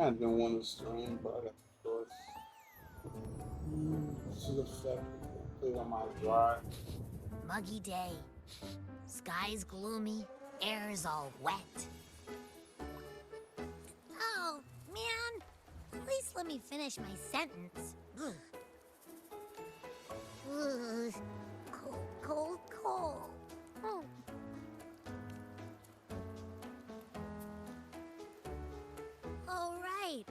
I didn't want to stream, but I got the choice. To the fact clear my drive. Muggy day. Sky's gloomy, air's all wet. Oh, man. At least let me finish my sentence. Ugh. Ugh. Cold, cold, cold. Oh. All right.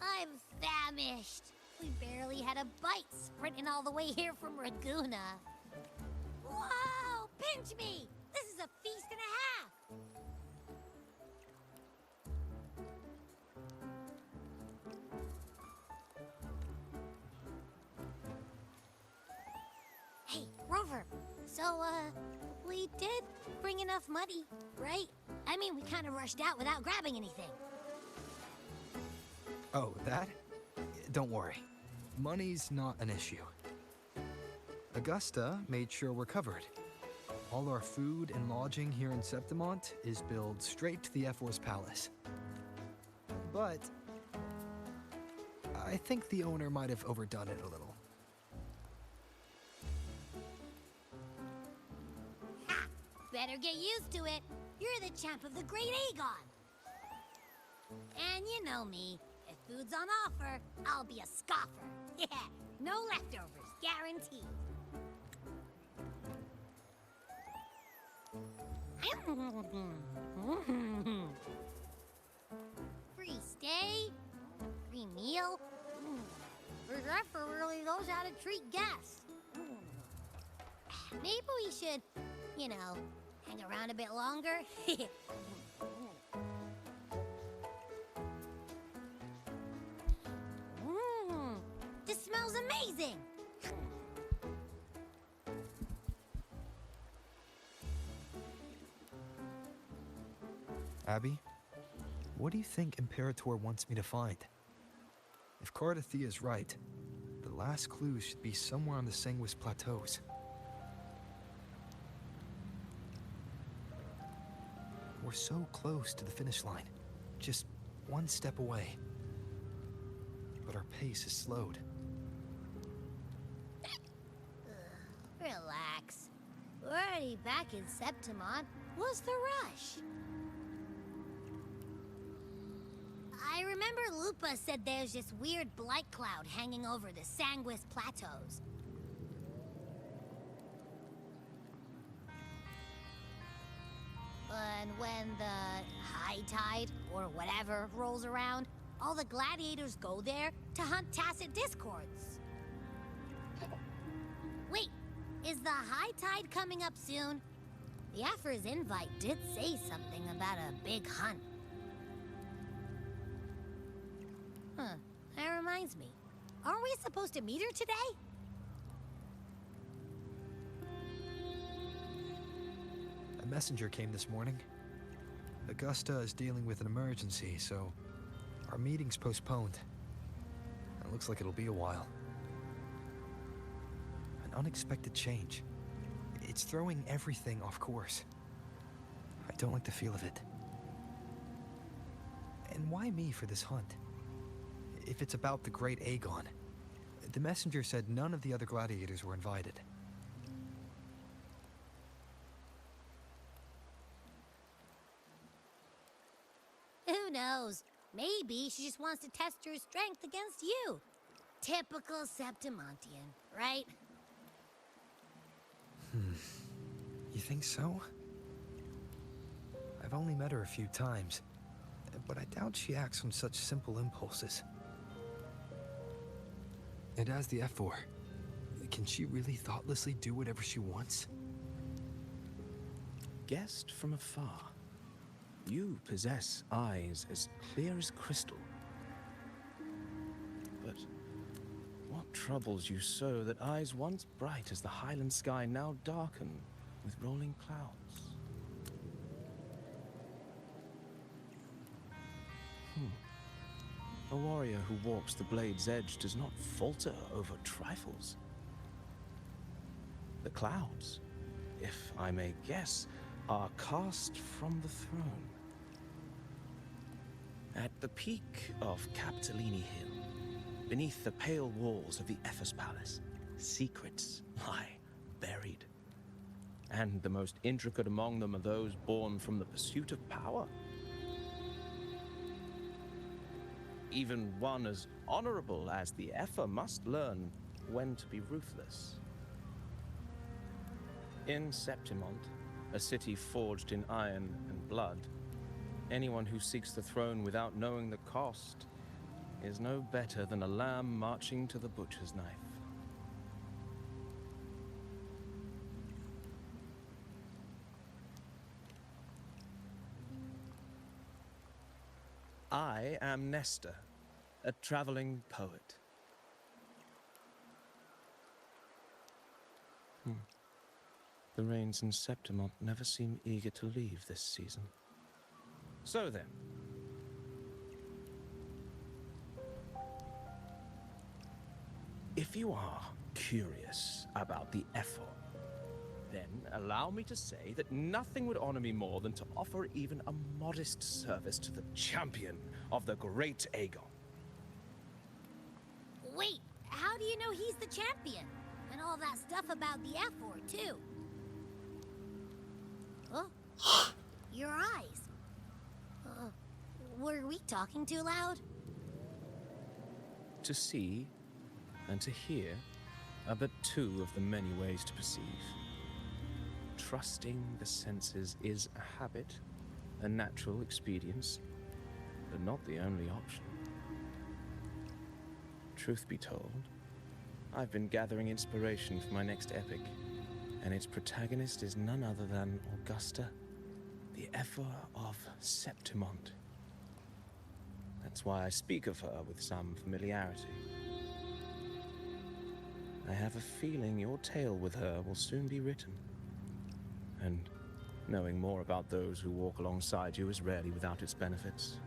I'm famished. We barely had a bite sprinting all the way here from Raguna. Whoa! Pinch me! This is a feast and a half! Hey, Rover. So, we did bring enough money, right? I mean, we kind of rushed out without grabbing anything. Oh, that? Don't worry. Money's not an issue. Augusta made sure we're covered. All our food and lodging here in Septimont is billed straight to the F-Force Palace. But I think the owner might have overdone it a little. Ha! Better get used to it. You're the champ of the Great Aegon. And you know me. If food's on offer, I'll be a scoffer. Yeah, no leftovers, guaranteed. Free stay, free meal. The Zephyr really knows how to treat guests. Maybe we should, hang around a bit longer. This smells amazing! Abby, what do you think Imperator wants me to find? If Cardathia is right, the last clues should be somewhere on the Sanguis Plateaus. We're so close to the finish line, just one step away. But our pace is slowed. Relax. We're already back in Septimont. What's the rush? I remember Lupa said there's this weird blight cloud hanging over the Sanguis Plateaus. And when the high tide, or whatever, rolls around, all the gladiators go there to hunt tacit discords. Wait, is the high tide coming up soon? The Aphra's invite did say something about a big hunt. Huh, that reminds me. Aren't we supposed to meet her today? A messenger came this morning. Augusta is dealing with an emergency, so our meeting's postponed. It looks like it'll be a while. An unexpected change. It's throwing everything off course. I don't like the feel of it. And why me for this hunt? If it's about the Great Aegon, the messenger said none of the other gladiators were invited. Who knows? Maybe she just wants to test her strength against you. Typical Septimontian, right? You think so? I've only met her a few times, but I doubt she acts on such simple impulses. And as the F4, can she really thoughtlessly do whatever she wants? Guessed from afar, you possess eyes as clear as crystal. But what troubles you so that eyes once bright as the highland sky now darken with rolling clouds? A warrior who walks the blade's edge does not falter over trifles. The clouds, if I may guess, are cast from the throne. At the peak of Capitolini Hill, beneath the pale walls of the Ephes Palace, secrets lie buried. And the most intricate among them are those born from the pursuit of power. Even one as honorable as the Epher must learn when to be ruthless. In Septimont, a city forged in iron and blood, anyone who seeks the throne without knowing the cost is no better than a lamb marching to the butcher's knife. I am Nestor, a traveling poet. The rains in Septimont never seem eager to leave this season. So then, if you are curious about the Epher, then allow me to say that nothing would honor me more than to offer even a modest service to the champion of the great Aegon. Wait, how do you know he's the champion? And all that stuff about the F-word, too. Oh, your eyes. Were we talking too loud? To see and to hear are but two of the many ways to perceive. Trusting the senses is a habit, a natural expedience, but not the only option. Truth be told, I've been gathering inspiration for my next epic, and its protagonist is none other than Augusta, the Epher of Septimont. That's why I speak of her with some familiarity. I have a feeling your tale with her will soon be written. And knowing more about those who walk alongside you is rarely without its benefits.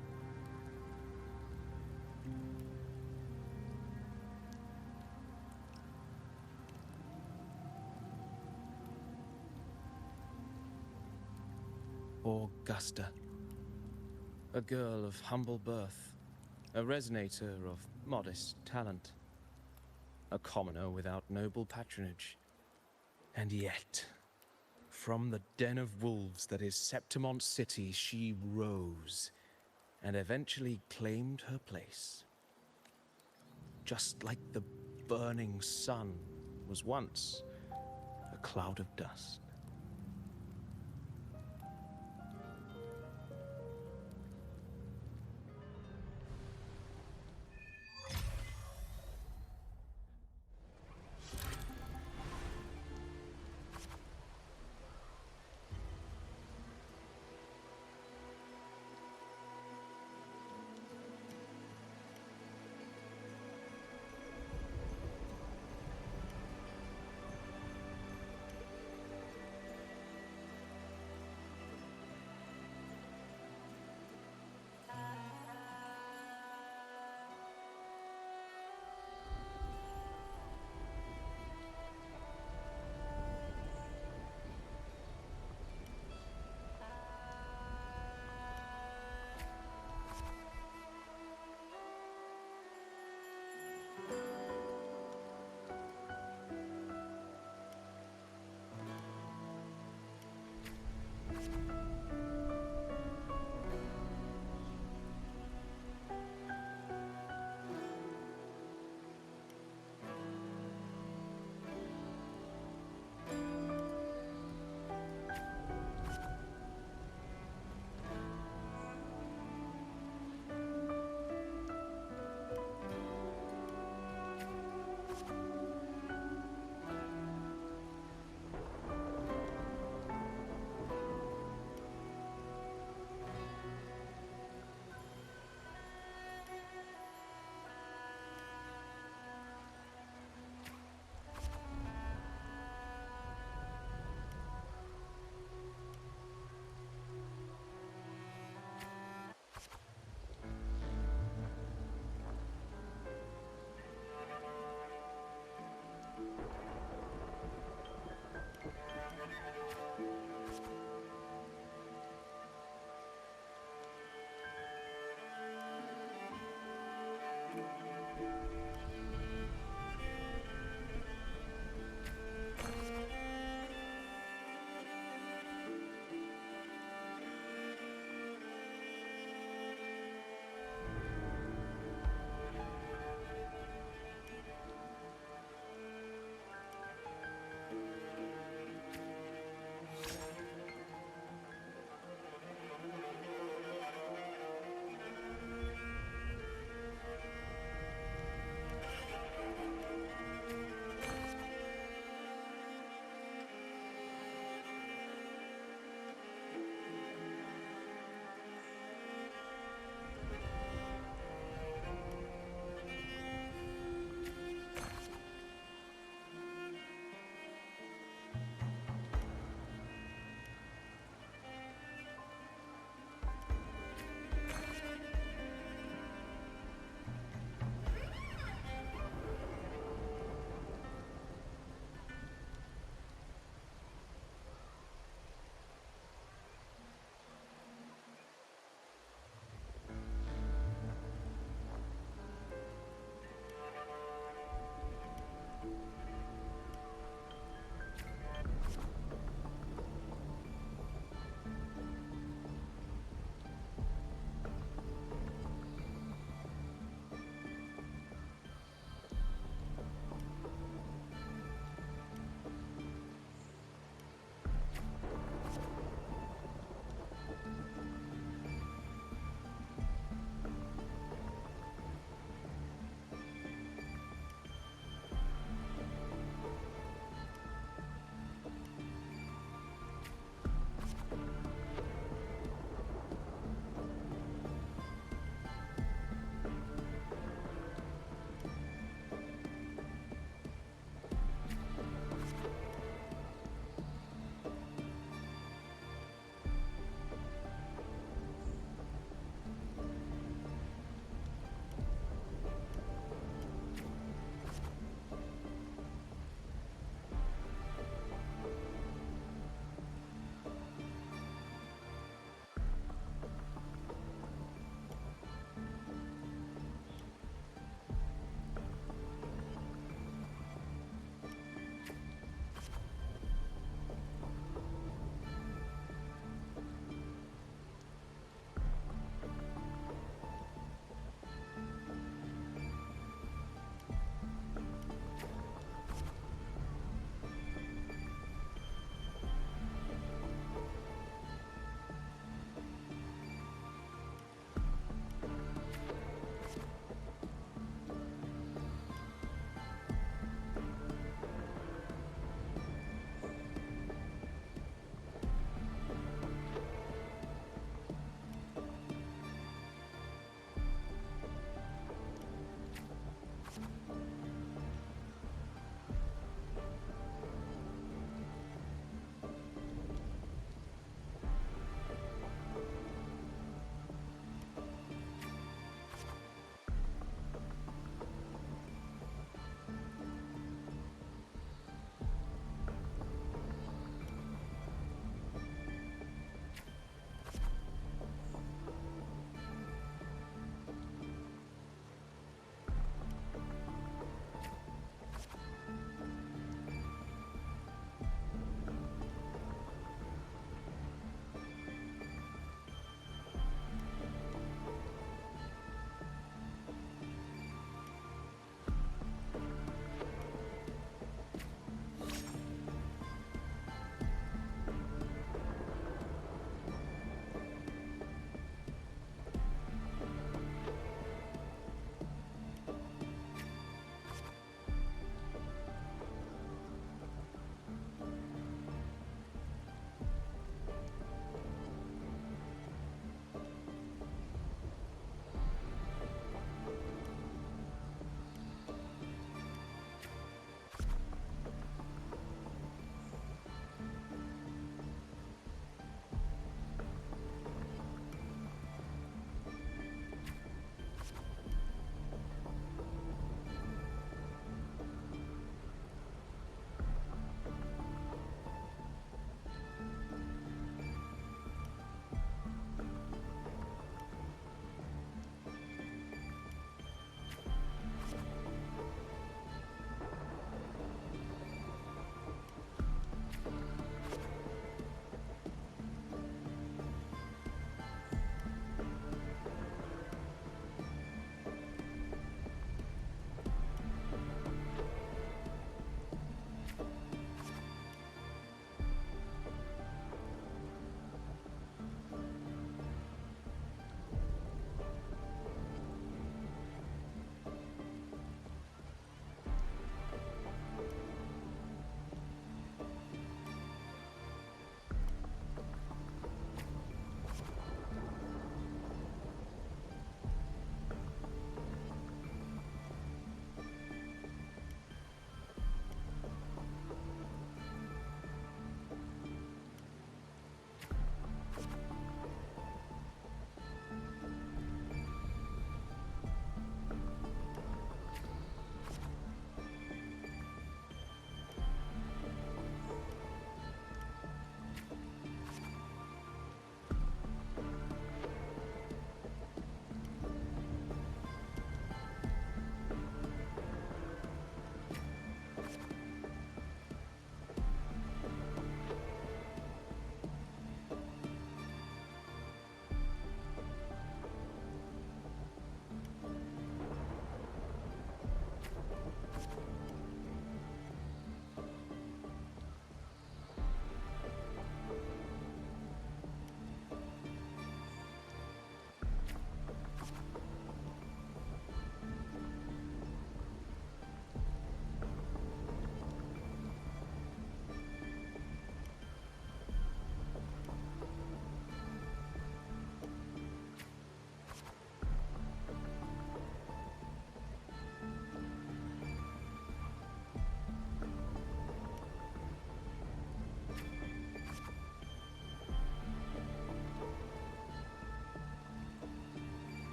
Augusta. A girl of humble birth, a resonator of modest talent, a commoner without noble patronage. And yet, from the den of wolves that is Septimont City, she rose and eventually claimed her place. Just like the burning sun was once a cloud of dust.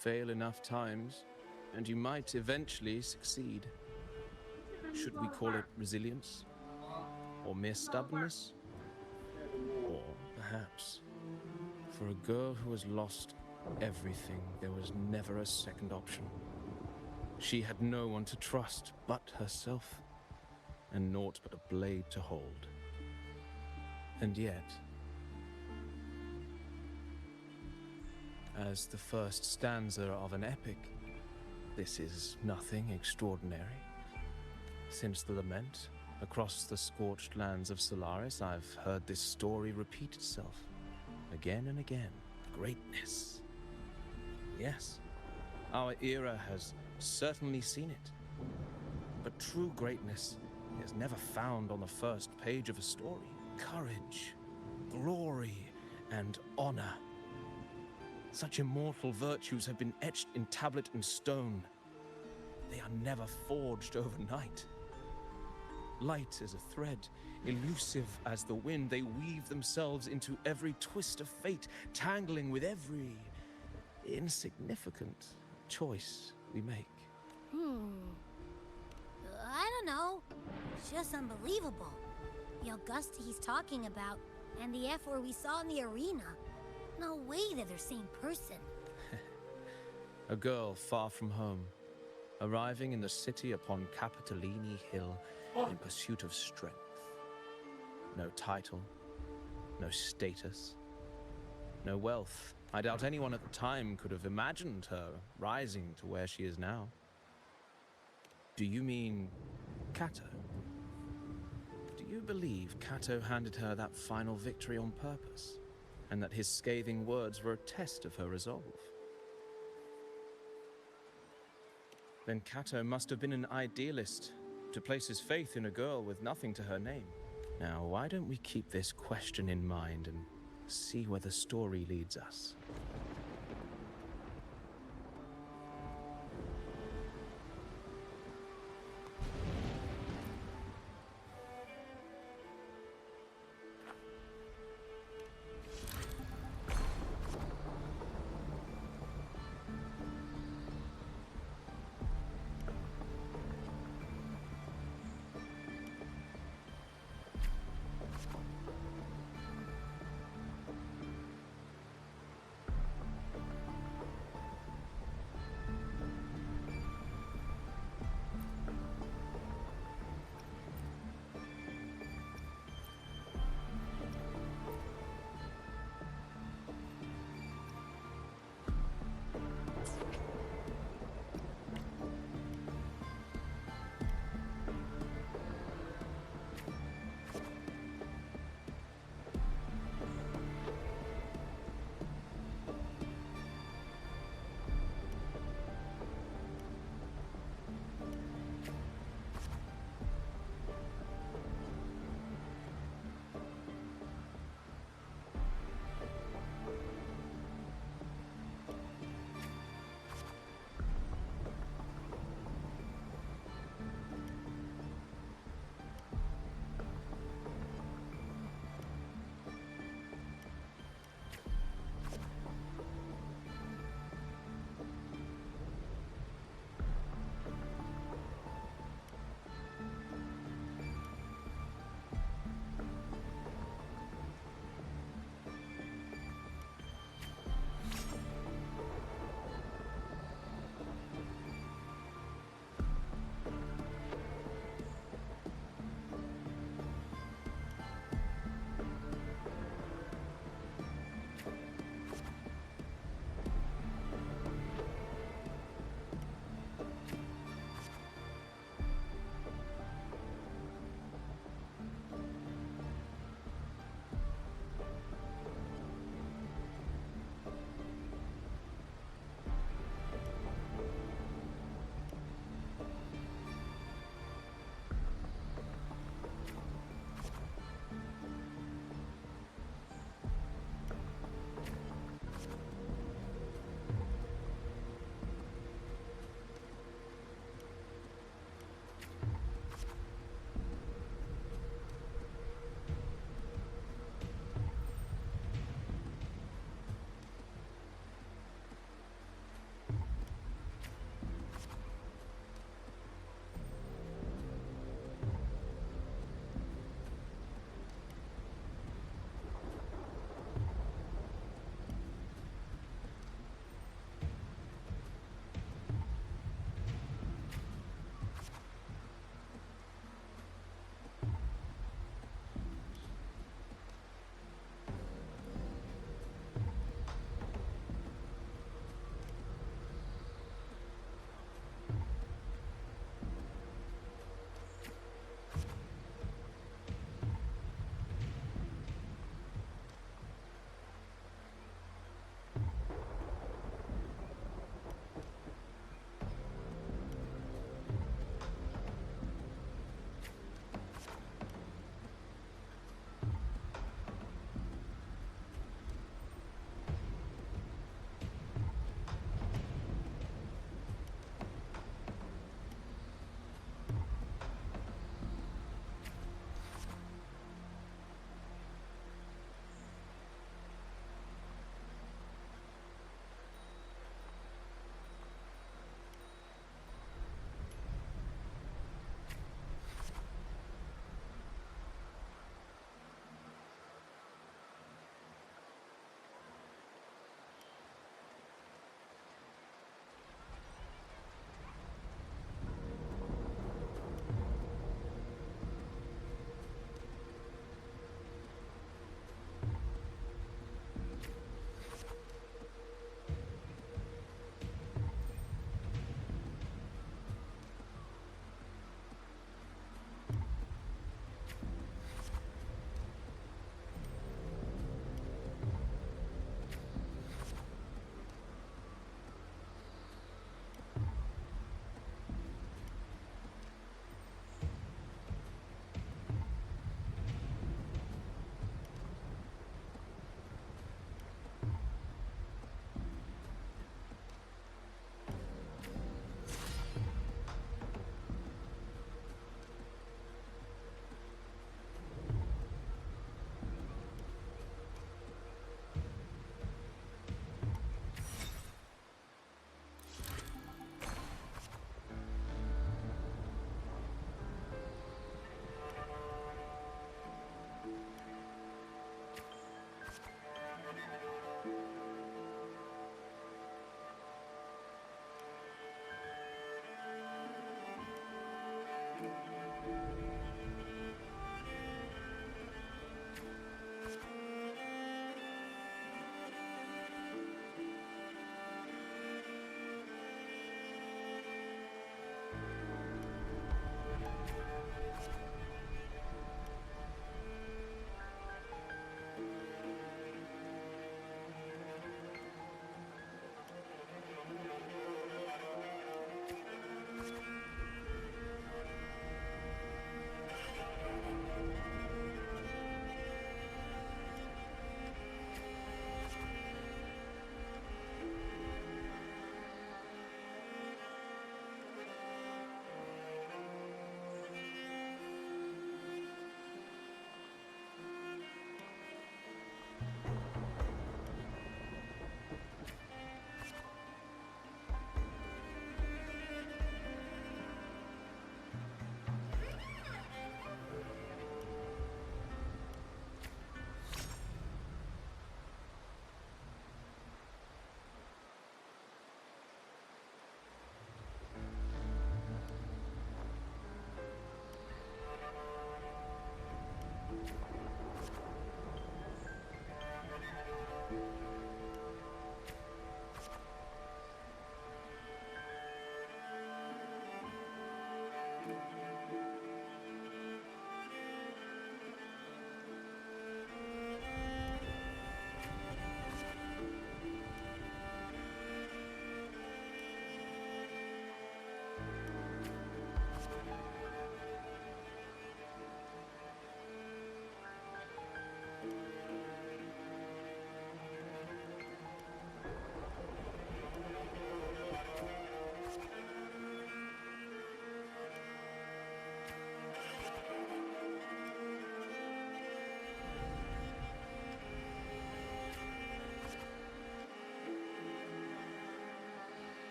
fail enough times, and you might eventually succeed. Should we call it resilience? Or mere stubbornness? Or perhaps, for a girl who has lost everything, there was never a second option. She had no one to trust but herself, and naught but a blade to hold. And yet, as the first stanza of an epic, this is nothing extraordinary. Since the lament, across the scorched lands of Solaris, I've heard this story repeat itself, again and again. Greatness. Yes, our era has certainly seen it. But true greatness is never found on the first page of a story. Courage, glory, and honor. Such immortal virtues have been etched in tablet and stone. They are never forged overnight. Light as a thread, elusive as the wind, they weave themselves into every twist of fate, tangling with every insignificant choice we make. I don't know. It's just unbelievable. The Augusta he's talking about, and the F-word we saw in the arena. No way they're the same person. A girl far from home, arriving in the city upon Capitolini Hill in pursuit of strength. No title, no status, no wealth. I doubt anyone at the time could have imagined her rising to where she is now. Do you mean Kato? Do you believe Kato handed her that final victory on purpose, and that his scathing words were a test of her resolve? Then Kato must have been an idealist, to place his faith in a girl with nothing to her name. Now, why don't we keep this question in mind and see where the story leads us?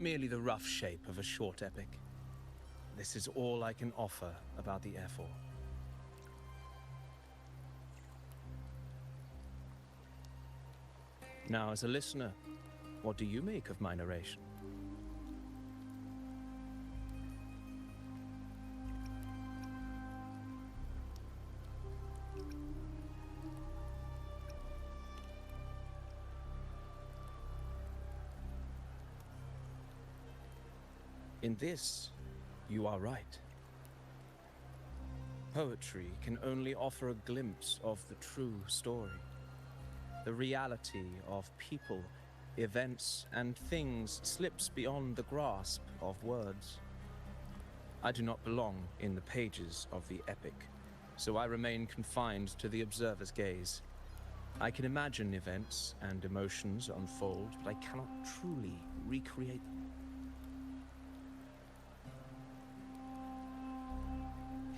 merely the rough shape of a short epic. This is all I can offer about the F4. Now, as a listener, what do you make of my narration? In this, you are right. Poetry can only offer a glimpse of the true story. The reality of people, events, and things slips beyond the grasp of words. I do not belong in the pages of the epic, so I remain confined to the observer's gaze. I can imagine events and emotions unfold, but I cannot truly recreate them.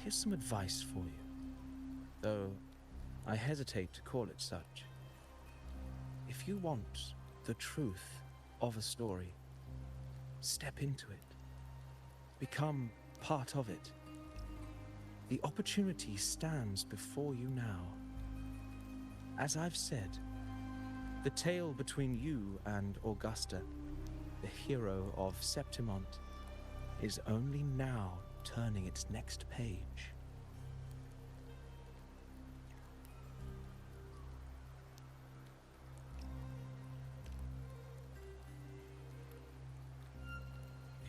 Here's some advice for you, though I hesitate to call it such. If you want the truth of a story, step into it. Become part of it. The opportunity stands before you now. As I've said, the tale between you and Augusta, the hero of Septimont, is only now turning its next page.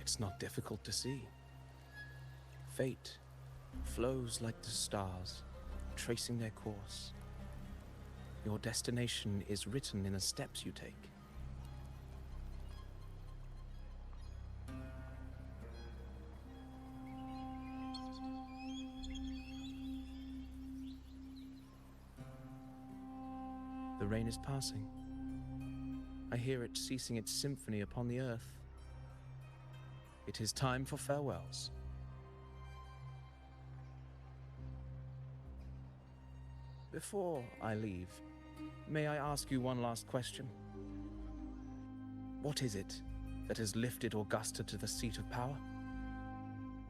It's not difficult to see. Fate flows like the stars, tracing their course. Your destination is written in the steps you take. The rain is passing. I hear it ceasing its symphony upon the earth. It is time for farewells. Before I leave, may I ask you one last question? What is it that has lifted Augusta to the seat of power?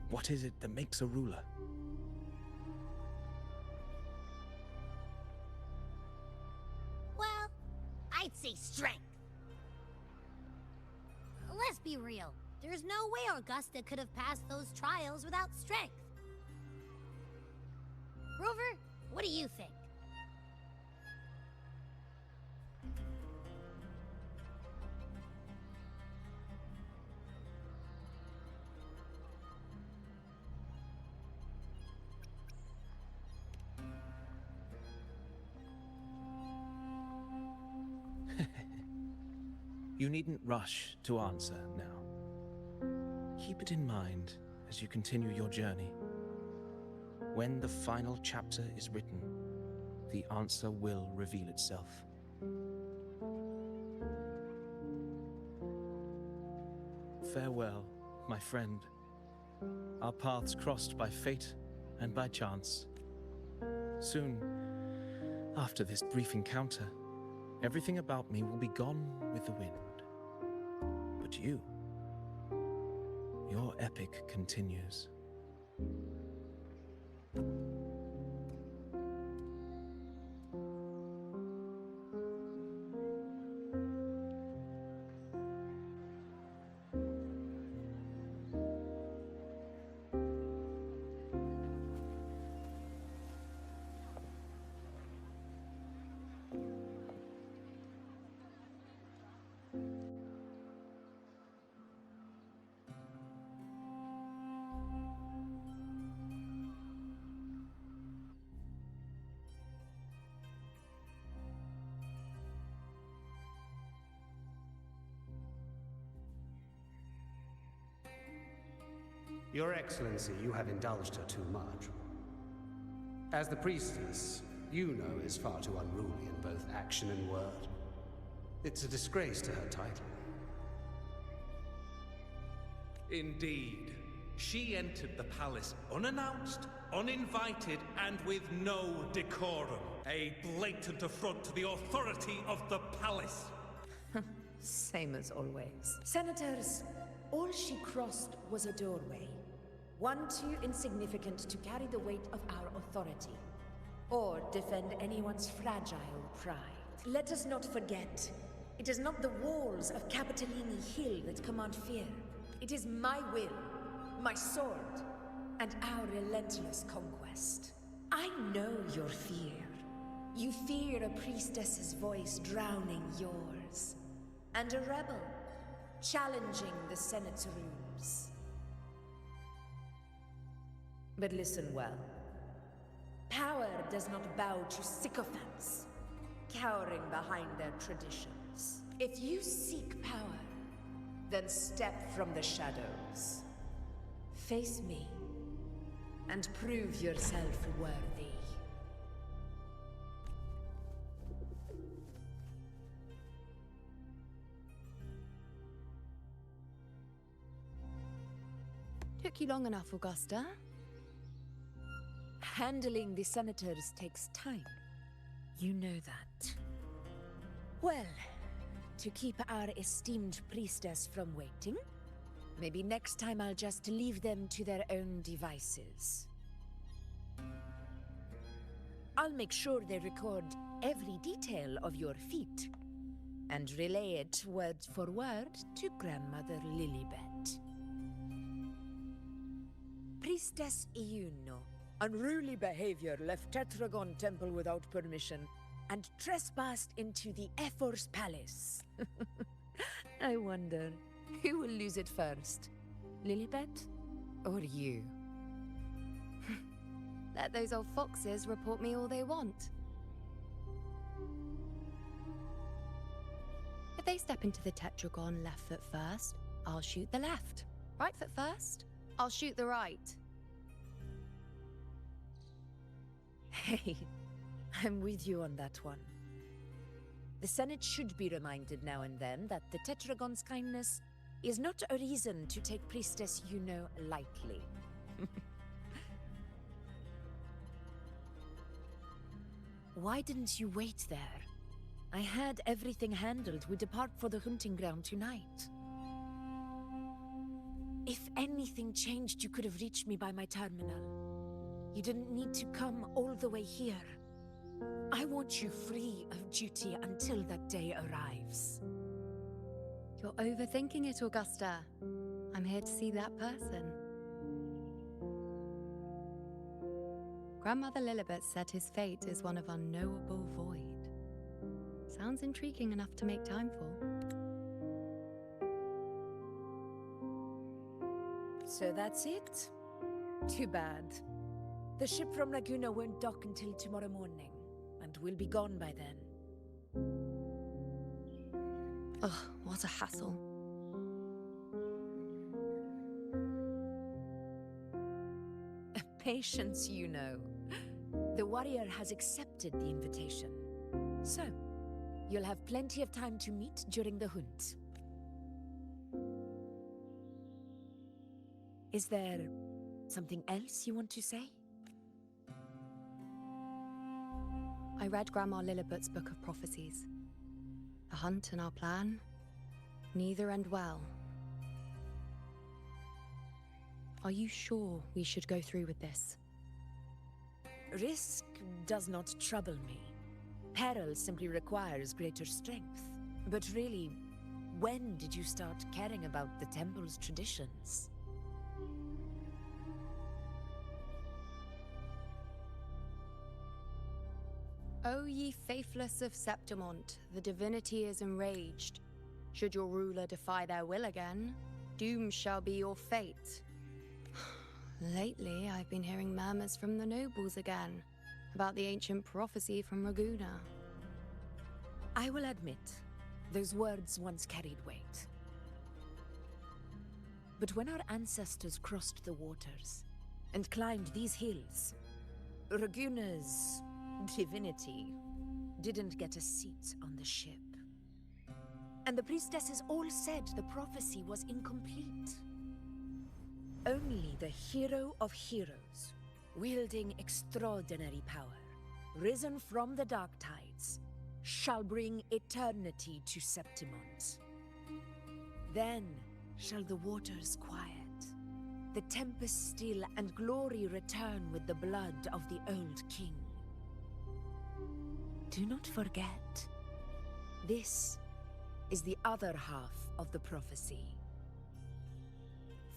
What is it that makes a ruler? Well, I'd say strength. Let's be real. There's no way Augusta could have passed those trials without strength. Rover, what do you think? You needn't rush to answer now. Keep it in mind as you continue your journey. When the final chapter is written, the answer will reveal itself. Farewell, my friend. Our paths crossed by fate and by chance. Soon, after this brief encounter, everything about me will be gone with the wind. But you, your epic continues. Your Excellency, you have indulged her too much. As the priestess, you know is far too unruly in both action and word. It's a disgrace to her title. Indeed. She entered the palace unannounced, uninvited, and with no decorum. A blatant affront to the authority of the palace. Same as always. Senators, All she crossed was a doorway, one too insignificant to carry the weight of our authority, or defend anyone's fragile pride. Let us not forget, it is not the walls of Capitolini Hill that command fear. It is my will, my sword, and our relentless conquest. I know your fear. You fear a priestess's voice drowning yours, and a rebel challenging the Senate's rules. But listen well. Power does not bow to sycophants, cowering behind their traditions. If you seek power, then step from the shadows. Face me, and prove yourself worthy. Took you long enough, Augusta. Handling the senators takes time. You know that. Well, to keep our esteemed priestess from waiting, maybe next time I'll just leave them to their own devices. I'll make sure they record every detail of your feat, and relay it word for word to Grandmother Lilibet. Priestess Iuno. Unruly behavior left Tetragon Temple without permission and trespassed into the Ephor's palace. I wonder, who will lose it first? Lilibet or you? Let those old foxes report me all they want. If they step into the Tetragon left foot first, I'll shoot the left. Right foot first, I'll shoot the right. Hey, I'm with you on that one. The Senate should be reminded now and then that the Tetragon's kindness is not a reason to take Priestess Yuno lightly. Why didn't you wait there? I had everything handled. We depart for the hunting ground tonight. If anything changed, you could have reached me by my terminal. You didn't need to come all the way here. I want you free of duty until that day arrives. You're overthinking it, Augusta. I'm here to see that person. Grandmother Lilibet said his fate is one of unknowable void. Sounds intriguing enough to make time for. So that's it? Too bad. The ship from Laguna won't dock until tomorrow morning, and we'll be gone by then. Ugh, what a hassle. Patience, you know. The warrior has accepted the invitation. So, you'll have plenty of time to meet during the hunt. Is there something else you want to say? I read Grandma Lilibet's Book of Prophecies. The hunt and our plan, neither end well. Are you sure we should go through with this? Risk does not trouble me. Peril simply requires greater strength. But really, when did you start caring about the temple's traditions? O ye faithless of Septimont, the divinity is enraged. Should your ruler defy their will again, doom shall be your fate. Lately, I've been hearing murmurs from the nobles again, about the ancient prophecy from Raguna. I will admit, those words once carried weight. But when our ancestors crossed the waters and climbed these hills, Raguna's divinity didn't get a seat on the ship. And the priestesses all said the prophecy was incomplete. Only the hero of heroes, wielding extraordinary power, risen from the dark tides, shall bring eternity to Septimont. Then shall the waters quiet, the tempest still, and glory return with the blood of the old king. Do not forget, this is the other half of the prophecy.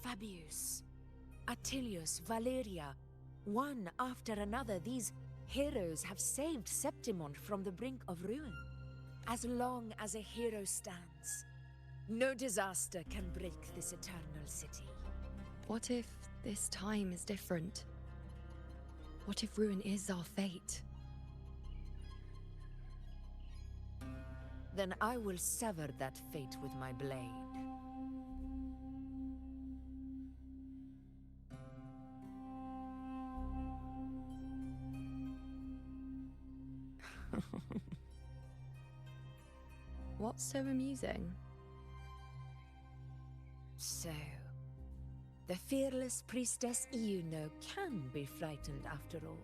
Fabius, Attilius, Valeria, one after another, these heroes have saved Septimont from the brink of ruin. As long as a hero stands, no disaster can break this eternal city. What if this time is different? What if ruin is our fate? Then I will sever that fate with my blade. What's so amusing? So, the fearless priestess Iuno can be frightened after all.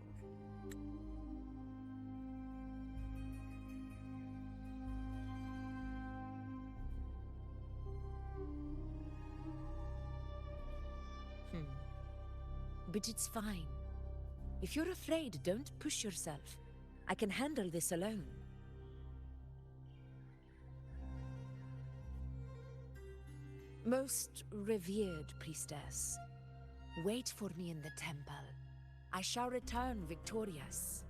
But it's fine. If you're afraid, don't push yourself. I can handle this alone. Most revered priestess, wait for me in the temple. I shall return victorious.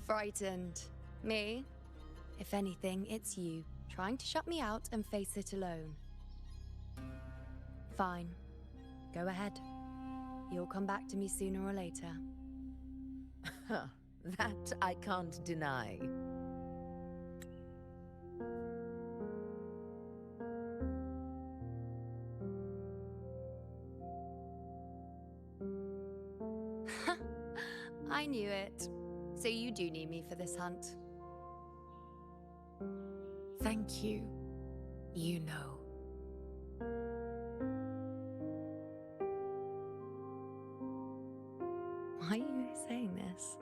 Frightened. Me? If anything, it's you, trying to shut me out and face it alone. Fine. Go ahead. You'll come back to me sooner or later. That I can't deny. I knew it. So you do need me for this hunt. Thank you. You know. Why are you saying this?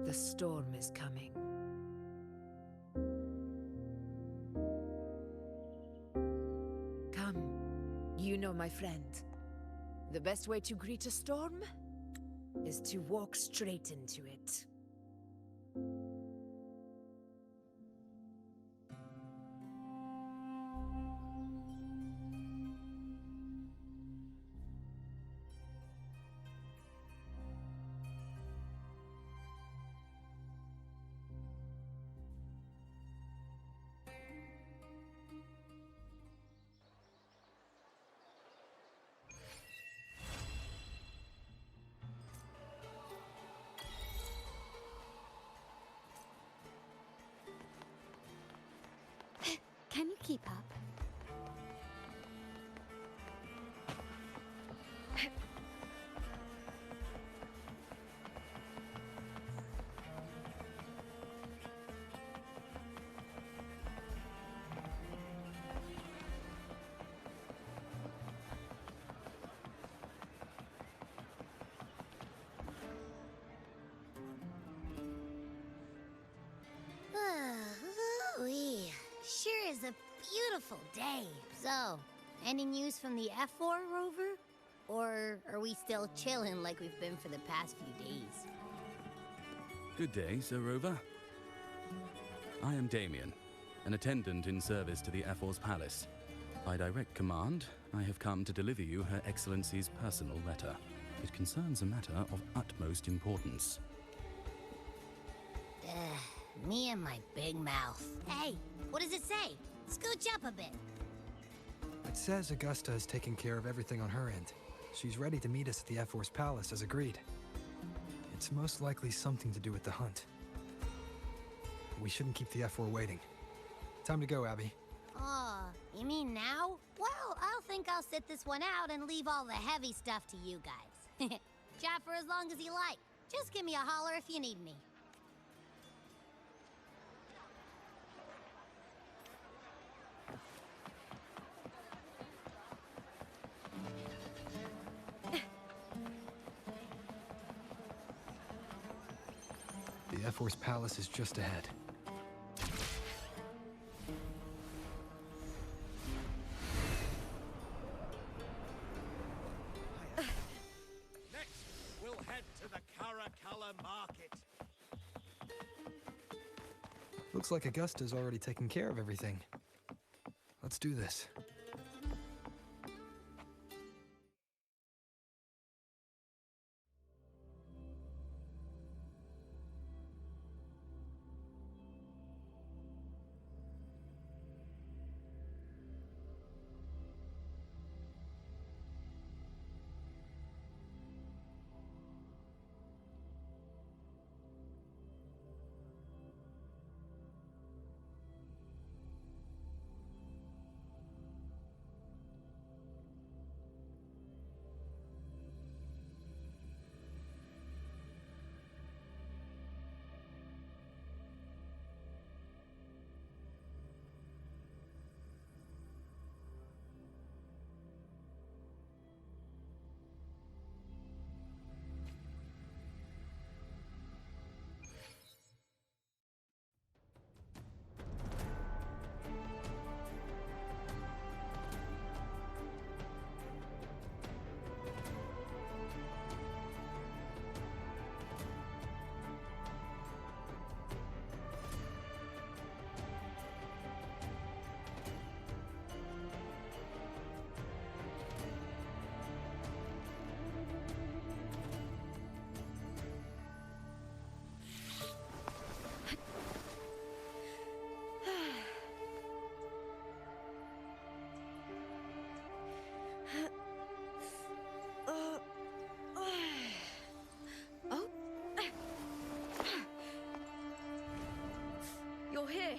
The storm is coming. Come, you know, my friend. The best way to greet a storm is to walk straight into it. Can you keep up? Ooh-wee. Sure is a beautiful day. So, any news from the F4 rover? Or are we still chilling like we've been for the past few days? Good day, Sir Rover. I am Damien, an attendant in service to the F4's palace. By direct command, I have come to deliver you Her Excellency's personal letter. It concerns a matter of utmost importance. Me and my big mouth. Hey, what does it say? Scooch up a bit. It says Augusta has taken care of everything on her end. She's ready to meet us at the F4's palace as agreed. It's most likely something to do with the hunt. We shouldn't keep the F4 waiting. Time to go, Abby. Oh, you mean now? Well, I'll think I'll sit this one out and leave all the heavy stuff to you guys. Chat for as long as you like. Just give me a holler if you need me. F-Force Palace is just ahead. Next, we'll head to the Caracalla Market. Looks like Augusta's already taken care of everything. Let's do this. Oh? You're here.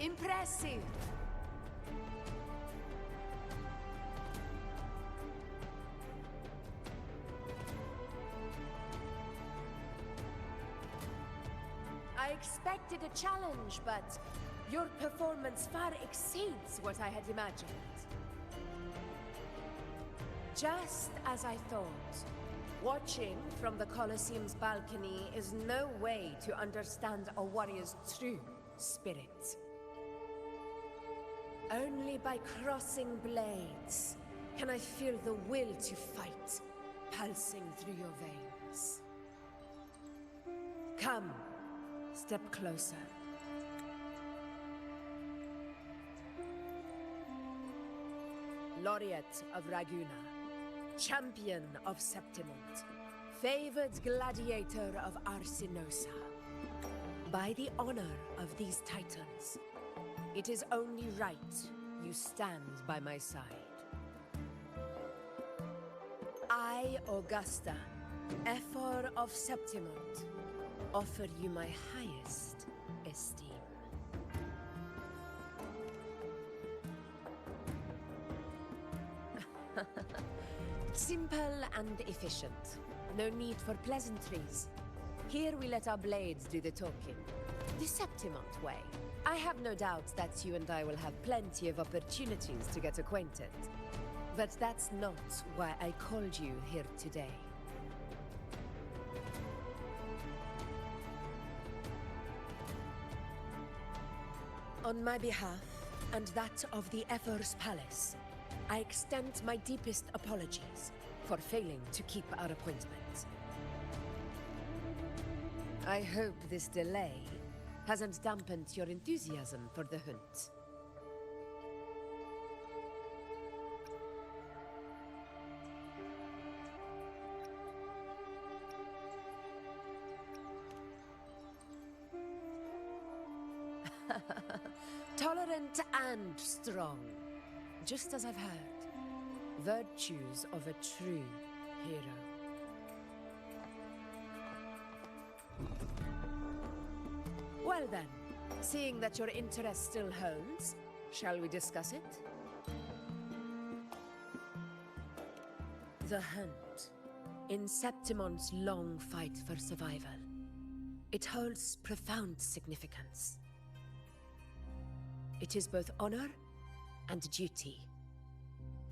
Impressive. I expected a challenge, but your performance far exceeds what I had imagined. Just as I thought. Watching from the Colosseum's balcony is no way to understand a warrior's true spirit. Only by crossing blades can I feel the will to fight pulsing through your veins. Come, step closer. Laureate of Raguna, champion of Septimont, favored gladiator of Arsinosa. By the honor of these titans, it is only right you stand by my side. I, Augusta, Ephor of Septimont, offer you my highest esteem. Simple and efficient. No need for pleasantries. Here we let our blades do the talking. The Septimont way. I have no doubt that you and I will have plenty of opportunities to get acquainted. But that's not why I called you here today. On my behalf, and that of the Ephor's Palace, I extend my deepest apologies for failing to keep our appointment. I hope this delay hasn't dampened your enthusiasm for the hunt. Tolerant and strong, just as I've heard. Virtues of a true hero. Well then, seeing that your interest still holds, shall we discuss it? The hunt. In Septimont's long fight for survival, it holds profound significance. It is both honor and duty.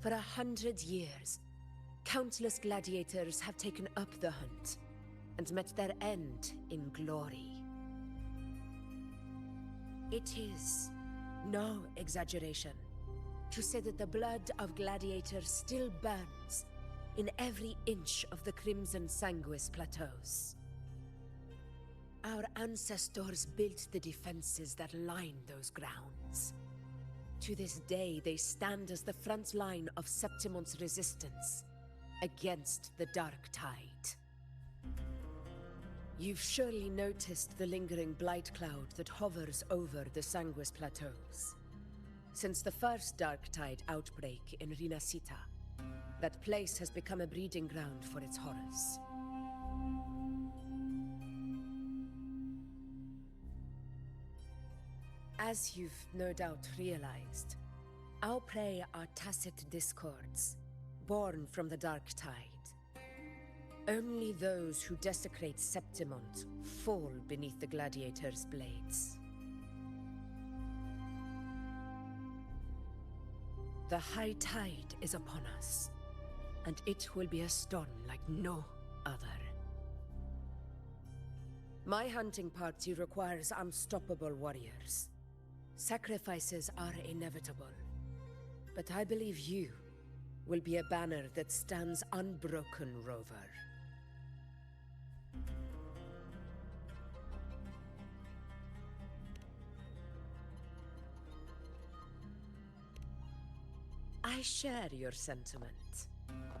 For 100 years, countless gladiators have taken up the hunt and met their end in glory. It is no exaggeration to say that the blood of gladiators still burns in every inch of the Crimson Sanguis plateaus. Our ancestors built the defenses that line those grounds. To this day, they stand as the front line of Septimont's resistance against the Dark Tide. You've surely noticed the lingering blight cloud that hovers over the Sanguis plateaus. Since the first Dark Tide outbreak in Rinasita, that place has become a breeding ground for its horrors. As you've no doubt realized, our prey are tacit discords, born from the Dark Tide. Only those who desecrate Septimont fall beneath the gladiators' blades. The high tide is upon us, and it will be a storm like no other. My hunting party requires unstoppable warriors. Sacrifices are inevitable, but I believe you will be a banner that stands unbroken, Rover. I share your sentiment.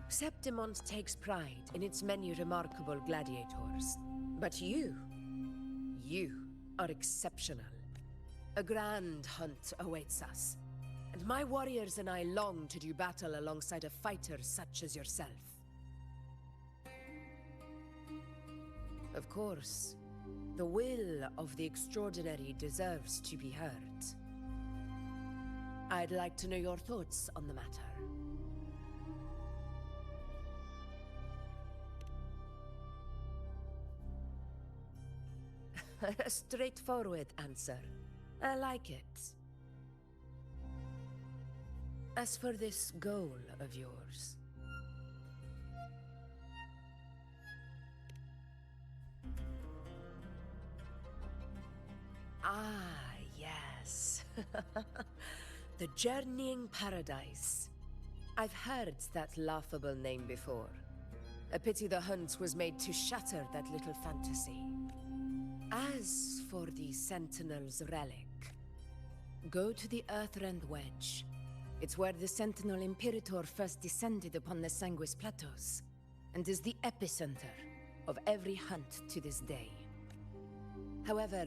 Septimont takes pride in its many remarkable gladiators, but you are exceptional. A grand hunt awaits us, and my warriors and I long to do battle alongside a fighter such as yourself. Of course, the will of the extraordinary deserves to be heard. I'd like to know your thoughts on the matter. A straightforward answer. I like it. As for this goal of yours... Ah, yes. The Journeying Paradise. I've heard that laughable name before. A pity the hunt was made to shatter that little fantasy. As for the Sentinel's relic, go to the Earthrend Wedge. It's where the Sentinel Imperator first descended upon the Sanguis Plateaus, and is the epicenter of every hunt to this day. However,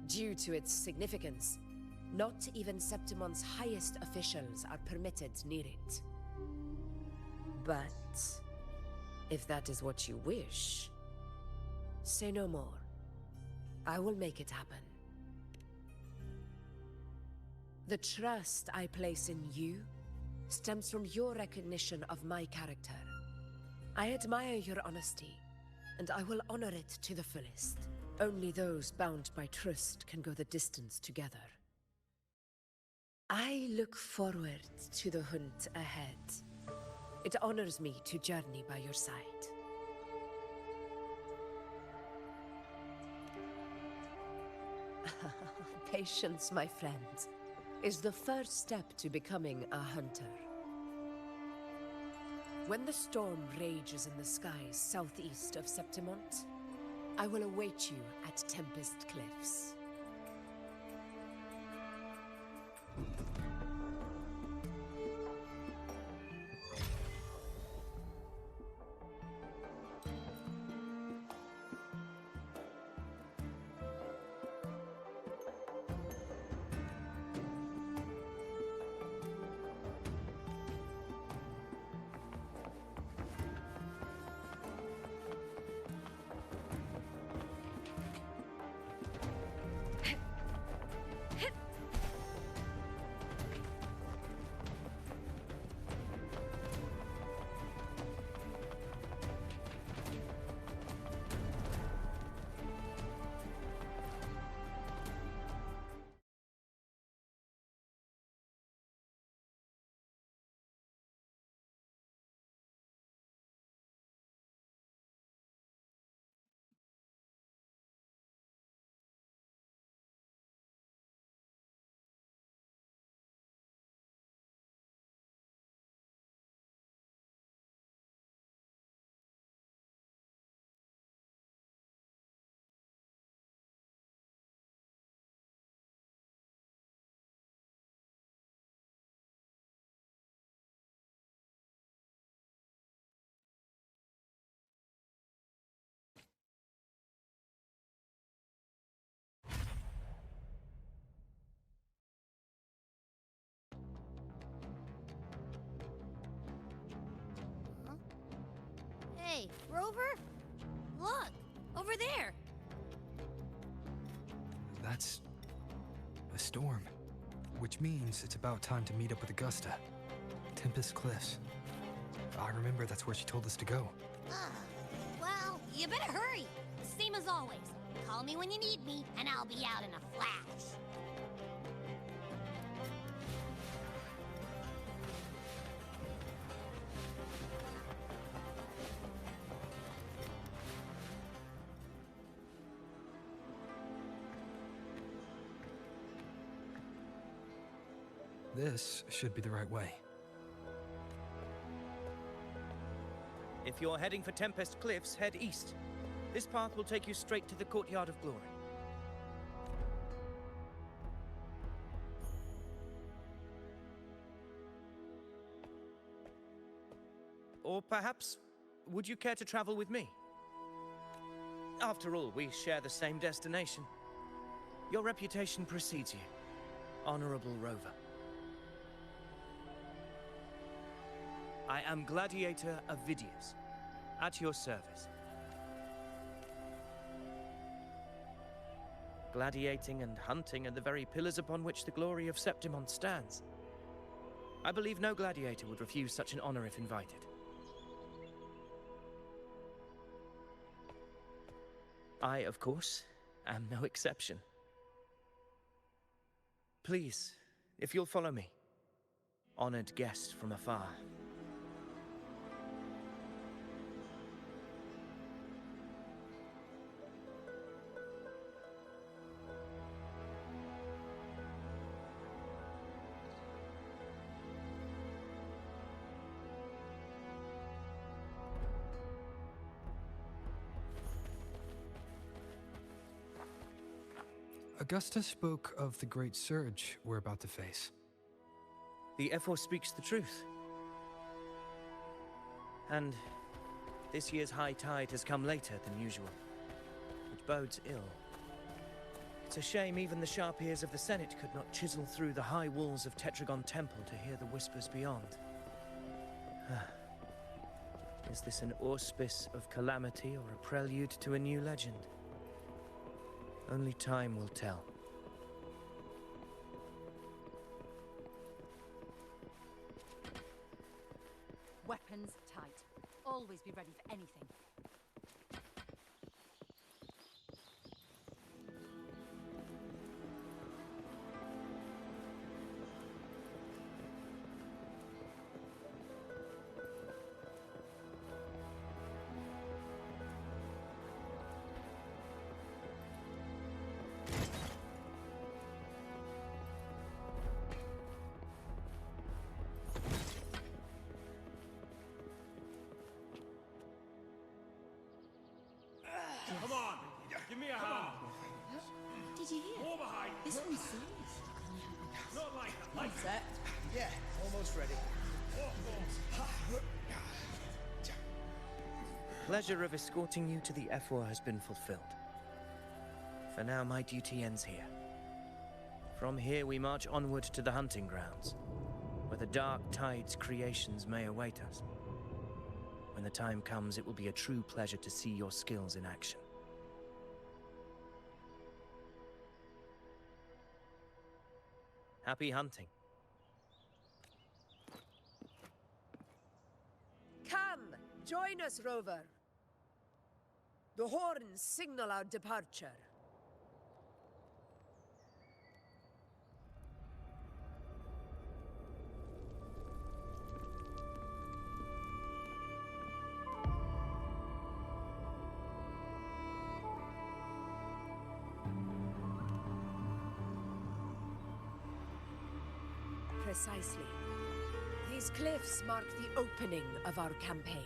due to its significance, not even Septimon's highest officials are permitted near it. But if that is what you wish, say no more. I will make it happen. The trust I place in you stems from your recognition of my character. I admire your honesty, and I will honor it to the fullest. Only those bound by trust can go the distance together. I look forward to the hunt ahead. It honors me to journey by your side. Patience, my friend, is the first step to becoming a hunter. When the storm rages in the skies southeast of Septimont, I will await you at Tempest Cliffs. Hey, Rover? Look, over there. That's a storm, which means it's about time to meet up with Augusta. Tempest Cliffs. I remember that's where she told us to go. Well, you better hurry. Same as always. Call me when you need me, and I'll be out in a flash. This should be the right way. If you're heading for Tempest Cliffs, head east. This path will take you straight to the Courtyard of Glory. Or perhaps, would you care to travel with me? After all, we share the same destination. Your reputation precedes you, Honorable Rover. I am Gladiator Avidius, at your service. Gladiating and hunting are the very pillars upon which the glory of Septimont stands. I believe no gladiator would refuse such an honor if invited. I, of course, am no exception. Please, if you'll follow me, honored guest from afar. Augusta spoke of the great surge we're about to face. The Ephor speaks the truth. And this year's high tide has come later than usual, which bodes ill. It's a shame even the sharp ears of the Senate could not chisel through the high walls of Tetragon Temple to hear the whispers beyond. Is this an auspice of calamity or a prelude to a new legend? Only time will tell. Weapons tight. Always be ready for anything. Come on! Give me a hand! Did you hear? More behind! This one's serious. Not like that! Like Set? Yeah, almost ready. Pleasure of escorting you to the Ephor has been fulfilled. For now, my duty ends here. From here, we march onward to the hunting grounds, where the Dark Tide's creations may await us. When the time comes, it will be a true pleasure to see your skills in action. Happy hunting. Come, join us, Rover. The horns signal our departure. Precisely. These cliffs mark the opening of our campaign.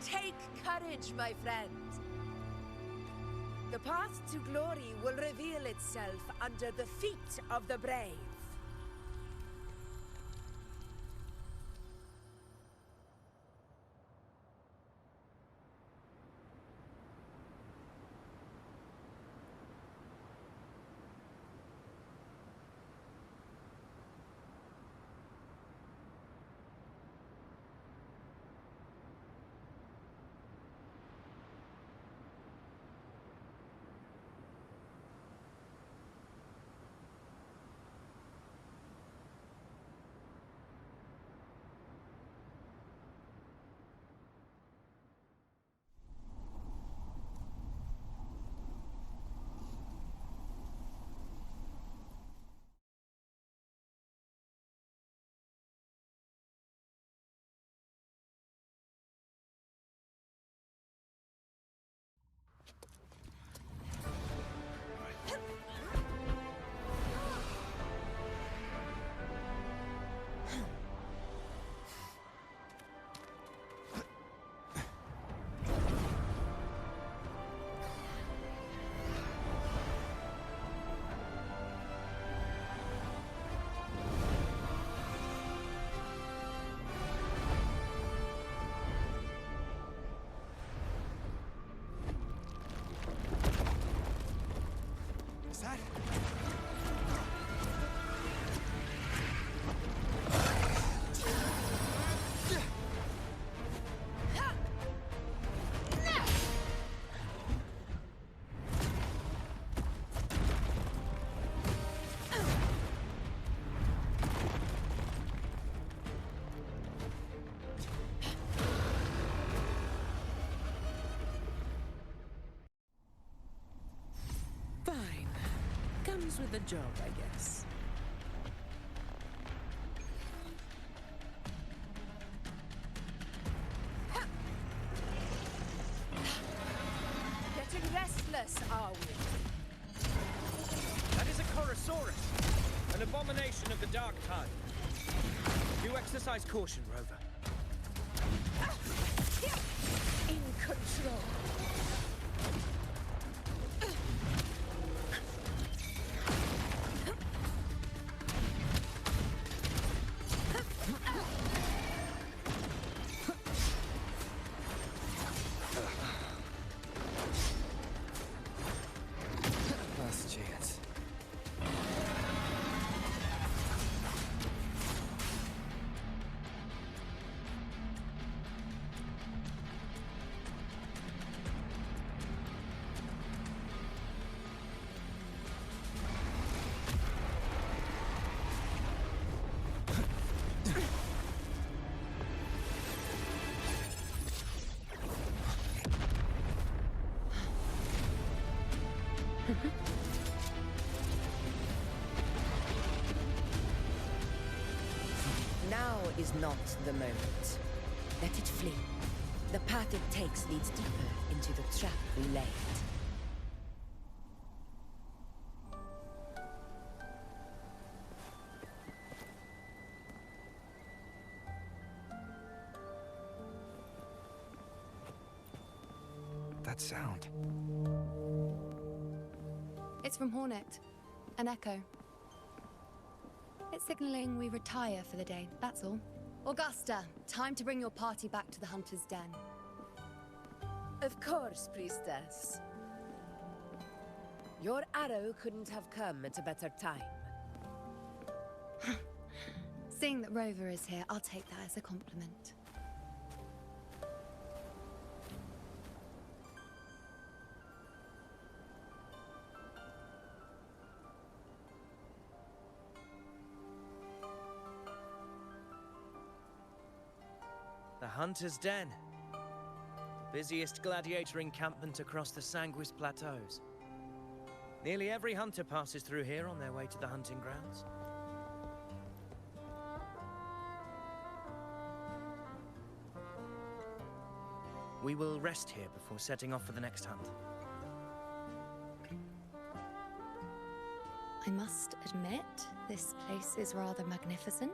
Take courage, my friend. The path to glory will reveal itself under the feet of the brave. Comes with the job, I guess. abomination of the Dark Tide. Do exercise caution, Rover. In control. Last chance. Now is not the moment. Let it flee. The path it takes leads deeper into the trap we laid. That sound. It's from Hornet. An echo. It's signaling we retire for the day, that's all. Augusta, time to bring your party back to the Hunter's Den. Of course, priestess. Your arrow couldn't have come at a better time. Seeing that Rover is here, I'll take that as a compliment. The Hunter's Den. The busiest gladiator encampment across the Sanguis Plateaus. Nearly every hunter passes through here on their way to the hunting grounds. We will rest here before setting off for the next hunt. I must admit, this place is rather magnificent.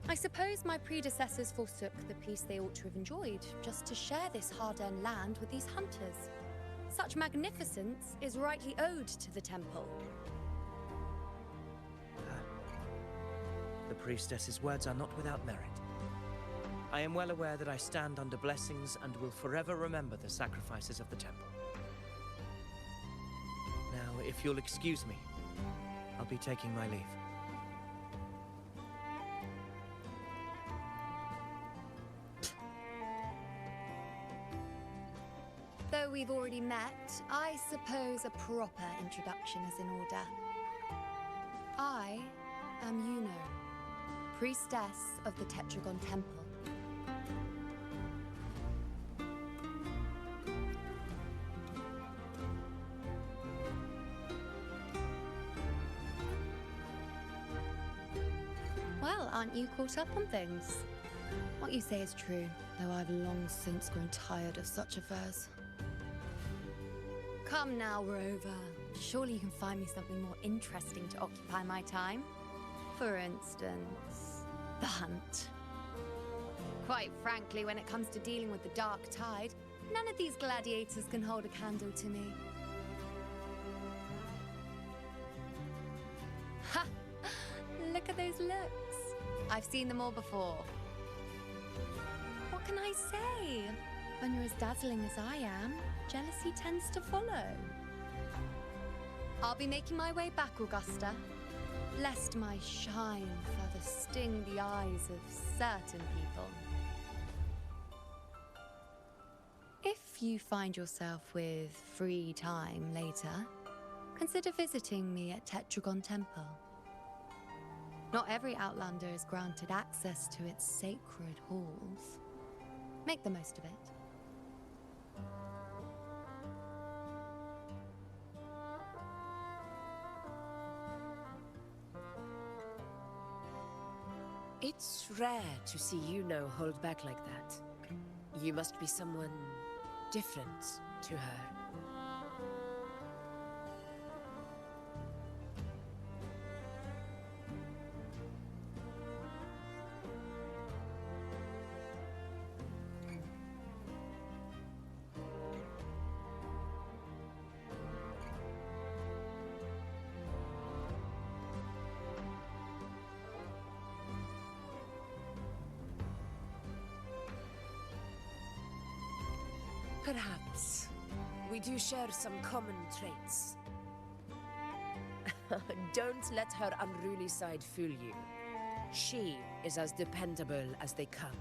I suppose my predecessors forsook the peace they ought to have enjoyed, just to share this hard-earned land with these hunters. Such magnificence is rightly owed to the temple. The priestess's words are not without merit. I am well aware that I stand under blessings and will forever remember the sacrifices of the temple. Now, if you'll excuse me, I'll be taking my leave. Though we've already met, I suppose a proper introduction is in order. I am Yuno, priestess of the Tetragon Temple. Well, aren't you caught up on things? What you say is true, though I've long since grown tired of such affairs. Come now, Rover. Surely you can find me something more interesting to occupy my time. For instance, the hunt. Quite frankly, when it comes to dealing with the Dark Tide, none of these gladiators can hold a candle to me. Ha! Look at those looks. I've seen them all before. What can I say? When you're as dazzling as I am, jealousy tends to follow. I'll be making my way back, Augusta, lest my shine further sting the eyes of certain people. If you find yourself with free time later, consider visiting me at Tetragon Temple. Not every Outlander is granted access to its sacred halls. Make the most of it. It's rare to see Yuno hold back like that. You must be someone different to her. Perhaps. We do share some common traits. Don't let her unruly side fool you. She is as dependable as they come.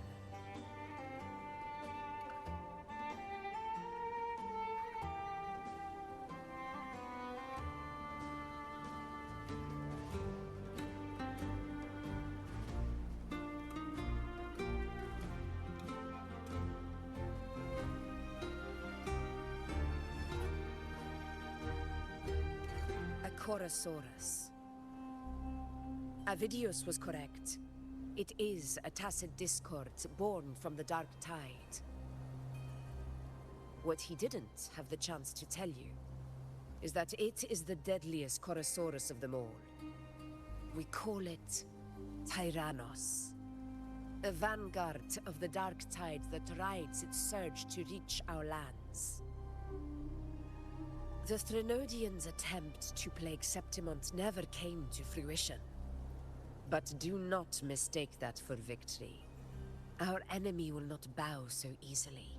Chorosaurus. Avidius was correct. It is a tacit discord born from the Dark Tide. What he didn't have the chance to tell you is that it is the deadliest Chorosaurus of them all. We call it Tyrannos. A vanguard of the Dark Tide that rides its surge to reach our lands. The Threnodians' attempt to plague Septimont never came to fruition. But do not mistake that for victory. Our enemy will not bow so easily.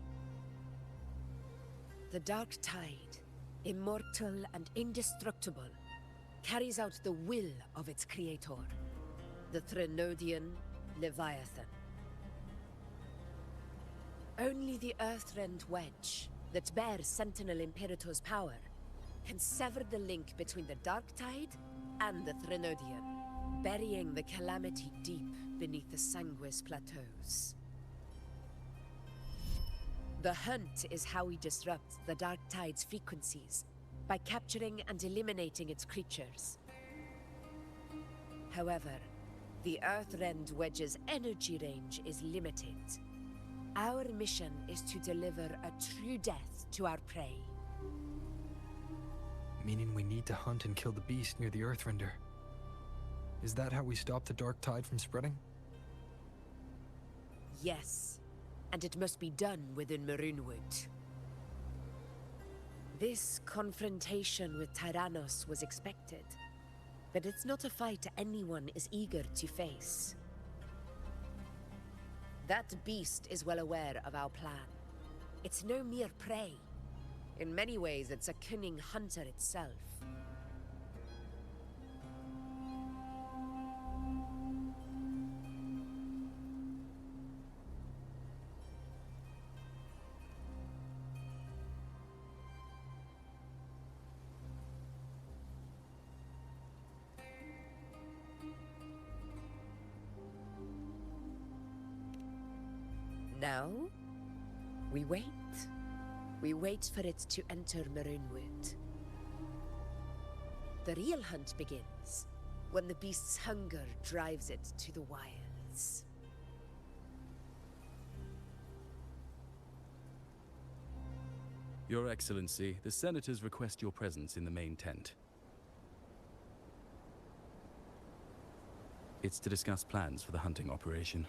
The Dark Tide, immortal and indestructible, carries out the will of its creator, the Threnodian Leviathan. Only the Earthrend Wedge, that bears Sentinel Imperator's power, can sever the link between the Dark Tide and the Threnodian, burying the calamity deep beneath the Sanguis plateaus. The hunt is how we disrupt the Dark Tide's frequencies, by capturing and eliminating its creatures. However, the Earthrend Wedge's energy range is limited. Our mission is to deliver a true death to our prey. Meaning we need to hunt and kill the beast near the Earthrender. Is that how we stop the Dark Tide from spreading? Yes, and it must be done within Maroonwood. This confrontation with Tyrannos was expected, but it's not a fight anyone is eager to face. That beast is well aware of our plan. It's no mere prey. In many ways, it's a cunning hunter itself. Now, we wait. We wait for it to enter Maroonwood. The real hunt begins when the beast's hunger drives it to the wilds. Your Excellency, the Senators request your presence in the main tent. It's to discuss plans for the hunting operation.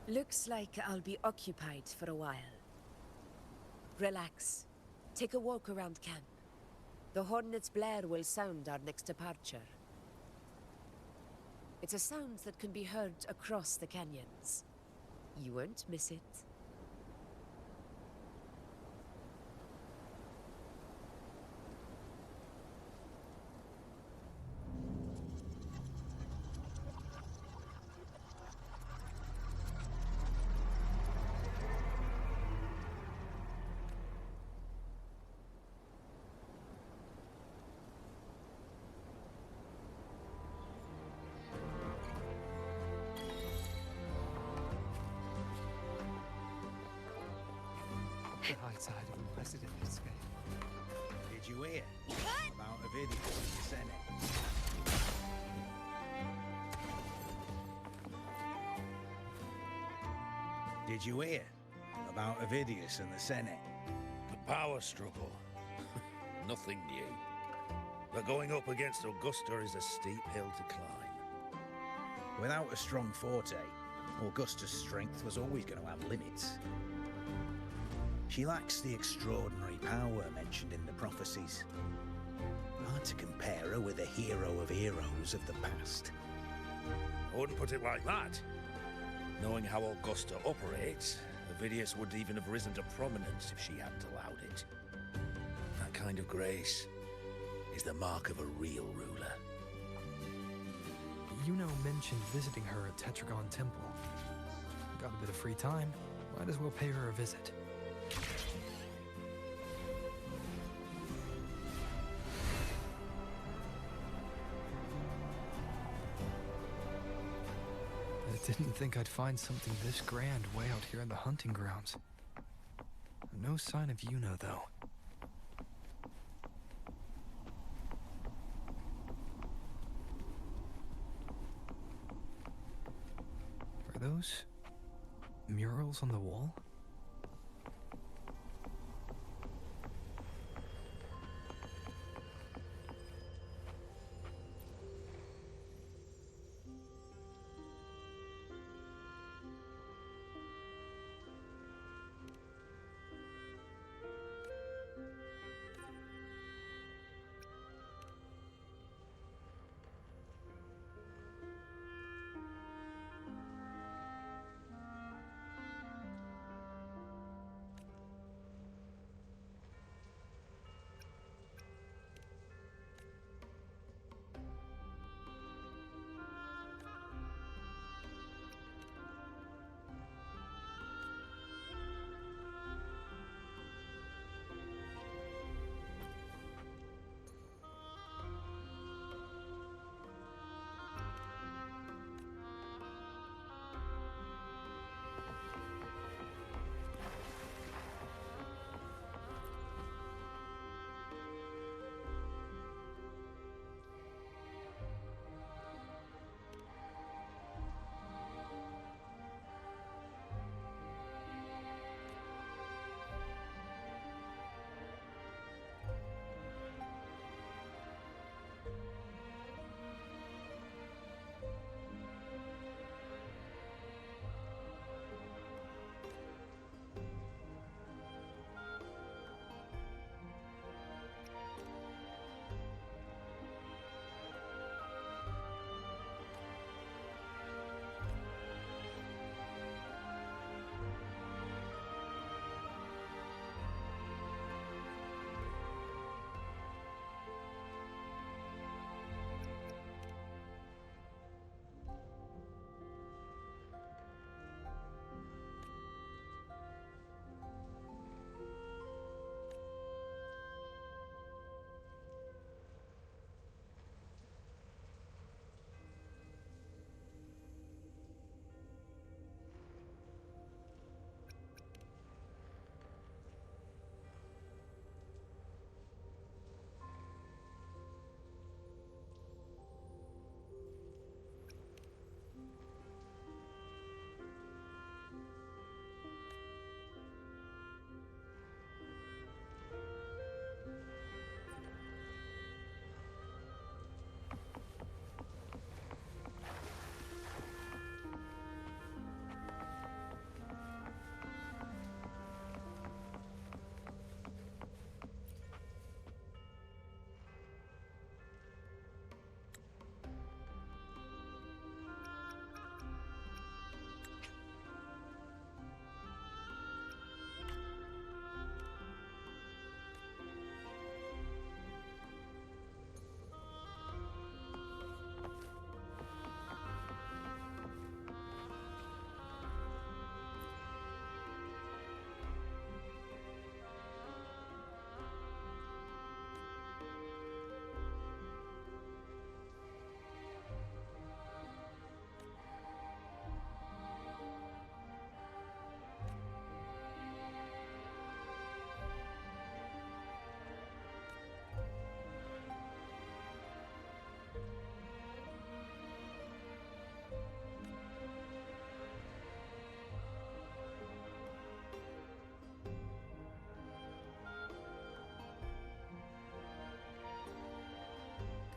Looks like I'll be occupied for a while. Relax. Take a walk around camp. The Hornet's blare will sound our next departure. It's a sound that can be heard across the canyons. You won't miss it. The high tide of unprecedented scale. Did you hear about Avidius in the Senate? Did you hear about Avidius and the Senate? The power struggle. Nothing new. But going up against Augusta is a steep hill to climb. Without a strong forte, Augusta's strength was always going to have limits. She lacks the extraordinary power mentioned in the prophecies. Hard to compare her with a hero of heroes of the past. I wouldn't put it like that. Knowing how Augusta operates, Avidius wouldn't even have risen to prominence if she hadn't allowed it. That kind of grace is the mark of a real ruler. Yuno mentioned visiting her at Tetragon Temple. Got a bit of free time, might as well pay her a visit. I didn't think I'd find something this grand way out here in the hunting grounds. No sign of Yuno, though. Are those murals on the wall?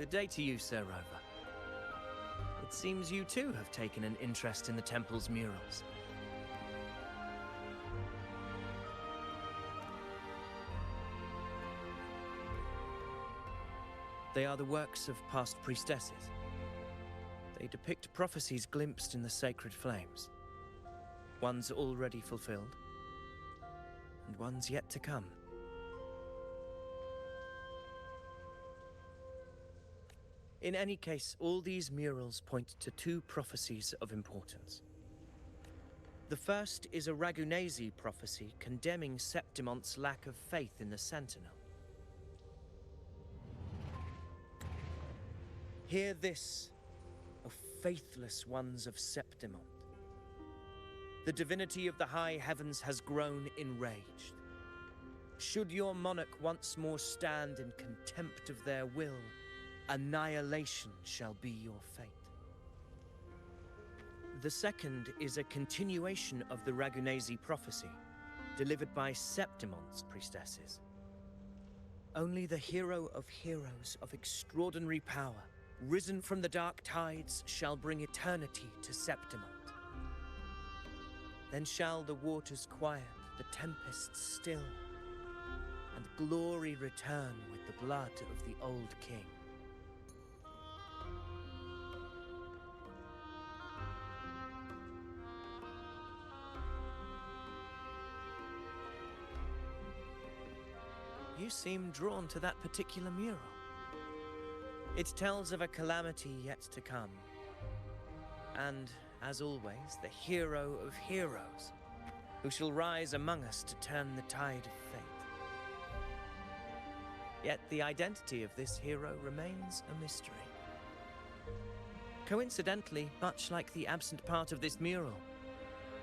Good day to you, Sir Rover. It seems you too have taken an interest in the temple's murals. They are the works of past priestesses. They depict prophecies glimpsed in the sacred flames. Ones already fulfilled, and ones yet to come. In any case, all these murals point to two prophecies of importance. The first is a Ragunesi prophecy condemning Septimonte's lack of faith in the Sentinel. Hear this, O faithless ones of Septimont. The divinity of the high heavens has grown enraged. Should your monarch once more stand in contempt of their will, annihilation shall be your fate. The second is a continuation of the Ragunesi prophecy, delivered by Septimonte's priestesses. Only the hero of heroes of extraordinary power, risen from the dark tides, shall bring eternity to Septimont. Then shall the waters quiet, the tempests still, and glory return with the blood of the old king. You seem drawn to that particular mural. It tells of a calamity yet to come. And, as always, the hero of heroes, who shall rise among us to turn the tide of fate. Yet the identity of this hero remains a mystery. Coincidentally, much like the absent part of this mural,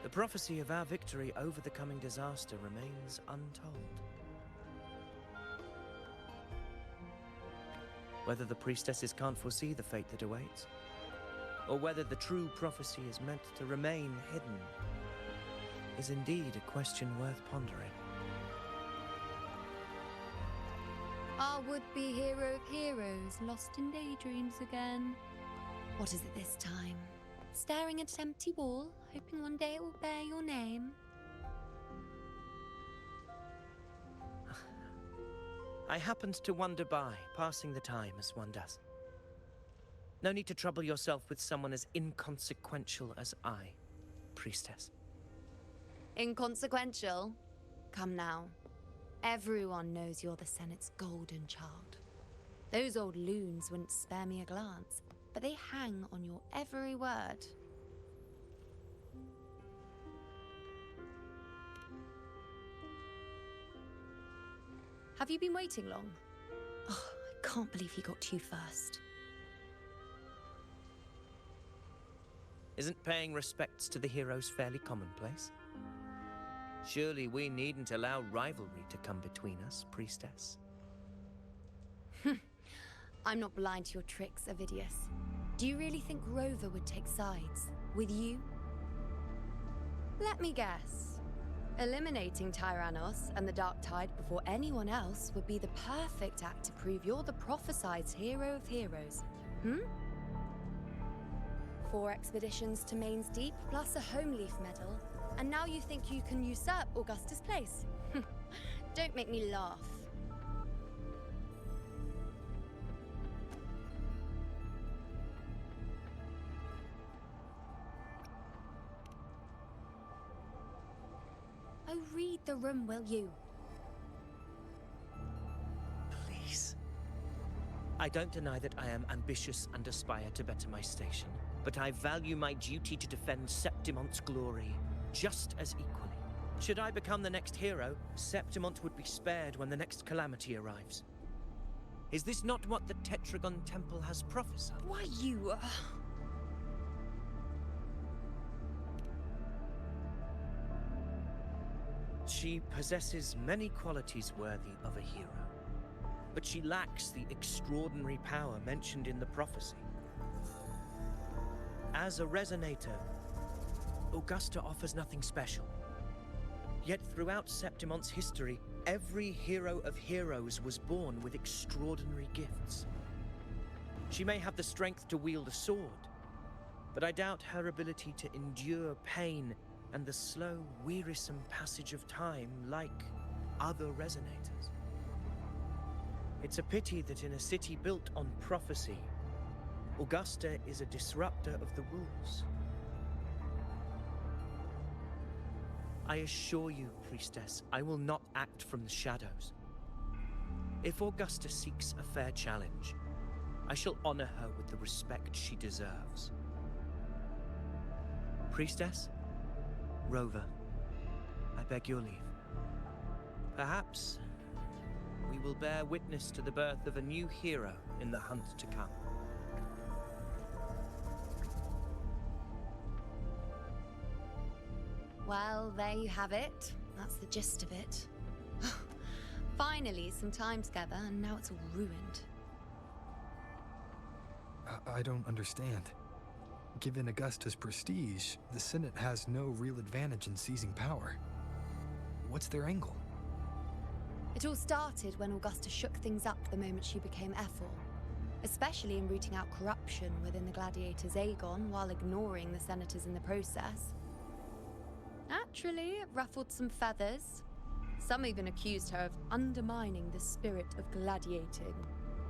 the prophecy of our victory over the coming disaster remains untold. Whether the priestesses can't foresee the fate that awaits, or whether the true prophecy is meant to remain hidden, is indeed a question worth pondering. Our would-be hero of heroes lost in daydreams again. What is it this time? Staring at an empty wall, hoping one day it will bear your name? I happened to wander by, passing the time as one does. No need to trouble yourself with someone as inconsequential as I, priestess. Inconsequential? Come now. Everyone knows you're the Senate's golden child. Those old loons wouldn't spare me a glance, but they hang on your every word. Have you been waiting long? Oh, I can't believe he got to you first. Isn't paying respects to the heroes fairly commonplace? Surely we needn't allow rivalry to come between us, priestess. I'm not blind to your tricks, Avidius. Do you really think Rover would take sides with you? Let me guess. Eliminating Tyrannos and the Dark Tide before anyone else would be the perfect act to prove you're the prophesied hero of heroes. 4 expeditions to Main's Deep, plus a Home Leaf medal, and now you think you can usurp Augustus' place? Don't make me laugh. Oh, read the room, will you? Please. I don't deny that I am ambitious and aspire to better my station, but I value my duty to defend Septimonte's glory just as equally. Should I become the next hero, Septimont would be spared when the next calamity arrives. Is this not what the Tetragon Temple has prophesied? Why, you... She possesses many qualities worthy of a hero, but she lacks the extraordinary power mentioned in the prophecy. As a resonator, Augusta offers nothing special. Yet throughout Septimonte's history, every hero of heroes was born with extraordinary gifts. She may have the strength to wield a sword, but I doubt her ability to endure pain and the slow, wearisome passage of time like other resonators. It's a pity that in a city built on prophecy, Augusta is a disruptor of the rules. I assure you, priestess, I will not act from the shadows. If Augusta seeks a fair challenge, I shall honor her with the respect she deserves. Priestess, Rover, I beg your leave. Perhaps we will bear witness to the birth of a new hero in the hunt to come. Well, there you have it. That's the gist of it. Finally, some time together, and now it's all ruined. I don't understand. Given Augusta's prestige, the Senate has no real advantage in seizing power. What's their angle? It all started when Augusta shook things up the moment she became Ephor, especially in rooting out corruption within the gladiators' Aegon while ignoring the senators in the process. Naturally, it ruffled some feathers. Some even accused her of undermining the spirit of gladiating.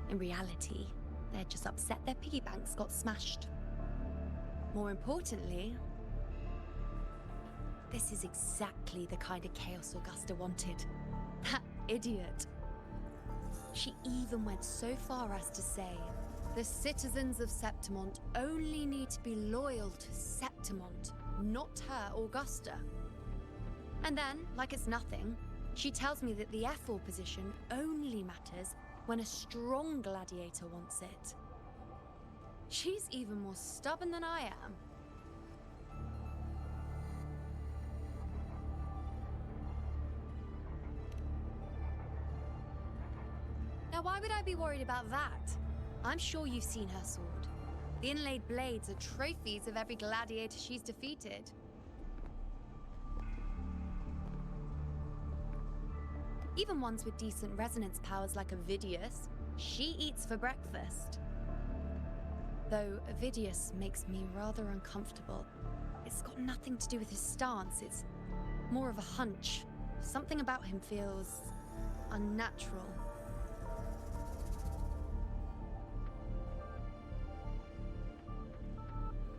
In reality, they're just upset their piggy banks got smashed. More importantly, this is exactly the kind of chaos Augusta wanted. That idiot. She even went so far as to say, the citizens of Septimont only need to be loyal to Septimont, not her, Augusta. And then, like it's nothing, she tells me that the Ephor position only matters when a strong gladiator wants it. She's even more stubborn than I am. Now, why would I be worried about that? I'm sure you've seen her sword. The inlaid blades are trophies of every gladiator she's defeated. Even ones with decent resonance powers like Ovidius, she eats for breakfast. Though Ovidius makes me rather uncomfortable. It's got nothing to do with his stance, it's more of a hunch. Something about him feels unnatural.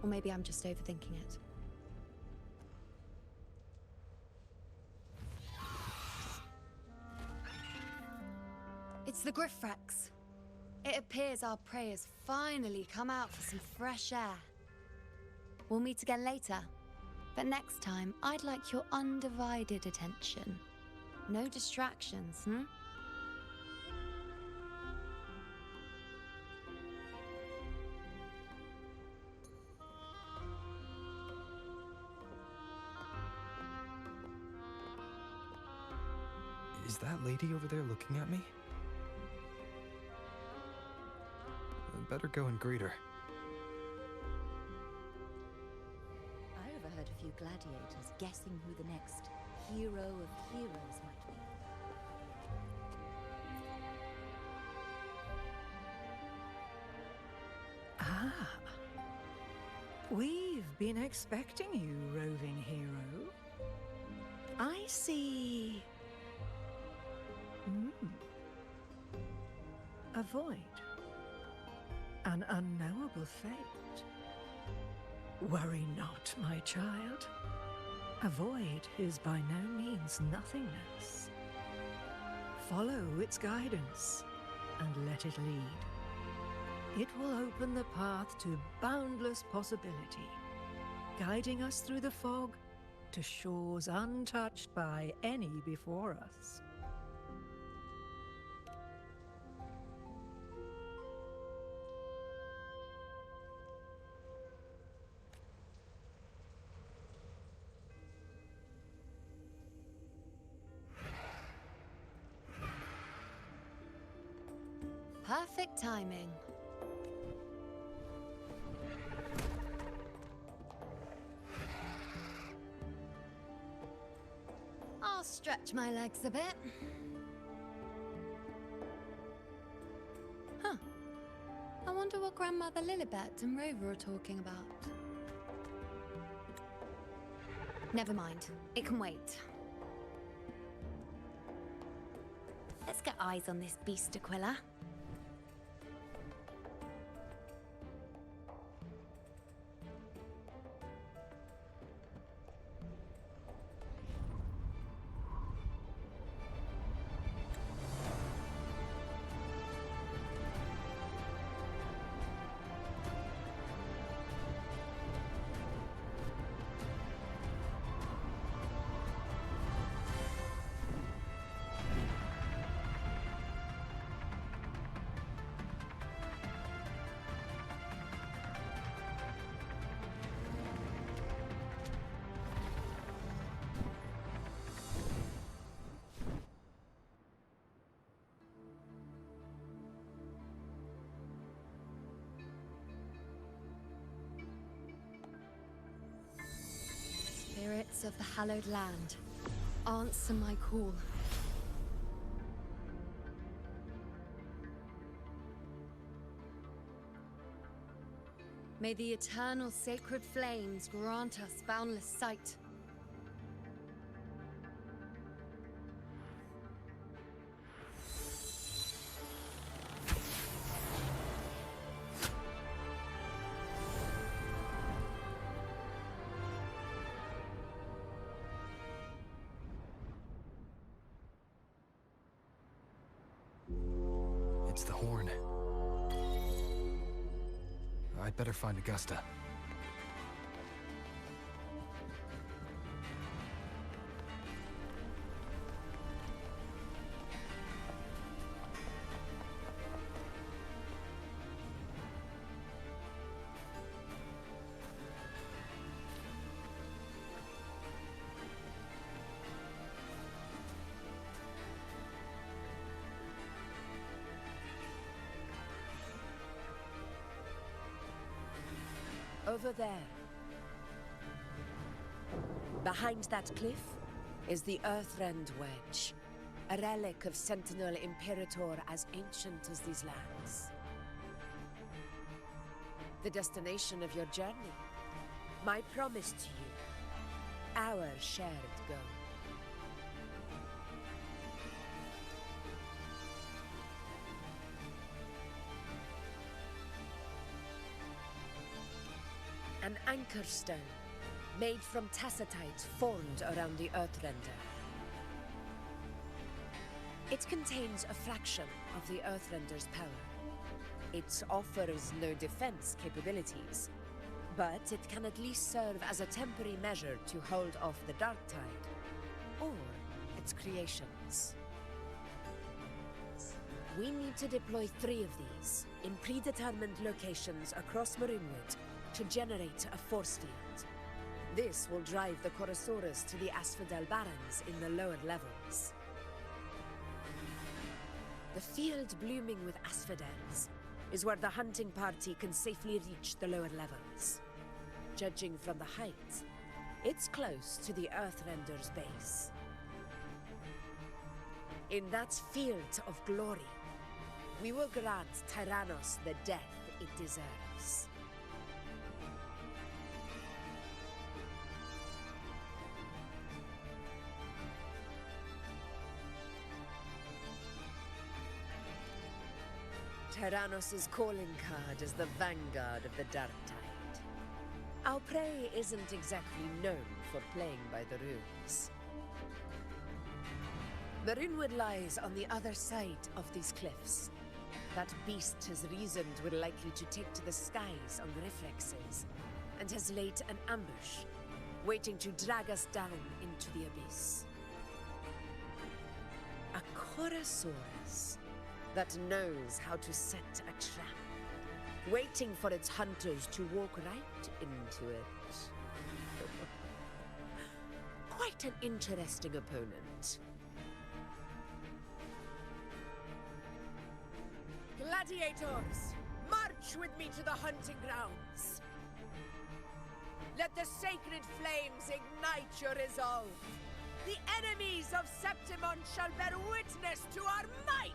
Or maybe I'm just overthinking it. It's the Griffrex. It appears our prey has finally come out for some fresh air. We'll meet again later, but next time I'd like your undivided attention. No distractions, Is that lady over there looking at me? I better go and greet her. I overheard a few gladiators guessing who the next hero of heroes might be. Ah. We've been expecting you, roving hero. I see... A void. An unknowable fate. Worry not, my child. A void is by no means nothingness. Follow its guidance and let it lead. It will open the path to boundless possibility, guiding us through the fog to shores untouched by any before us. Perfect timing. I'll stretch my legs a bit. Huh. I wonder what Grandmother Lilibet and Rover are talking about. Never mind. It can wait. Let's get eyes on this beast, Aquila. spirits of the hallowed land, answer my call. May the eternal sacred flames grant us boundless sight. It's the horn. I'd better find Augusta. Over there. Behind that cliff is the Earthrend Wedge, a relic of Sentinel Imperator as ancient as these lands. The destination of your journey, my promise to you, our shared goal. An anchor stone, made from tacitite formed around the Earthrender. It contains a fraction of the Earthrender's power. It offers no defense capabilities, but it can at least serve as a temporary measure to hold off the Dark Tide, or its creations. We need to deploy 3 of these in predetermined locations across Marinwood to generate a force field. This will drive the Chorosaurus to the Asphodel Barrens in the lower levels. The field blooming with asphodels is where the hunting party can safely reach the lower levels. Judging from the height, it's close to the Earthrender's base. In that field of glory, we will grant Tyrannos the death it deserves. Tyrannos' calling card is the vanguard of the Dark Tide. Our prey isn't exactly known for playing by the rules. Marinwood lies on the other side of these cliffs. That beast has reasoned we're likely to take to the skies on reflexes, and has laid an ambush, waiting to drag us down into the abyss. A Chorosaurus that knows how to set a trap, waiting for its hunters to walk right into it. Quite an interesting opponent. Gladiators, march with me to the hunting grounds. Let the sacred flames ignite your resolve. The enemies of Septimon shall bear witness to our might!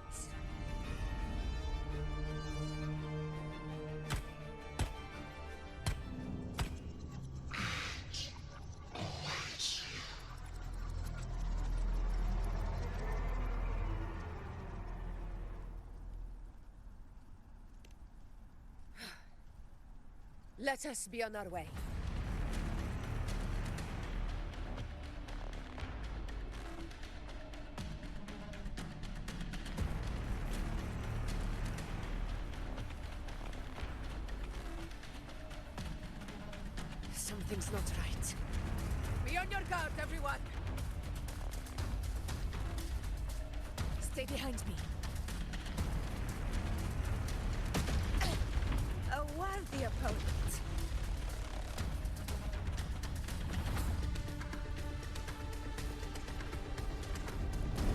Let us be on our way. Something's not right. Be on your guard, everyone! Stay behind me. A worthy opponent.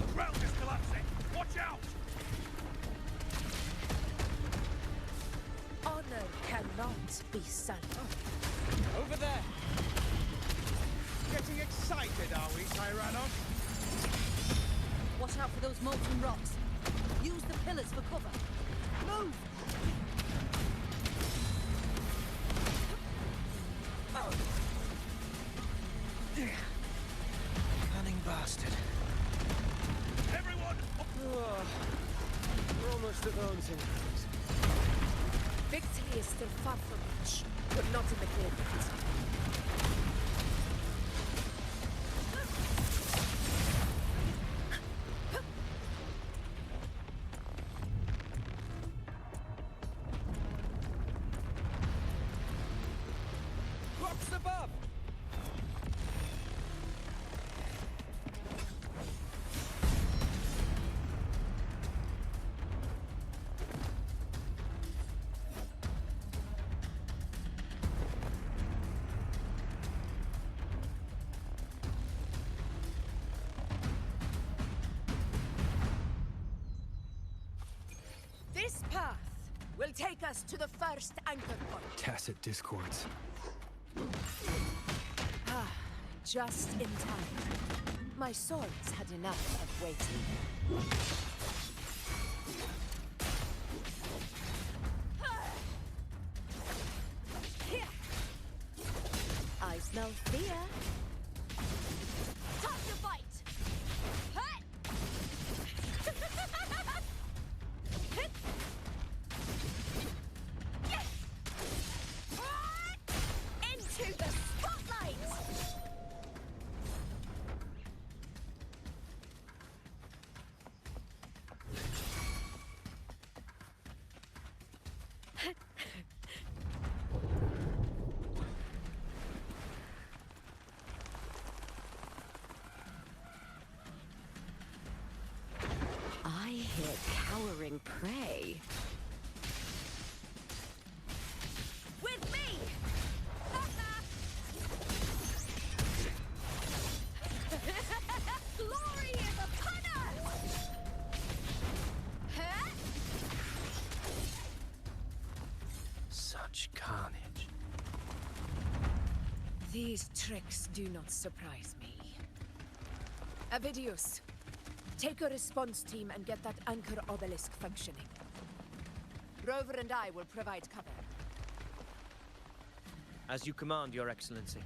The ground is collapsing! Watch out! Honor cannot be sullied. Over there! Getting excited, are we, Tyrannos? Watch out for those molten rocks. Use the pillars for cover. Move! Cunning bastard. Everyone! Oh, we're almost at Ornstein. Victory is still far from reach, but not in the clear defense. Rocks above! This path will take us to the first anchor point. Tacit discords. Ah, just in time. My swords had enough of waiting. I smell fear. Time to fight! Hut! Into the spotlight! I hear cowering prey. With me! Glory is upon us! Huh? Such carnage. These tricks do not surprise me. Avidius, take a response team and get that anchor obelisk functioning. Rover and I will provide cover. As you command, Your Excellency.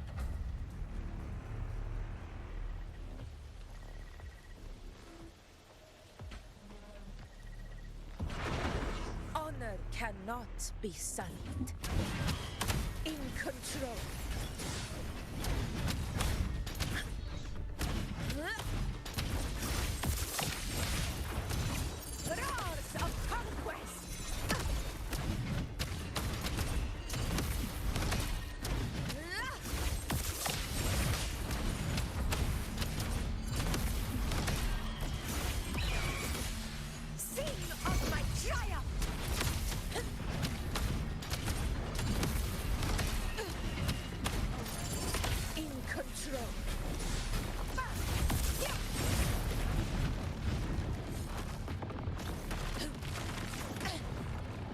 Honor cannot be sullied. In control. Roars of conquest! Scene of my triumph! In control.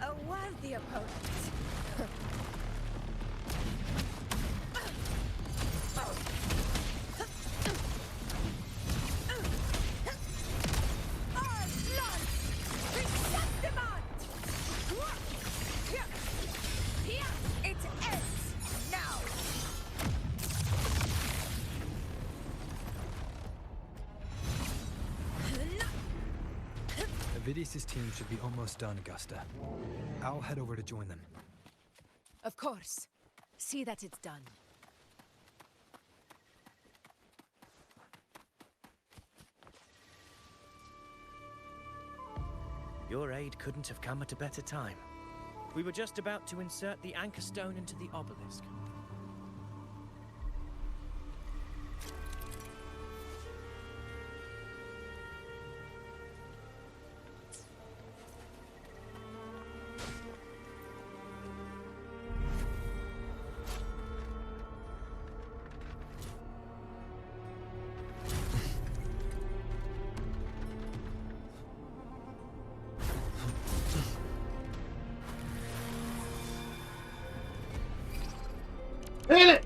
A worthy opponent. Our blood! Receptimant! It ends now! Avidius' team should be almost done, Augusta. I'll head over to join them. Of course. See that it's done. Your aid couldn't have come at a better time. We were just about to insert the anchor stone into the obelisk. Hit it!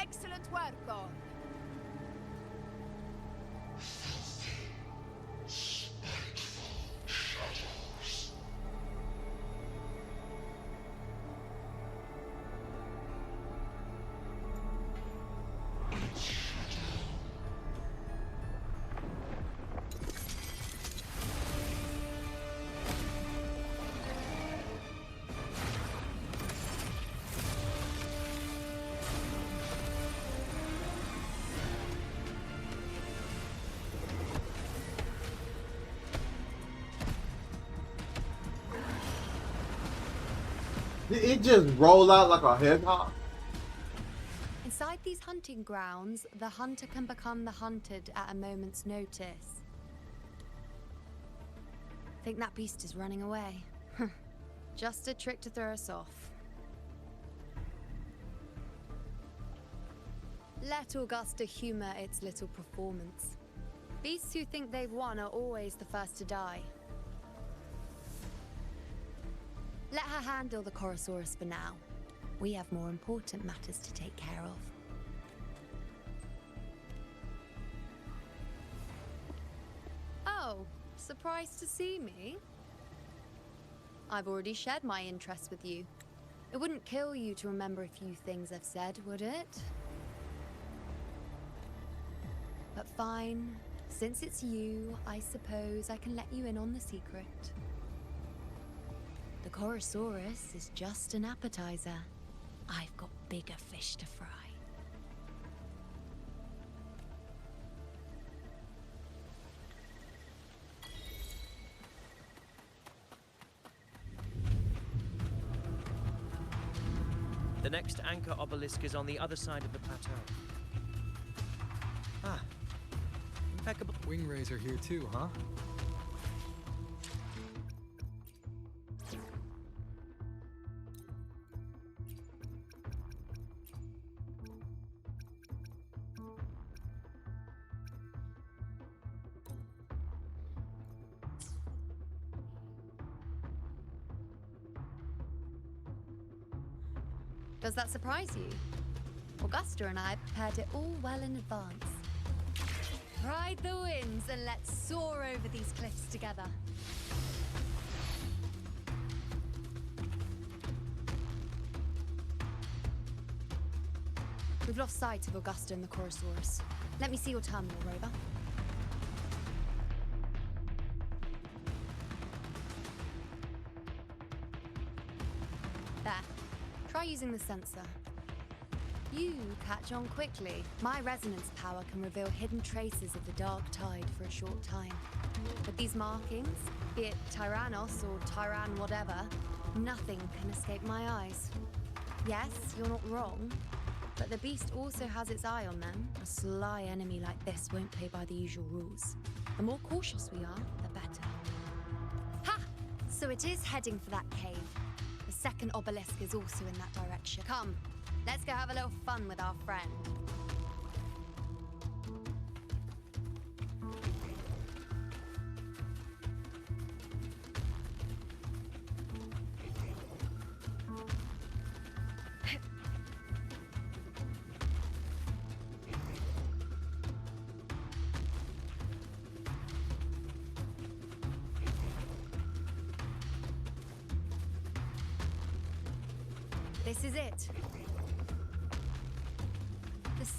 Excellent work, Gorn. Did it just roll out like a hedgehog? Inside these hunting grounds, the hunter can become the hunted at a moment's notice. Think that beast is running away? Just a trick to throw us off. Let Augusta humor its little performance. Beasts who think they've won are always the first to die. Let her handle the Chorosaurus for now. We have more important matters to take care of. Oh, surprised to see me? I've already shared my interest with you. It wouldn't kill you to remember a few things I've said, would it? But fine. Since it's you, I suppose I can let you in on the secret. The Chorosaurus is just an appetizer. I've got bigger fish to fry. The next anchor obelisk is on the other side of the plateau. Ah, impeccable. Wingrays are here too, huh? Does that surprise you? Augusta and I prepared it all well in advance. Ride the winds and let's soar over these cliffs together. We've lost sight of Augusta and the Chorosaurus. Let me see your terminal, Rover. There. Try using the sensor. You catch on quickly. My resonance power can reveal hidden traces of the dark tide for a short time. With these markings, be it Tyrannos or Tyran whatever, nothing can escape my eyes. Yes, you're not wrong, but the beast also has its eye on them. A sly enemy like this won't play by the usual rules. The more cautious we are, the better. Ha! So it is heading for that cave. The second obelisk is also in that direction. Come, let's go have a little fun with our friend. This is it.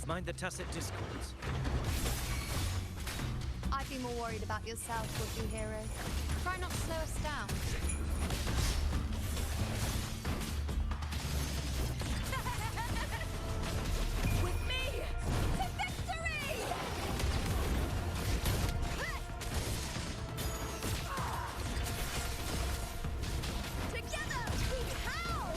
Mind the tacit discords. I'd be more worried about yourself, would you, hero? Try not to slow us down. With me to victory! Together we howl!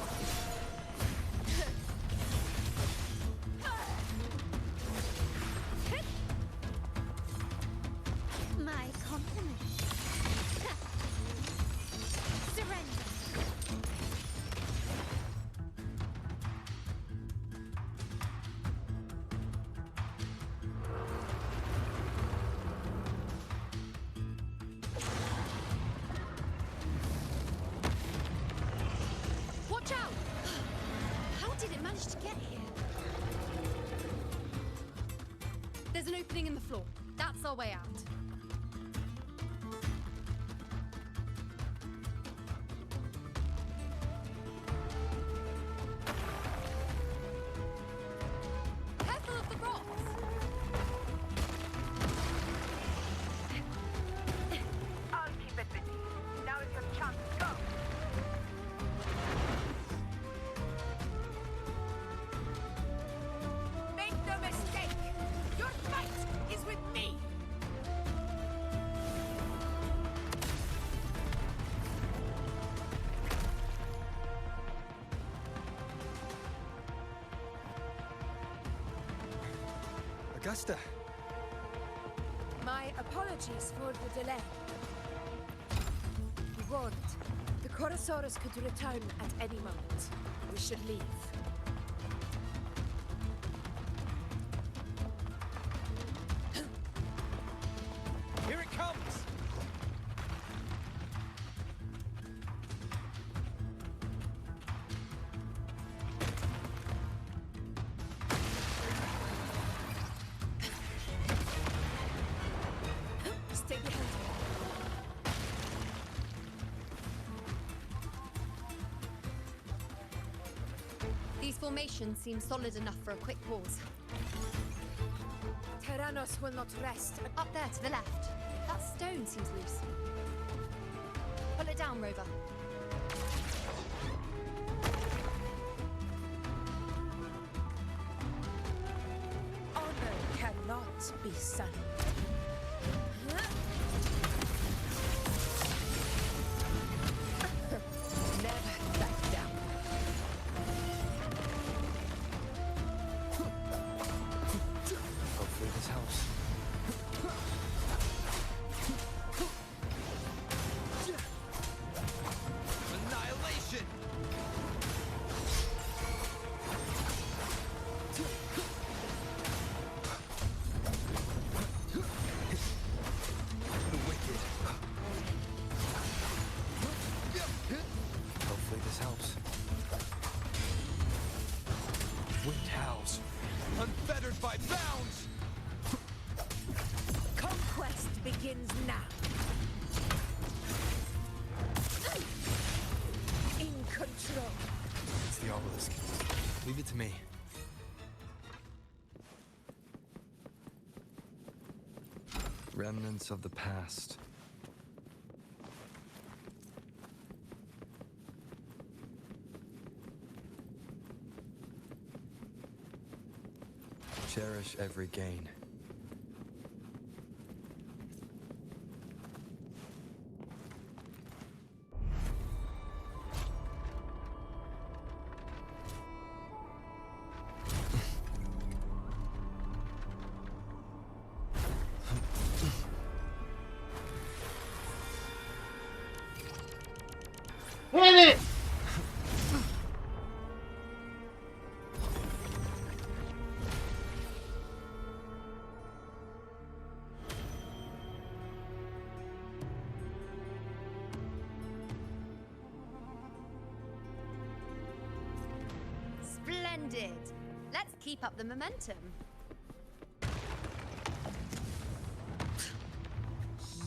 My compliments. Surrender. opening in the floor. That's our way out. Careful of the rocks! I'll keep it busy. Now is your chance. Go! Make no mistake! Your fight is with me! Augusta! My apologies for the delay. We warned. The Chorosaurus could return at any moment. We should leave. Here it comes! Stay behind me. These formations seem solid enough for a quick pause. Tyrannos will not rest. Up there to the left. That stone seems loose. Pull it down, Rover. Honor cannot be sullied. Never back down. Hopefully this helps. Annihilation! The wicked. Hopefully this helps. Wind howls. Unfettered by bounds! Conquest begins now. In control. It's the obelisk. Leave it to me. Remnants of the past. Cherish every gain. Hit it! Splendid! Let's keep up the momentum.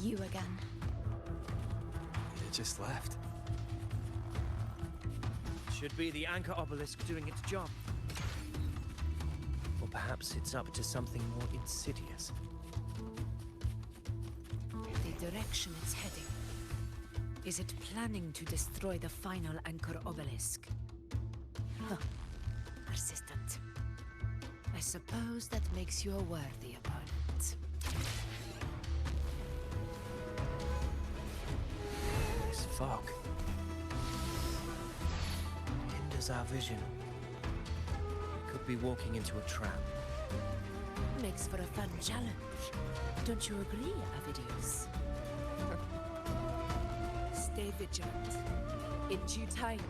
You again. It just left. Should be the anchor obelisk doing its job. Or perhaps it's up to something more insidious. The direction it's heading. Is it planning to destroy the final anchor obelisk? Huh. Persistent. I suppose that makes you a worthy opponent. This fog hinders our vision. We could be walking into a trap. Makes for a fun challenge. Don't you agree, Avidius? Stay vigilant. In due time,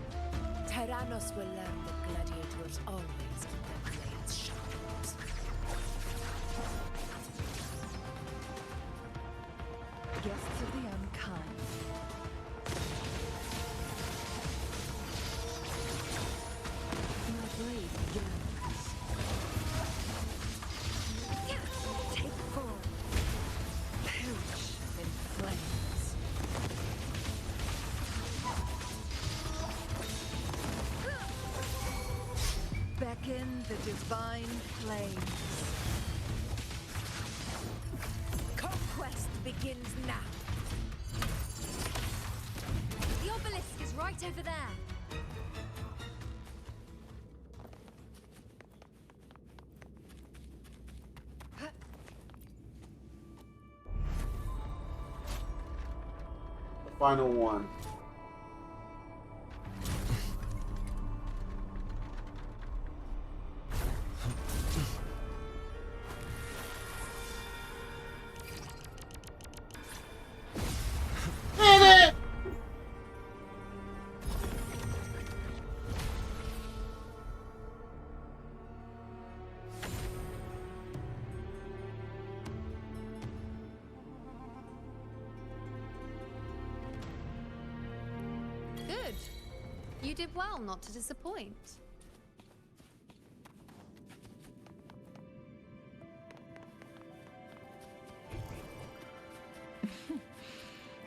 Tyrannos will learn that gladiators always keep their blades sharp. Guests of the unkind. My blade yearns. Take Awaken the divine flames. Conquest begins now. The obelisk is right over there. The final one. Good. You did well not to disappoint.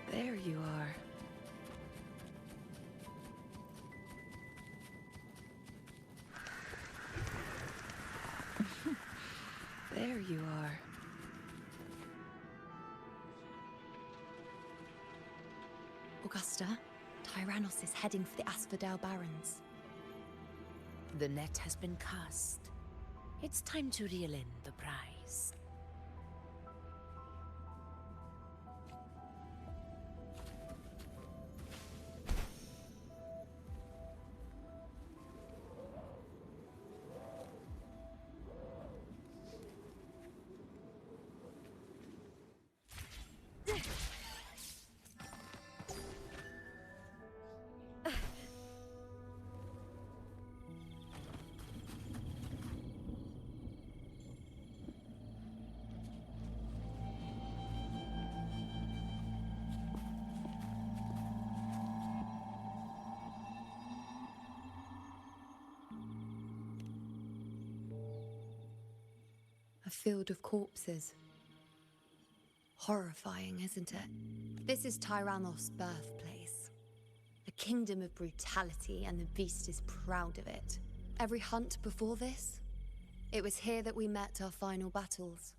There you are. There you are. Augusta, Tyrannos is heading for the Asphodel Barrens. The net has been cast. It's time to reel in the prize. A field of corpses. Horrifying, isn't it? This is Tyrannos' birthplace. A kingdom of brutality, and the beast is proud of it. Every hunt before this, it was here that we met our final battles.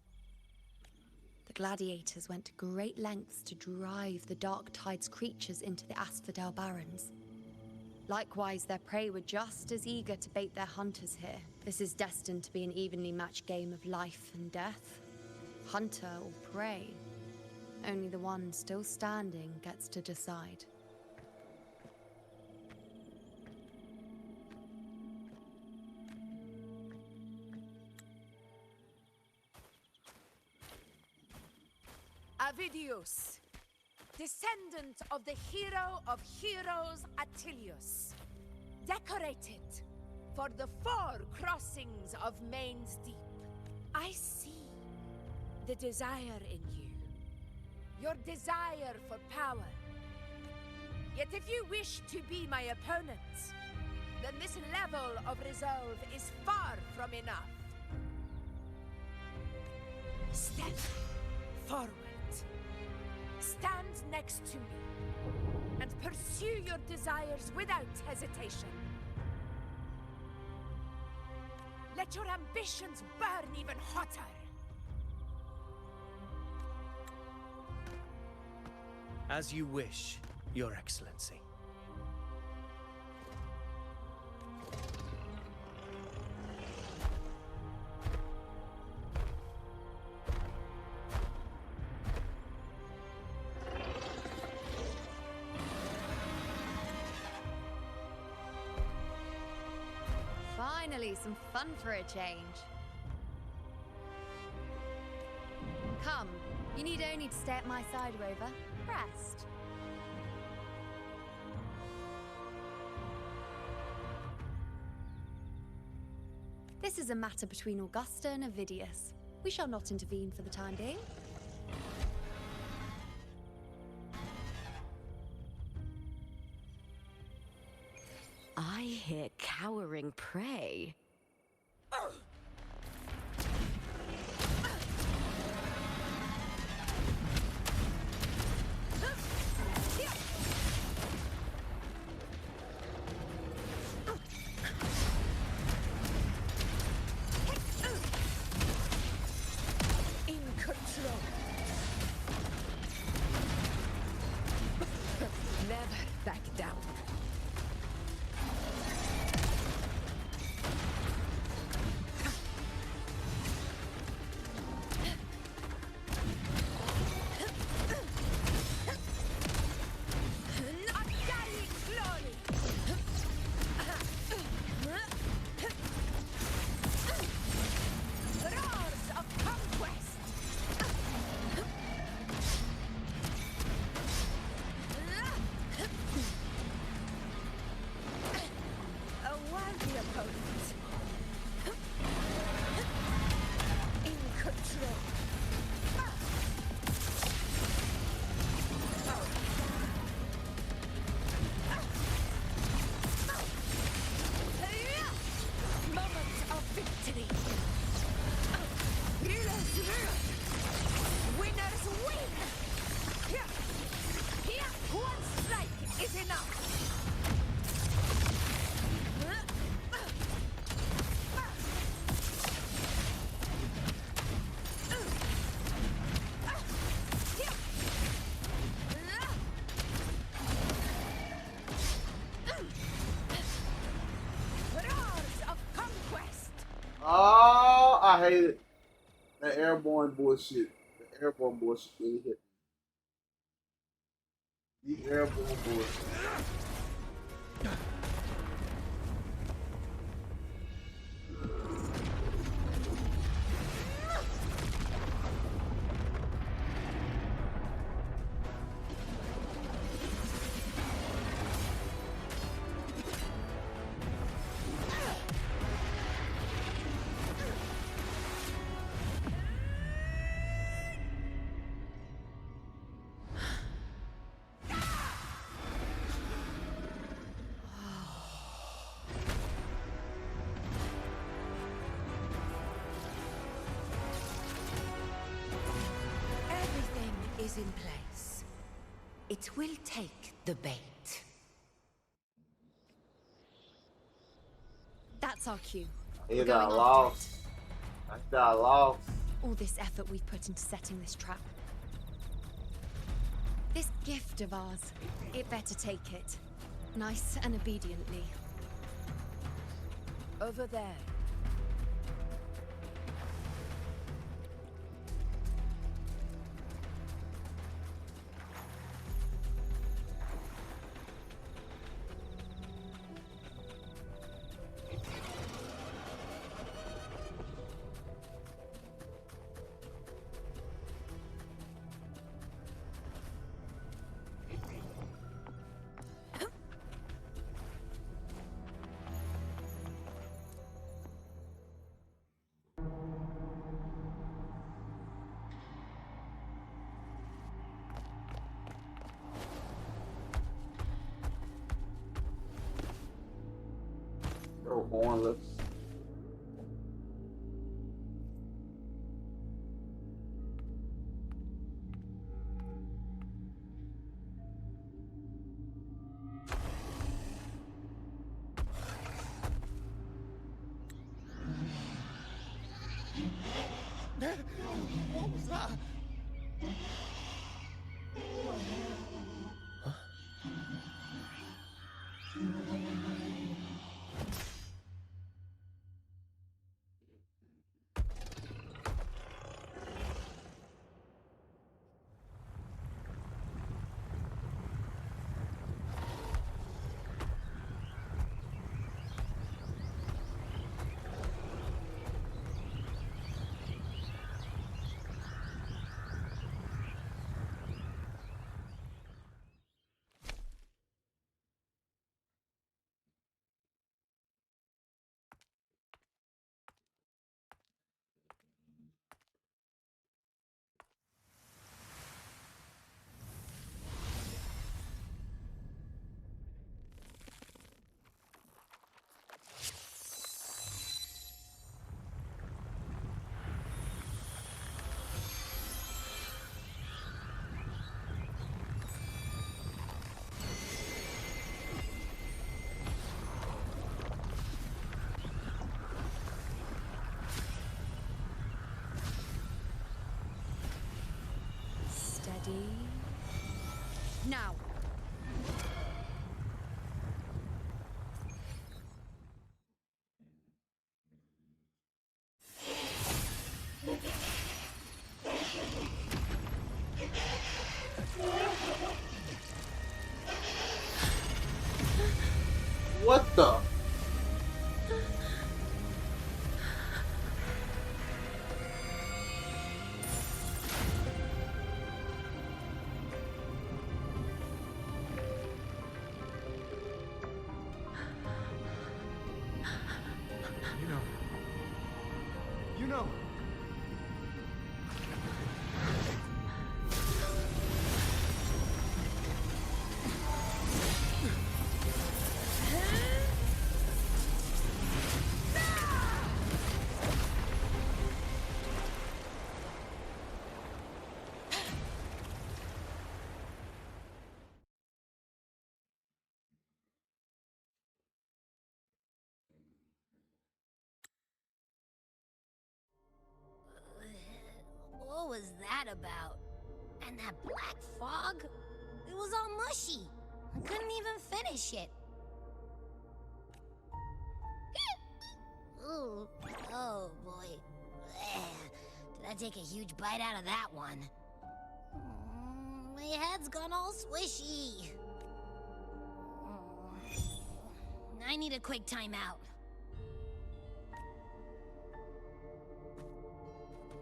The gladiators went to great lengths to drive the Dark Tide's creatures into the Asphodel Barrens. Likewise, their prey were just as eager to bait their hunters here. This is destined to be an evenly matched game of life and death. Hunter or prey. Only the one still standing gets to decide. Avidius, descendant of the hero of heroes Attilius, decorated for the 4 crossings of Main's Deep. I see the desire in you, your desire for power. Yet if you wish to be my opponent, then this level of resolve is far from enough. Step forward. Stand next to me and pursue your desires without hesitation. Let your ambitions burn even hotter. As you wish, Your Excellency. Finally, some fun for a change. Come, you need only to stay at my side, Rover. Rest. This is a matter between Augusta and Avidius. We shall not intervene for the time being. I hear cowering prey. I hated that airborne bullshit. The airborne bullshit really hit me. The airborne bullshit. Everything is in place. It will take the bait. That's our cue. He We're got going lost. I got lost. all this effort we've put into setting this trap. This gift of ours, it better take it. Nice and obediently. Over there. They're hornless. What was that? Steady. Now. What the? You know. What was that about? And that black fog? It was all mushy. I couldn't even finish it. Ooh, oh boy. I take a huge bite out of that one. My head's gone all swishy. I need a quick timeout.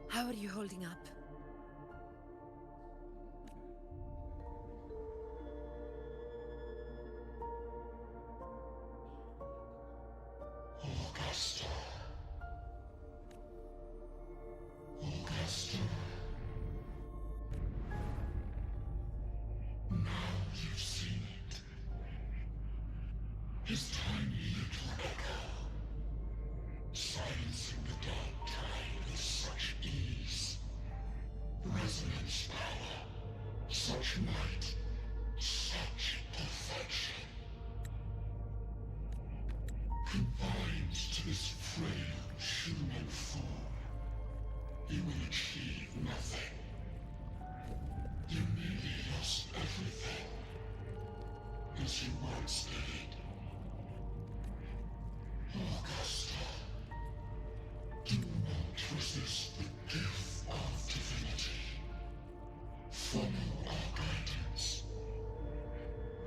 How are you holding up? Augusta. Augusta. Now you've seen it. His tiny little echo, silencing the dark tide with such ease. Resonance power, such might, such perfection. Confined to this frail human form, you will achieve nothing. You nearly lost everything, as you once did. Augusta, do not resist the gift of divinity. Follow our guidance.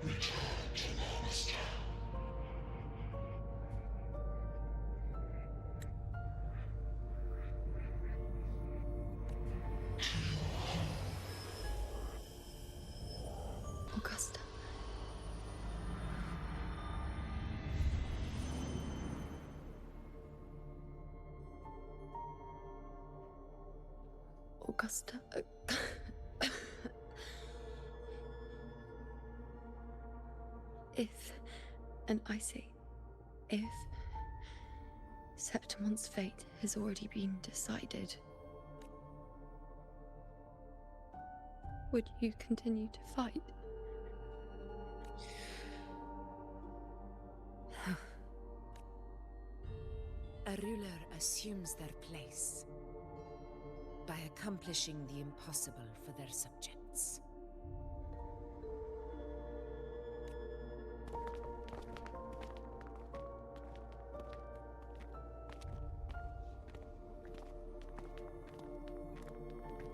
Return to Lawless Town. Augusta. Augusta. If, and I say, if Septimon's fate has already been decided, would you continue to fight? A ruler assumes their place by accomplishing the impossible for their subjects.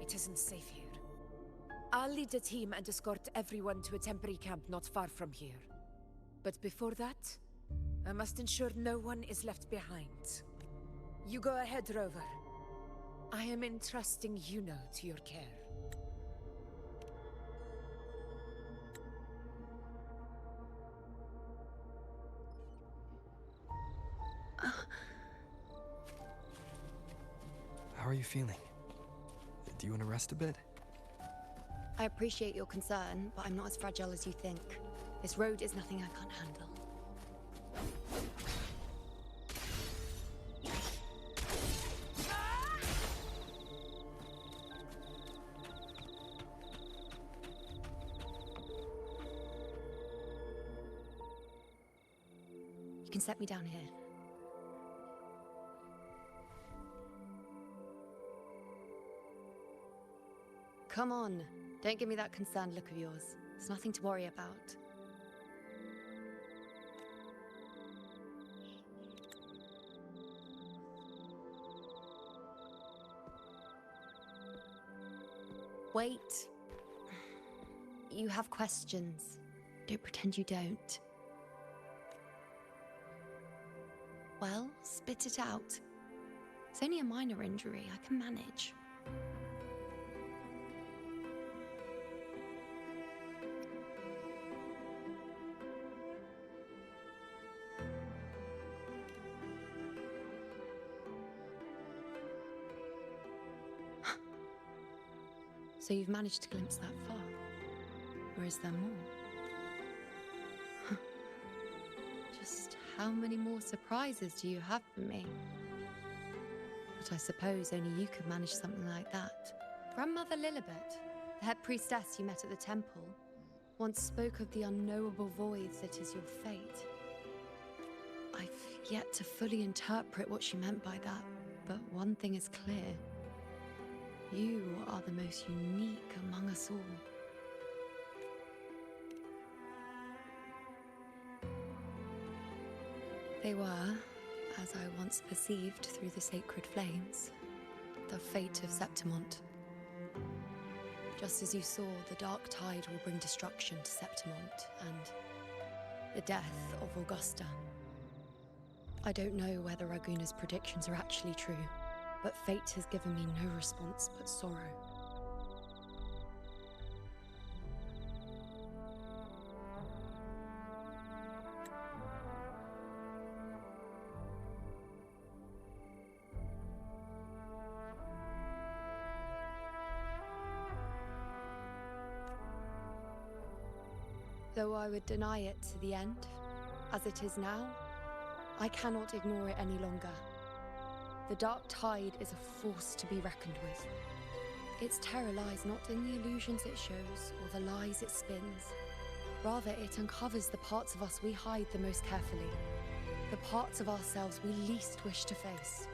It isn't safe here. I'll lead a team and escort everyone to a temporary camp not far from here. But before that, I must ensure no one is left behind. You go ahead, Rover. I am entrusting Yuno to your care. How are you feeling? Do you want to rest a bit? I appreciate your concern, but I'm not as fragile as you think. This road is nothing I can't handle. You can set me down here. Come on, don't give me that concerned look of yours. There's nothing to worry about. Wait. You have questions. Don't pretend you don't. Well, spit it out. It's only a minor injury. I can manage. So you've managed to glimpse that far? Or is there more? Just how many more surprises do you have for me? But I suppose only you could manage something like that. Grandmother Lilibet, the head priestess you met at the temple, once spoke of the unknowable void that is your fate. I've yet to fully interpret what she meant by that, but one thing is clear. You are the most unique among us all. They were, as I once perceived through the sacred flames, the fate of Septimont. Just as you saw, the dark tide will bring destruction to Septimont and the death of Augusta. I don't know whether Raguna's predictions are actually true, but fate has given me no response but sorrow. Though I would deny it to the end, as it is now, I cannot ignore it any longer. The dark tide is a force to be reckoned with. Its terror lies not in the illusions it shows or the lies it spins. Rather, it uncovers the parts of us we hide the most carefully, the parts of ourselves we least wish to face.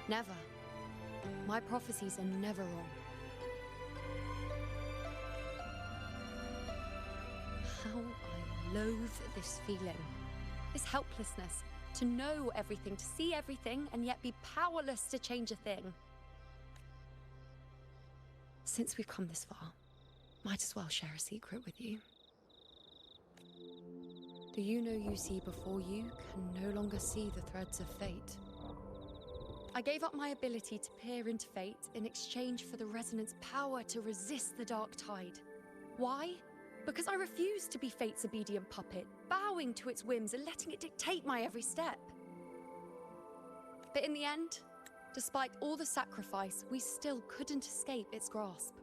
Never. My prophecies are never wrong. How I loathe this feeling. This helplessness. To know everything, to see everything, and yet be powerless to change a thing. Since we've come this far, might as well share a secret with you. The you see before you can no longer see the threads of fate. I gave up my ability to peer into fate in exchange for the resonance power to resist the dark tide. Why? Because I refused to be fate's obedient puppet, bowing to its whims and letting it dictate my every step. But in the end, despite all the sacrifice, we still couldn't escape its grasp.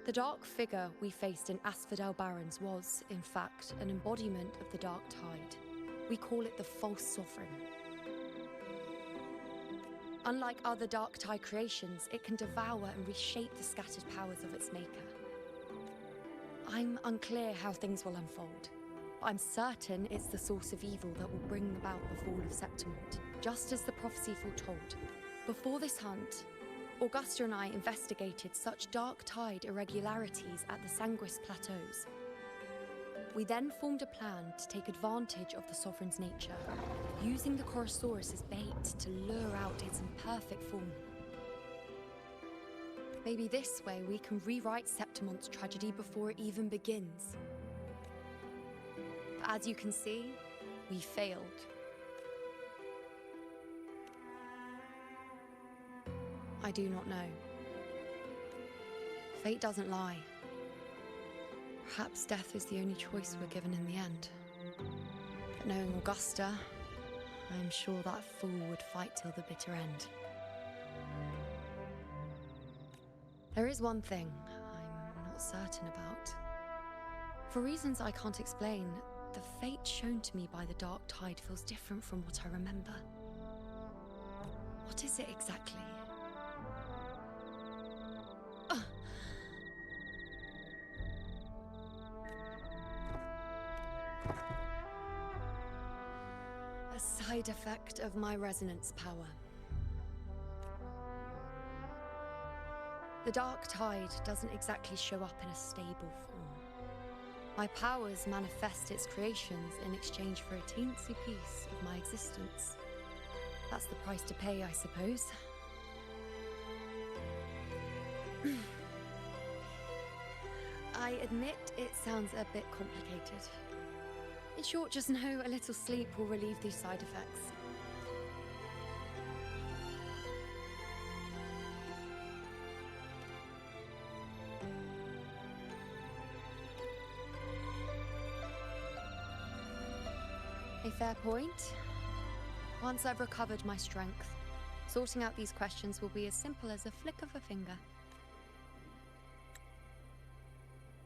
The dark figure we faced in Asphodel Barrens was, in fact, an embodiment of the dark tide. We call it the false sovereign. Unlike other dark tide creations, it can devour and reshape the scattered powers of its maker. I'm unclear how things will unfold, but I'm certain it's the source of evil that will bring about the fall of Septimont, just as the prophecy foretold. Before this hunt, Augusta and I investigated such dark tide irregularities at the Sanguis Plateaus. We then formed a plan to take advantage of the Sovereign's nature, using the Chorosaurus as bait to lure out its imperfect form. Maybe this way we can rewrite Septimont's tragedy before it even begins. But as you can see, we failed. I do not know. Fate doesn't lie. Perhaps death is the only choice we're given in the end. But knowing Augusta, I'm sure that fool would fight till the bitter end. There is one thing I'm not certain about. For reasons I can't explain, the fate shown to me by the dark tide feels different from what I remember. What is it exactly? A side effect of my resonance power. The dark tide doesn't exactly show up in a stable form. My powers manifest its creations in exchange for a teensy piece of my existence. That's the price to pay, I suppose. I admit it sounds a bit complicated. In short, just know a little sleep will relieve these side effects. A fair point. Once I've recovered my strength, sorting out these questions will be as simple as a flick of a finger.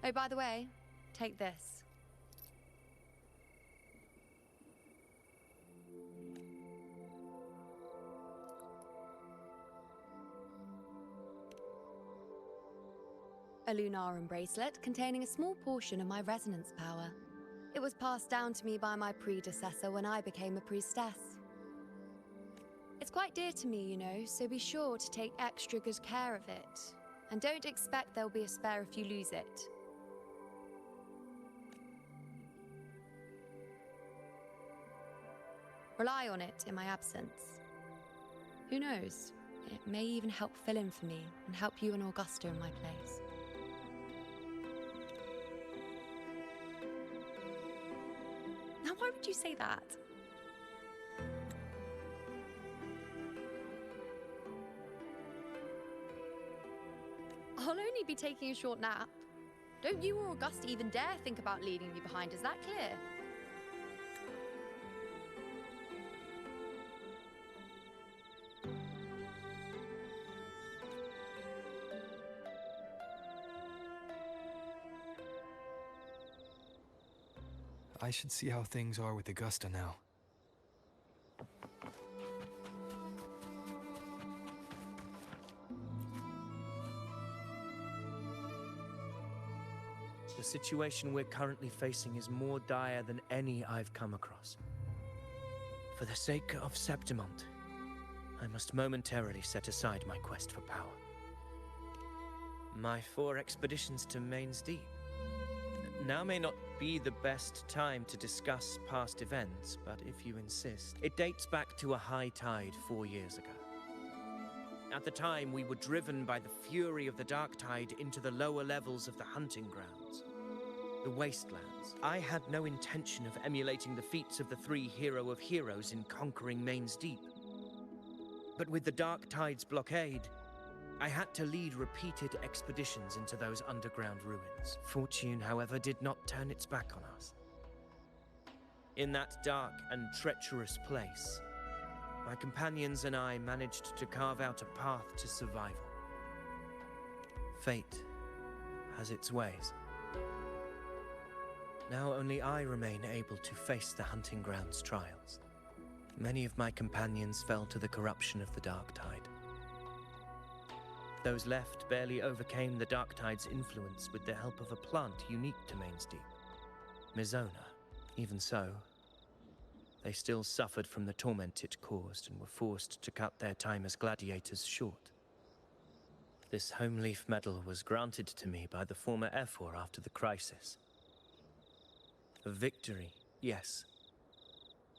Oh, by the way, take this. A Lunarum bracelet containing a small portion of my resonance power. It was passed down to me by my predecessor when I became a priestess. quite dear to me, you know, so be sure to take extra good care of it. And don't expect there'll be a spare if you lose it. Rely on it in my absence. Who knows? It may even help fill in for me and help you and Augusta in my place. Now, why would you say that? I'll only be taking a short nap. Don't you or Augusta even dare think about leaving me behind, is that clear? I should see how things are with Augusta now. The situation we're currently facing is more dire than any I've come across. For the sake of Septimont, I must momentarily set aside my quest for power. My 4 expeditions to Main's Deep. Now may not be the best time to discuss past events, but if you insist, it dates back to a high tide 4 years ago. At the time, we were driven by the fury of the dark tide into the lower levels of the hunting grounds, the wastelands. I had no intention of emulating the feats of the 3 hero of heroes in conquering Main's Deep. But with the dark tide's blockade, I had to lead repeated expeditions into those underground ruins. Fortune, however, did not turn its back on us. In that dark and treacherous place, my companions and I managed to carve out a path to survival. Fate has its ways. Now only I remain able to face the hunting grounds trials. Many of my companions fell to the corruption of the dark tide. Those left barely overcame the dark tide's influence with the help of a plant unique to Main's Deep, Mizona. Even so, they still suffered from the torment it caused and were forced to cut their time as gladiators short. This home leaf medal was granted to me by the former Ephor after the crisis. A victory, yes,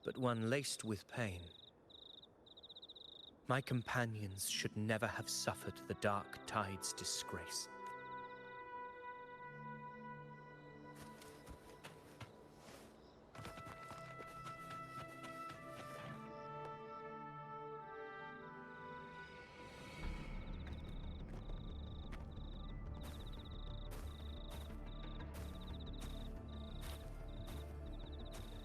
but one laced with pain. My companions should never have suffered the dark tide's disgrace.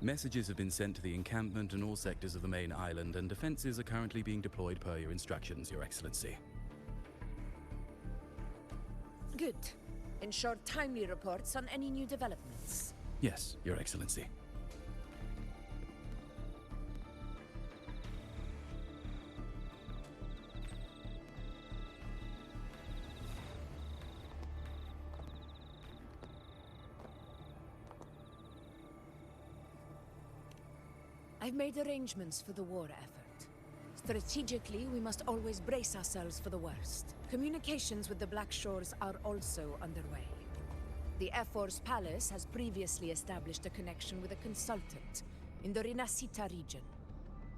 Messages have been sent to the encampment and all sectors of the main island, and defenses are currently being deployed per your instructions, Your Excellency. Good. Ensure timely reports on any new developments. Yes, Your Excellency. I've made arrangements for the war effort. Strategically, we must always brace ourselves for the worst. Communications with the Black Shores are also underway. The Ephor's palace has previously established a connection with a consultant in the Rinascita region.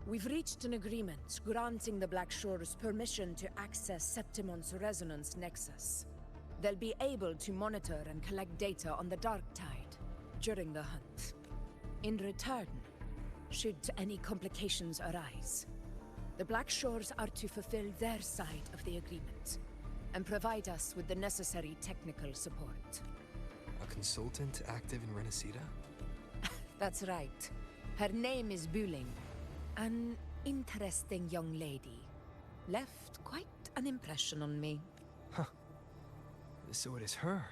We've reached an agreement granting the Black Shores permission to access Septimont's resonance nexus. They'll be able to monitor and collect data on the Dark Tide during the hunt. In return, should any complications arise, the Black Shores are to fulfill their side of the agreement and provide us with the necessary technical support. A consultant active in Renacida? That's right. Her name is Buling. An interesting young lady. Left quite an impression on me. Huh. So it is her.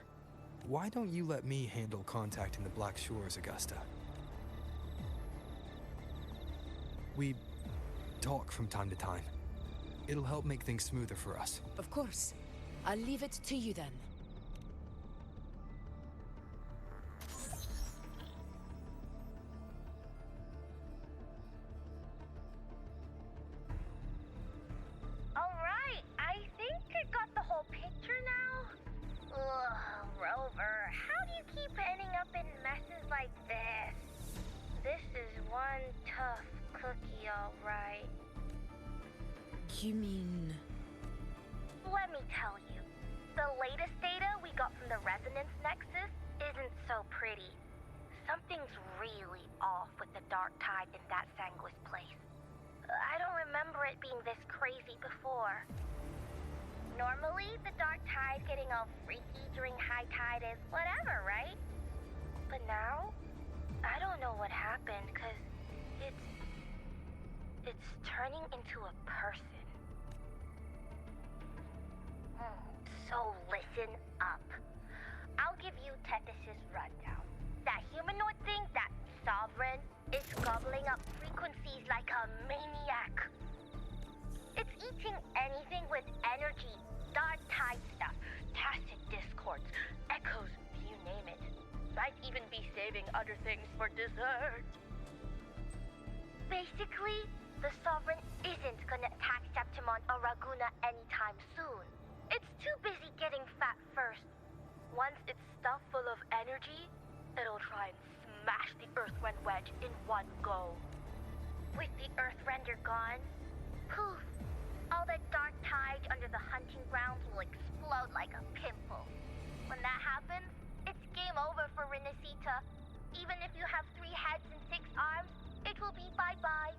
Why don't you let me handle contacting the Black Shores, Augusta? We talk from time to time. It'll help make things smoother for us. Of course. I'll leave it to you then. like this. This is one tough cookie, all right. You mean... Let me tell you, the latest data we got from the resonance nexus isn't so pretty. Something's really off with the dark tide in that Sanguis place. I don't remember it being this crazy before. Normally, the dark tide getting all freaky during high tide is whatever, right? But now, I don't know what happened, cause it's turning into a person. So listen up. I'll give you Tethys' rundown. That humanoid thing, that sovereign, is gobbling up frequencies like a maniac. It's eating anything with energy, dark tide stuff, tacit discords, echoes, you name it. Might even be saving other things for dessert. Basically, the sovereign isn't gonna attack Septimon or Raguna anytime soon. It's too busy getting fat first. Once it's stuffed full of energy, it'll try and smash the Earthrend wedge in one go. With the Earthrender gone, poof, all the dark tide under the hunting grounds will explode like a pimple. When that happens, it's game over for Renacita. Even if you have 3 heads and 6 arms, it will be bye-bye.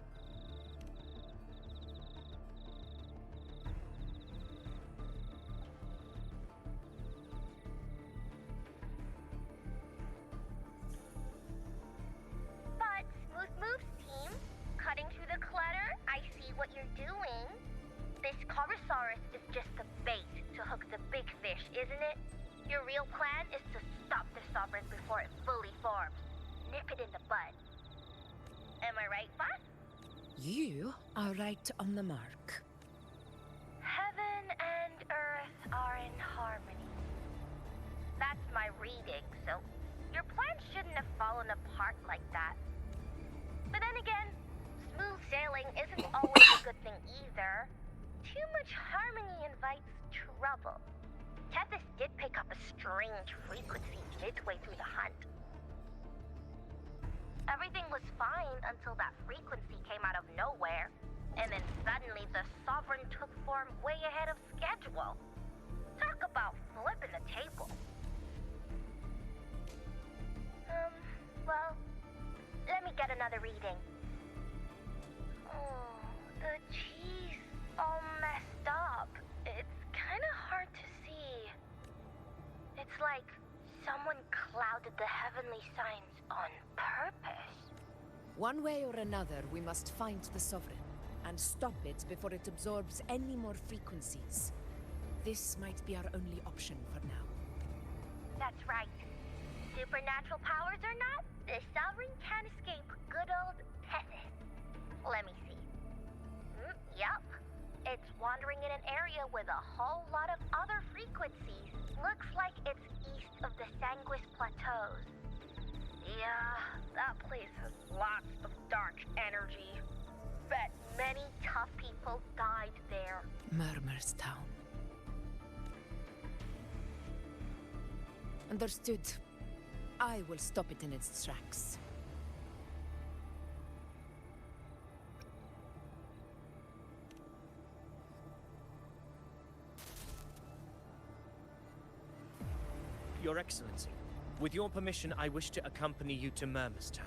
But Smooth Moves team, cutting through the clutter, I see what you're doing. This Corosaurus is just the bait to hook the big fish, isn't it? Your real plan is to stop the Sovereign before it fully forms. Nip it in the bud. Am I right, boss? You are right on the mark. Heaven and earth are in harmony. That's my reading, so your plan shouldn't have fallen apart like that. But then again, smooth sailing isn't always a good thing either. Too much harmony invites trouble. Tethys did pick up a strange frequency midway through the hunt. Everything was fine until that frequency came out of nowhere, and then suddenly the Sovereign took form way ahead of schedule. Talk about flipping the table. Well, let me get another reading. Oh, the cheese all messed up. It's kinda hard to see. It's like someone clouded the heavenly signs on purpose. One way or another, we must find the Sovereign and stop it before it absorbs any more frequencies. This might be our only option for now. That's right. Supernatural powers or not, the Sovereign can't escape good old Tethys. Let me see. Yup. It's wandering in an area with a whole lot of other frequencies. Looks like it's east of the Sanguis Plateaus. Yeah, that place has lots of dark energy. Bet many tough people died there. Murmur's Town. Understood. I will stop it in its tracks. Your Excellency, with your permission, I wish to accompany you to Murmur's Town.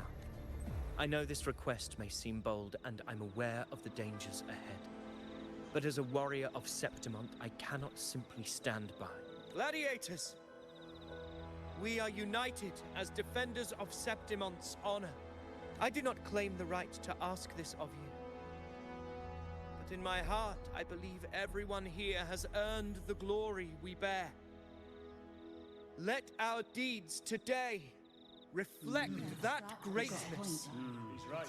I know this request may seem bold, and I'm aware of the dangers ahead. But as a warrior of Septimont, I cannot simply stand by. Gladiators! We are united as defenders of Septimont's honor. I do not claim the right to ask this of you. But in my heart, I believe everyone here has earned the glory we bear. Let our deeds today reflect that greatness. He's right.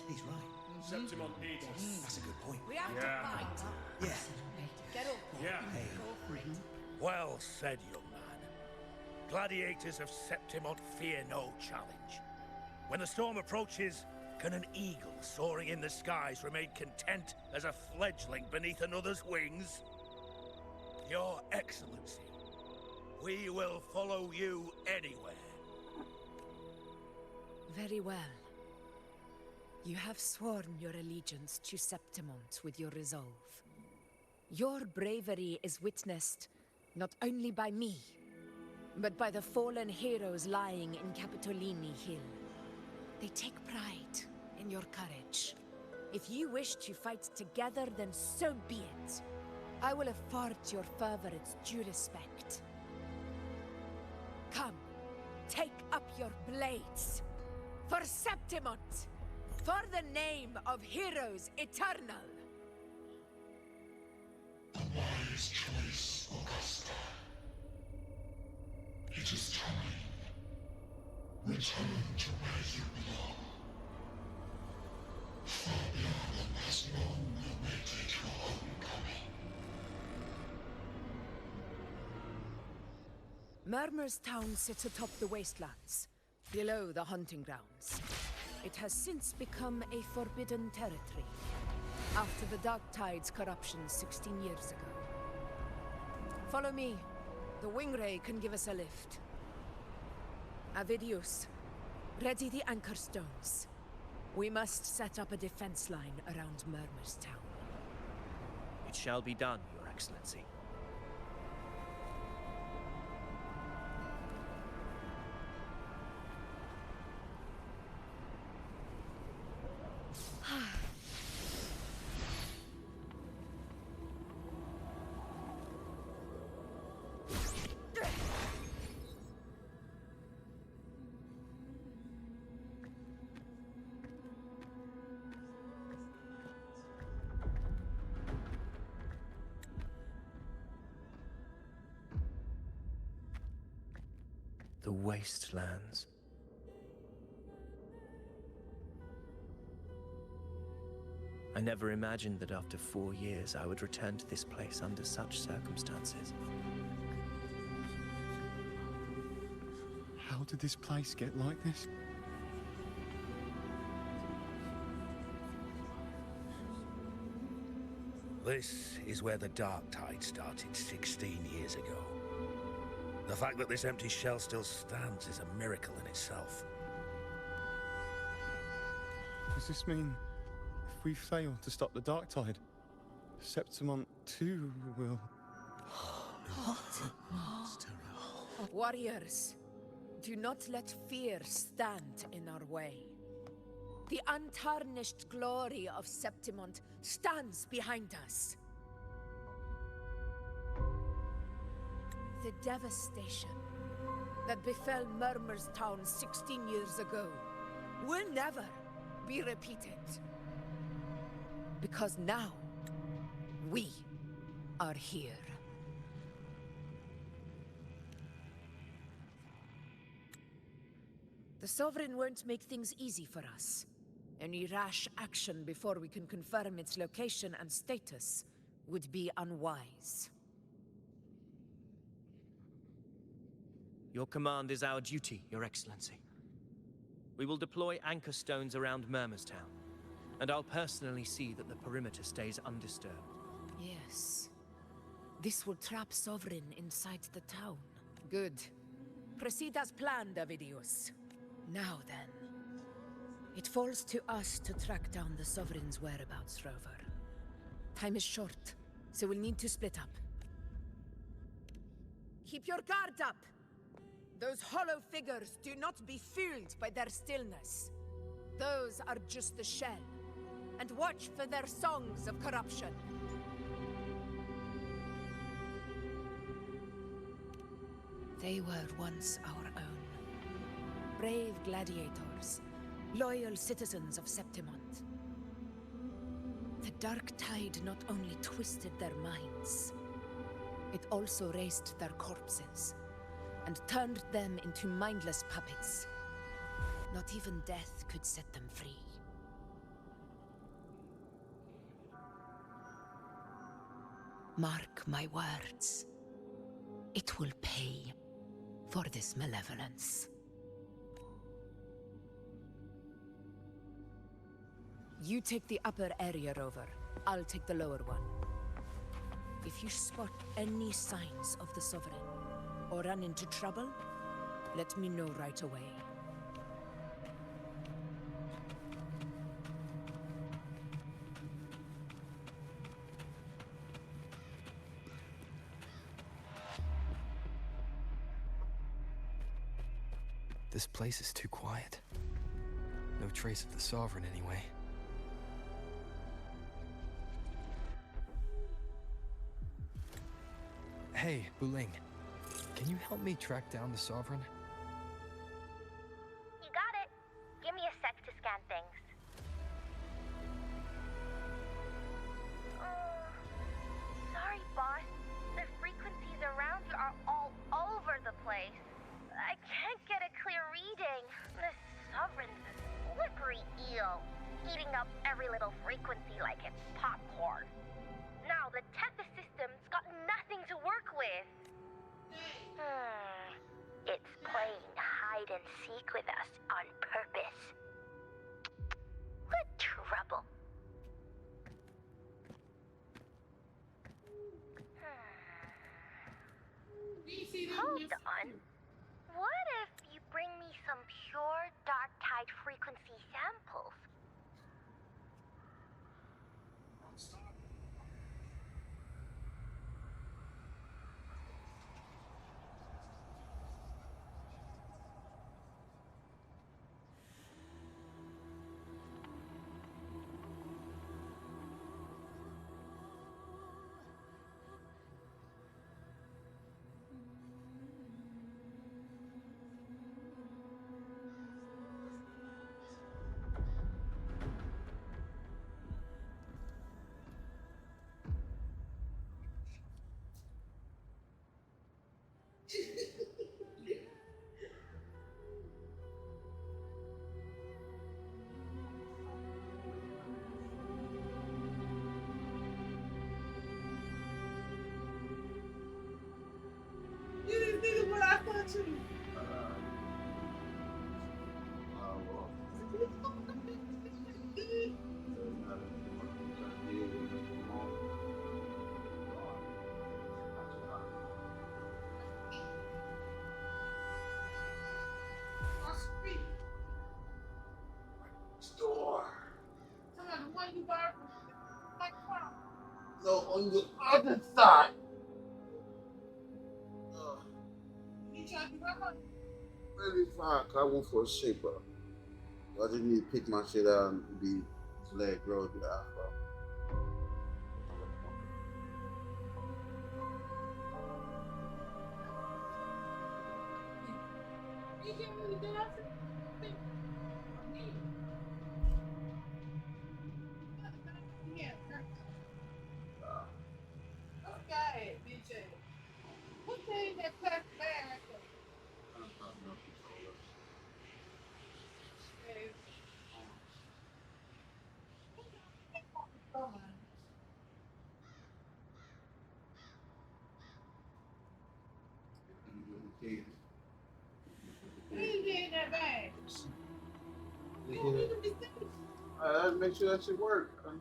He's right. Septimont needs us. That's a good point. We have to fight. Yeah. Get up. Yeah. Hey. Go for it. Well said, young man. Gladiators of Septimont fear no challenge. When the storm approaches, can an eagle soaring in the skies remain content as a fledgling beneath another's wings? Your Excellency, we will follow you anywhere. Very well. You have sworn your allegiance to Septimont with your resolve. Your bravery is witnessed not only by me, but by the fallen heroes lying in Capitolini Hill. They take pride in your courage. If you wish to fight together, then so be it. I will afford your fervor its due respect. Come, take up your blades. For Septimont! For the name of heroes eternal! A wise choice, Augusta. It is time. Return to where you belong. Fabianum has long awaited your homecoming. Murmur's town sits atop the wastelands, below the hunting grounds. It has since become a forbidden territory, after the Dark Tide's corruption 16 years ago. Follow me. The Wingray can give us a lift. Avidius, ready the anchor stones. We must set up a defense line around Murmur's town. It shall be done, Your Excellency. The wastelands. I never imagined that after 4 years I would return to this place under such circumstances. How did this place get like this? This is where the Dark Tide started 16 years ago. The fact that this empty shell still stands is a miracle in itself. Does this mean if we fail to stop the Dark Tide, Septimont too will... Warriors, do not let fear stand in our way. The untarnished glory of Septimont stands behind us. The devastation that befell Murmur's town 16 years ago will never be repeated. Because now, we are here. The Sovereign won't make things easy for us. Any rash action before we can confirm its location and status would be unwise. Your command is our duty, Your Excellency. We will deploy anchor stones around Murmur's town, and I'll personally see that the perimeter stays undisturbed. Yes. This will trap Sovereign inside the town. Good. Proceed as planned, Avidius. Now then. It falls to us to track down the Sovereign's whereabouts, Rover. Time is short, so we'll need to split up. Keep your guard up! Those hollow figures do not be fooled by their stillness. Those are just the shell. And watch for their songs of corruption. They were once our own. Brave gladiators, loyal citizens of Septimont. The Dark Tide not only twisted their minds, it also raised their corpses and turned them into mindless puppets. Not even death could set them free. Mark my words. It will pay for this malevolence. You take the upper area, Rover. I'll take the lower one. If you spot any signs of the Sovereign, or run into trouble, let me know right away. This place is too quiet. No trace of the Sovereign, anyway. Hey, Buling. Can you help me track down the Sovereign? You got it. Give me a sec to scan things. Sorry, boss. The frequencies around you are all over the place. I can't get a clear reading. The Sovereign's a slippery eel, eating up every little frequency like it's popcorn. Now the Tethys system's got nothing to work with. It's playing hide and seek with us on purpose. What trouble. Hold on. What if you bring me some pure dark tide frequency samples? You didn't think of what I thought too. Store. The one you bought from my car. No, on the other side. You trying to do that? Maybe fine, cause I went for a shape up. I just need to pick my shit out and be let it grow to the afro. You can't really do that. Okay, BJ. What day that plastic bag right there? What you did in that bag? Let's make sure that shit work. I'm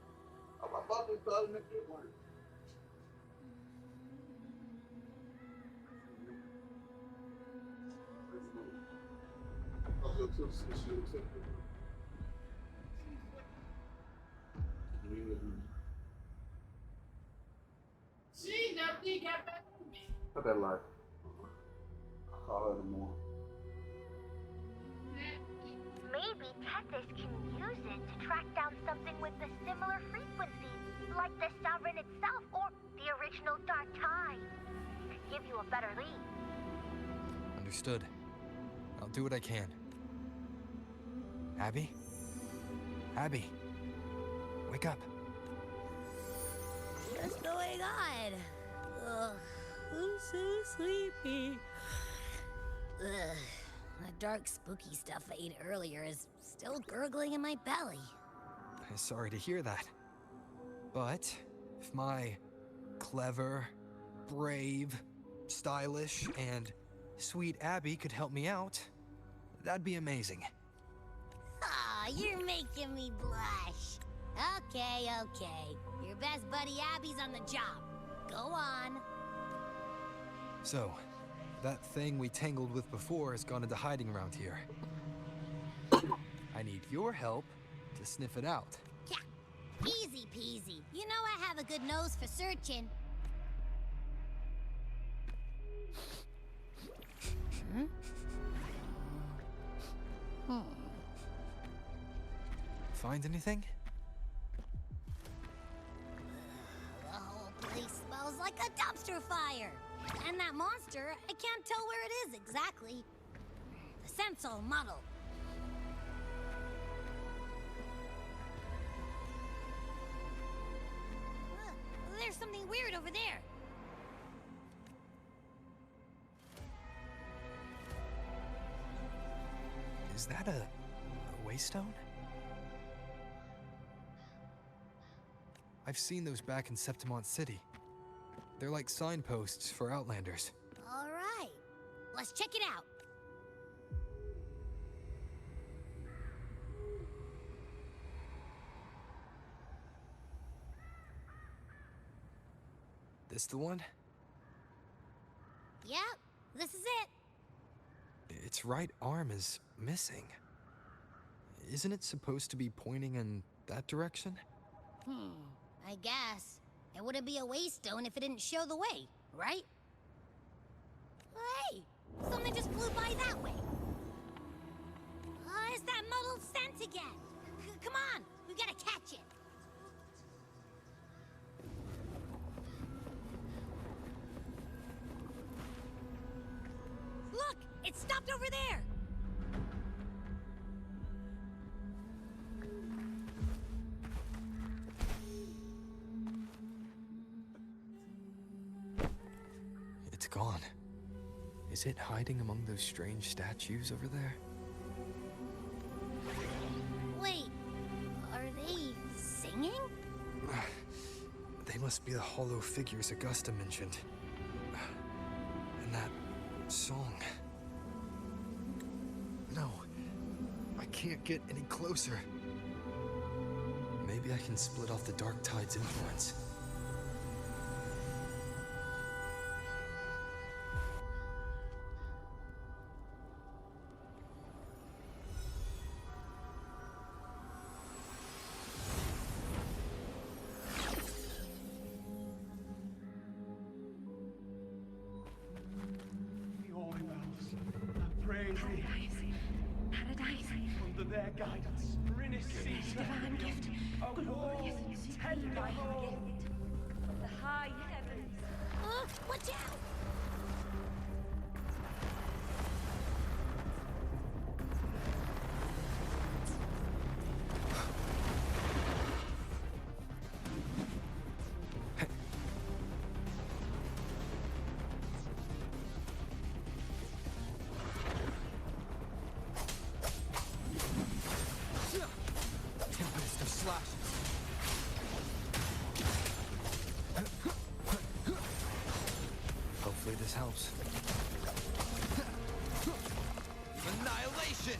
about to make it work. She never got back to me. What that like? I'll call her in the morning. Maybe Tethys can use it to track down something with a similar frequency, like the Sovereign itself or the original Dark Tide. Could give you a better lead. Understood. I'll do what I can. Abby? Abby! Wake up. What's going on? Ugh, I'm so sleepy. Ugh, that dark, spooky stuff I ate earlier is still gurgling in my belly. I'm sorry to hear that. But if my clever, brave, stylish, and sweet Abby could help me out, that'd be amazing. Aw, you're making me blush. Okay. Your best buddy Abby's on the job. Go on. So, that thing we tangled with before has gone into hiding around here. I need your help to sniff it out. Yeah, easy peasy. You know I have a good nose for searching. Find anything? The whole place smells like a dumpster fire. And that monster, I can't tell where it is exactly. The scent's all muddled. There's something weird over there. Is that a waystone? I've seen those back in Septimont City. They're like signposts for Outlanders. All right, let's check it out. This the one? Yep, this is it. Its right arm is missing. Isn't it supposed to be pointing in that direction? I guess. It wouldn't be a waystone if it didn't show the way, right? Hey, something just flew by that way. It's that muddled scent again. Come on, we gotta catch it. Look, it stopped over there. It's gone. Is it hiding among those strange statues over there? Wait, are they singing? They must be the hollow figures Augusta mentioned. And that song. No, I can't get any closer. Maybe I can split off the Dark Tide's influence. The Holy Bells, I praise thee. Paradise. Under their guidance, Rinnis sees Divine gift. Glorious, tender gift. Of the high heavens. Watch out! Tempest of slashes. Hopefully this helps. Annihilation!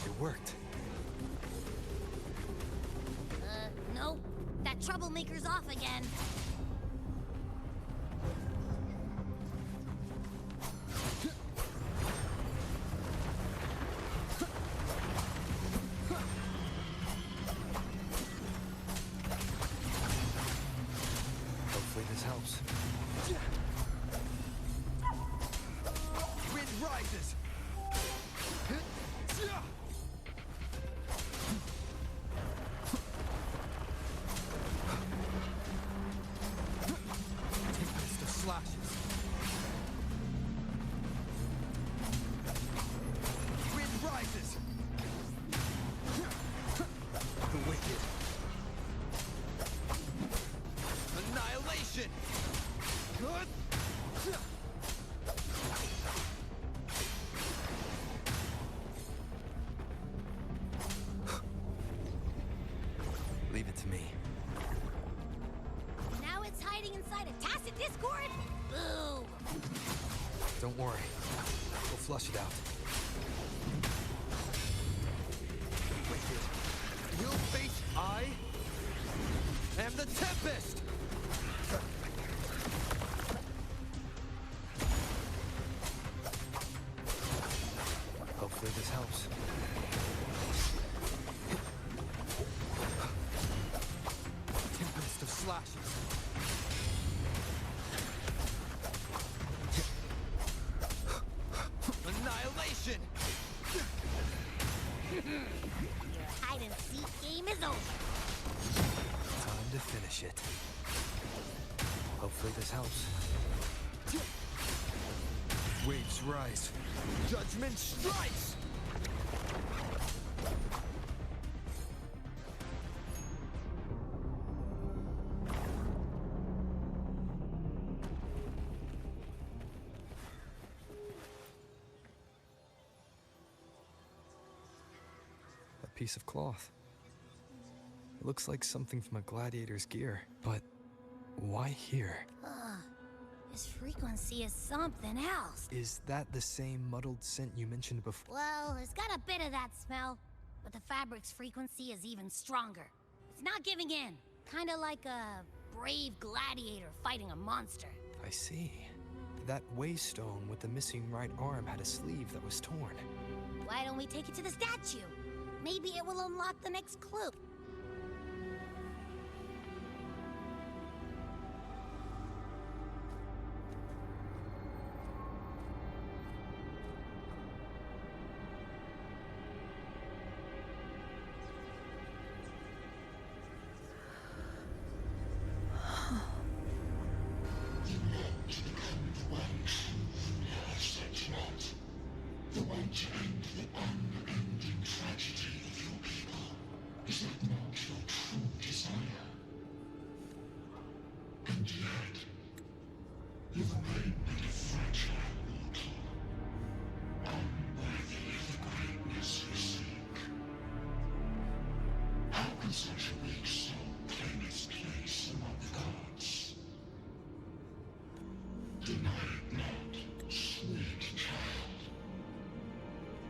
It worked. Nope. That troublemaker's off again. Hopefully this helps. Wind rises! Tempest of slashes. Wind rises! The wicked. Annihilation! Leave it to me. Now it's hiding inside a tacit discord? Boo! Don't worry. We'll flush it out. Wicked. You'll face I am the Tempest! Hopefully this helps. Tempest of slashes. Your hide-and-seek game is over. Time to finish it. Hopefully this helps. Waves rise. Judgment strikes! A piece of cloth. It looks like something from a gladiator's gear, but why here? This frequency is something else. Is that the same muddled scent you mentioned before? Well, it's got a bit of that smell, but the fabric's frequency is even stronger. It's not giving in. Kinda like a brave gladiator fighting a monster. I see. That waystone with the missing right arm had a sleeve that was torn. Why don't we take it to the statue? Maybe it will unlock the next clue. The way to end the unending tragedy of your people. Is that not your true desire? And yet, you remain but a fragile mortal, unworthy of the greatness you seek. How can such a weak soul claim its place among the gods? Deny it not, sweet child.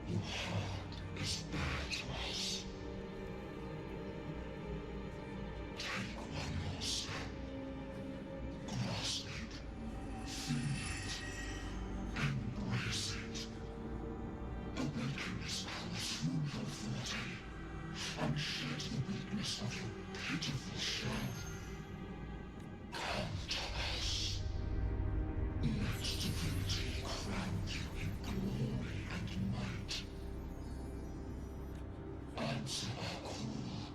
Your heart is bare to us. Take one more step. Grasp it. Feel it. Embrace it. Awaken this power through your forte, and shed the weakness of your pitiful shell. Come to us. Let divinity crown you in glory and might. Answer our call,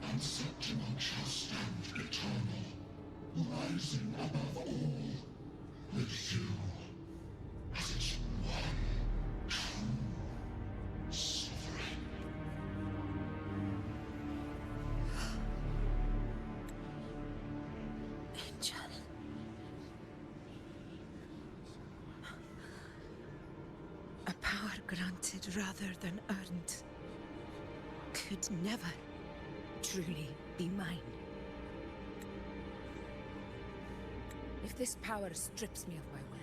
and Septimon shall stand eternal, rising above all, with you as its one true sovereign. Angel. A power granted rather than earned could never truly be mine. If this power strips me of my will,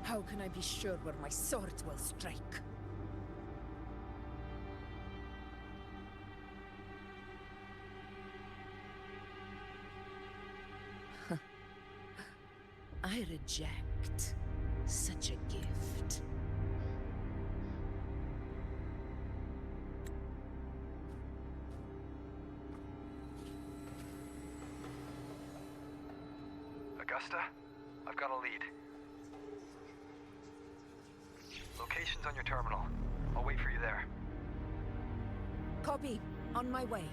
how can I be sure where my sword will strike? I reject such a gift. Augusta, I've got a lead. Location's on your terminal. I'll wait for you there. Copy. On my way.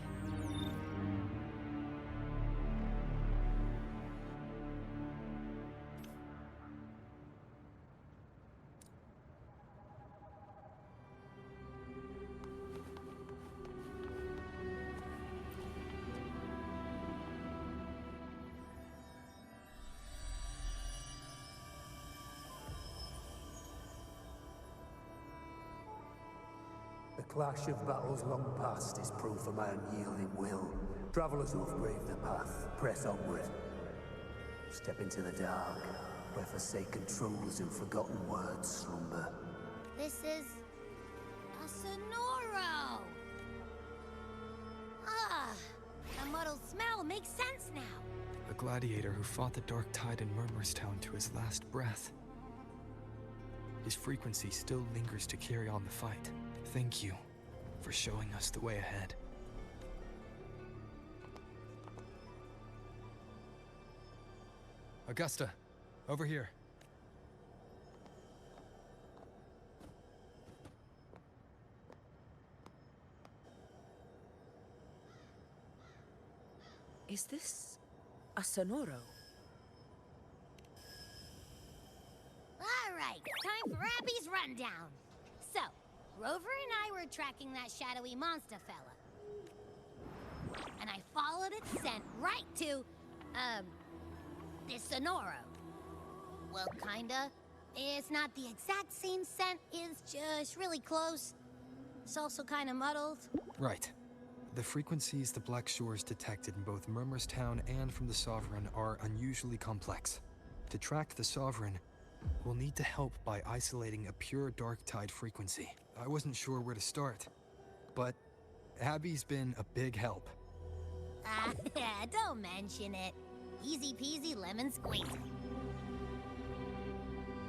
The clash of battles long past is proof of my unyielding will. Travelers who have braved the path, press onward. Step into the dark, where forsaken truths and forgotten words slumber. This is a Sonoro. Ah, the muddled smell makes sense now. A gladiator who fought the dark tide in Murmurstown to his last breath. His frequency still lingers to carry on the fight. Thank you for showing us the way ahead. Augusta, over here. Is this a Sonoro? All right, time for Abby's rundown. So, Rover and I were tracking that shadowy monster fella. And I followed its scent right to, this Sonoro. Well, kinda. It's not the exact same scent, it's just really close. It's also kinda muddled. Right. The frequencies the Black Shores detected in both Murmurstown and from the Sovereign are unusually complex. To track the Sovereign, we'll need to help by isolating a pure dark tide frequency. I wasn't sure where to start, but Abby's been a big help. Don't mention it. Easy peasy lemon squeezy.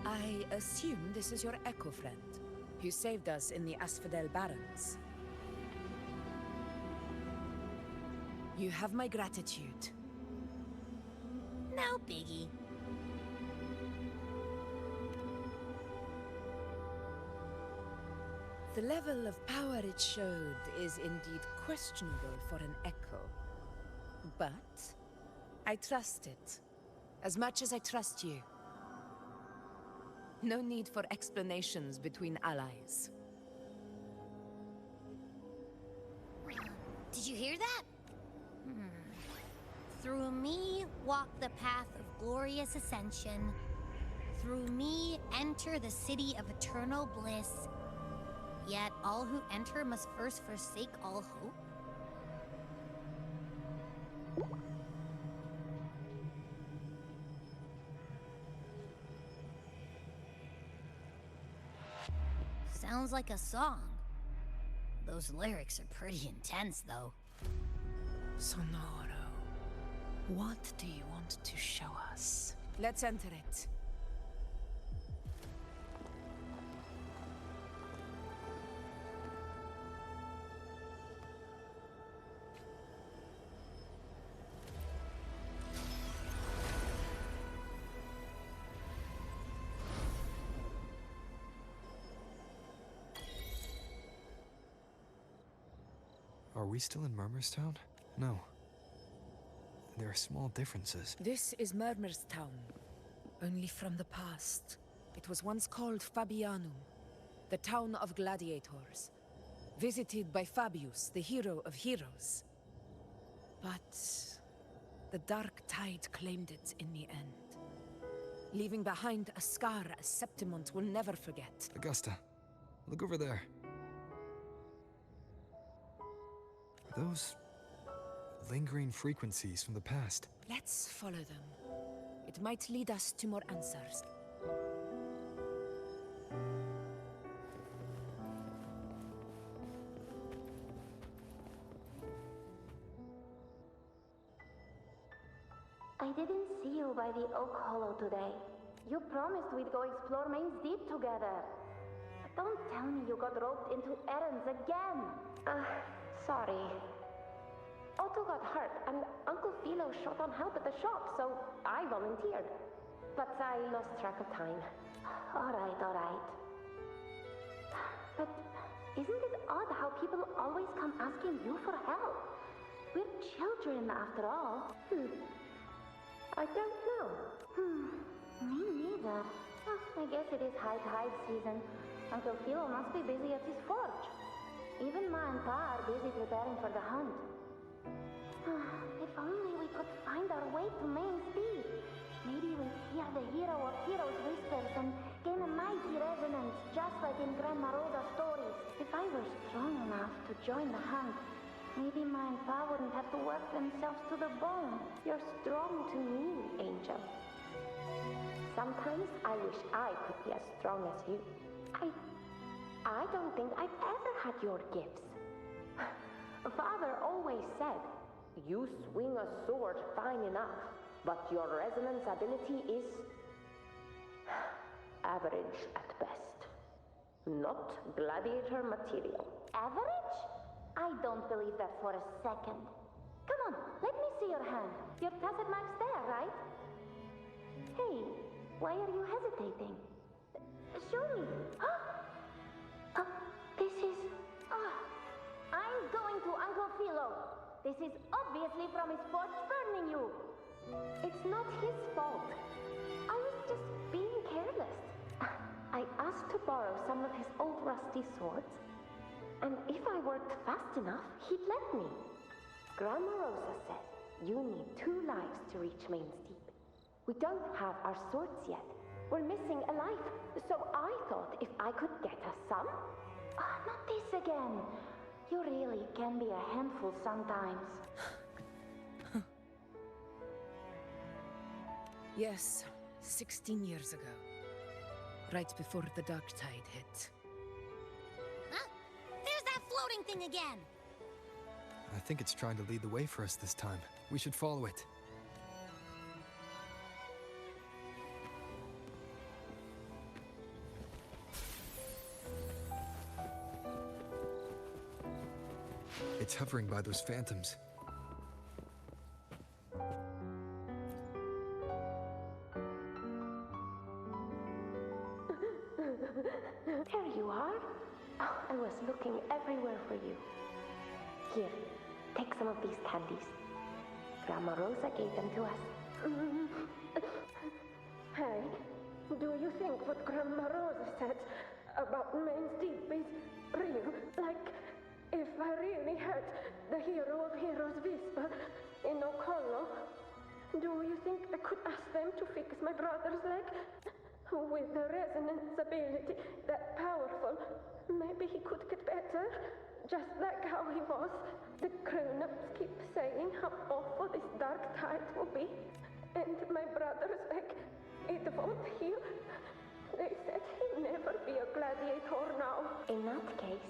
I assume this is your Echo friend, who saved us in the Asphodel Barrens. You have my gratitude. No biggie. The level of power it showed is indeed questionable for an Echo. But I trust it, as much as I trust you. No need for explanations between allies. Did you hear that? Through me walk the path of glorious ascension. Through me enter the city of eternal bliss. Yet all who enter must first forsake all hope. Sounds like a song. Those lyrics are pretty intense, though. Sonoro, what do you want to show us? Let's enter it. Are we still in Murmurstown? No. There are small differences. This is Murmurstown, only from the past. It was once called Fabianum, the town of gladiators, visited by Fabius, the hero of heroes. But the dark tide claimed it in the end, leaving behind a scar Septimont will never forget. Augusta, look over there. Those lingering frequencies from the past. Let's follow them. It might lead us to more answers. I didn't see you by the Oak Hollow today. You promised we'd go explore Main's Deep together. But don't tell me you got roped into errands again. Sorry. Otto got hurt, and Uncle Philo short on help at the shop, so I volunteered. But I lost track of time. All right. But isn't it odd how people always come asking you for help? We're children, after all. I don't know. Me neither. I guess it is high tide season. Uncle Philo must be busy at his forge. Even Ma and Pa are busy preparing for the hunt. If only we could find our way to Main's Deep. Maybe we'd hear the hero of heroes whispers and gain a mighty resonance, just like in Grandma Rosa's stories. If I were strong enough to join the hunt, maybe Ma and Pa wouldn't have to work themselves to the bone. You're strong to me, Angel. Sometimes I wish I could be as strong as you. I don't think I've ever had your gifts. Father always said, you swing a sword fine enough, but your resonance ability is average at best. Not gladiator material. Average? I don't believe that for a second. Come on, let me see your hand. Your tacet mark's there, right? Hey, why are you hesitating? Show me. This is... I'm going to Uncle Philo. This is obviously from his forge burning you. It's not his fault. I was just being careless. I asked to borrow some of his old rusty swords, and if I worked fast enough, he'd let me. Grandma Rosa says you need 2 lives to reach Main's Deep. We don't have our swords yet. We're missing a life, so I thought if I could get us some... not this again. You really can be a handful sometimes. Yes, 16 years ago. Right before the dark tide hit. Huh? There's that floating thing again! I think it's trying to lead the way for us this time. We should follow it. It's hovering by those phantoms. There you are. Oh, I was looking everywhere for you. Here, take some of these candies. Grandma Rosa gave them to us. Hey, do you think what Grandma Rosa said about Main's Deep is real? Like, if I really had the Hero of Heroes Whisper in Okolo, do you think I could ask them to fix my brother's leg? With the resonance ability that powerful, maybe he could get better, just like how he was. The grown-ups keep saying how awful this dark tide will be, and my brother's leg, it won't heal. They said he'll never be a gladiator now. In that case,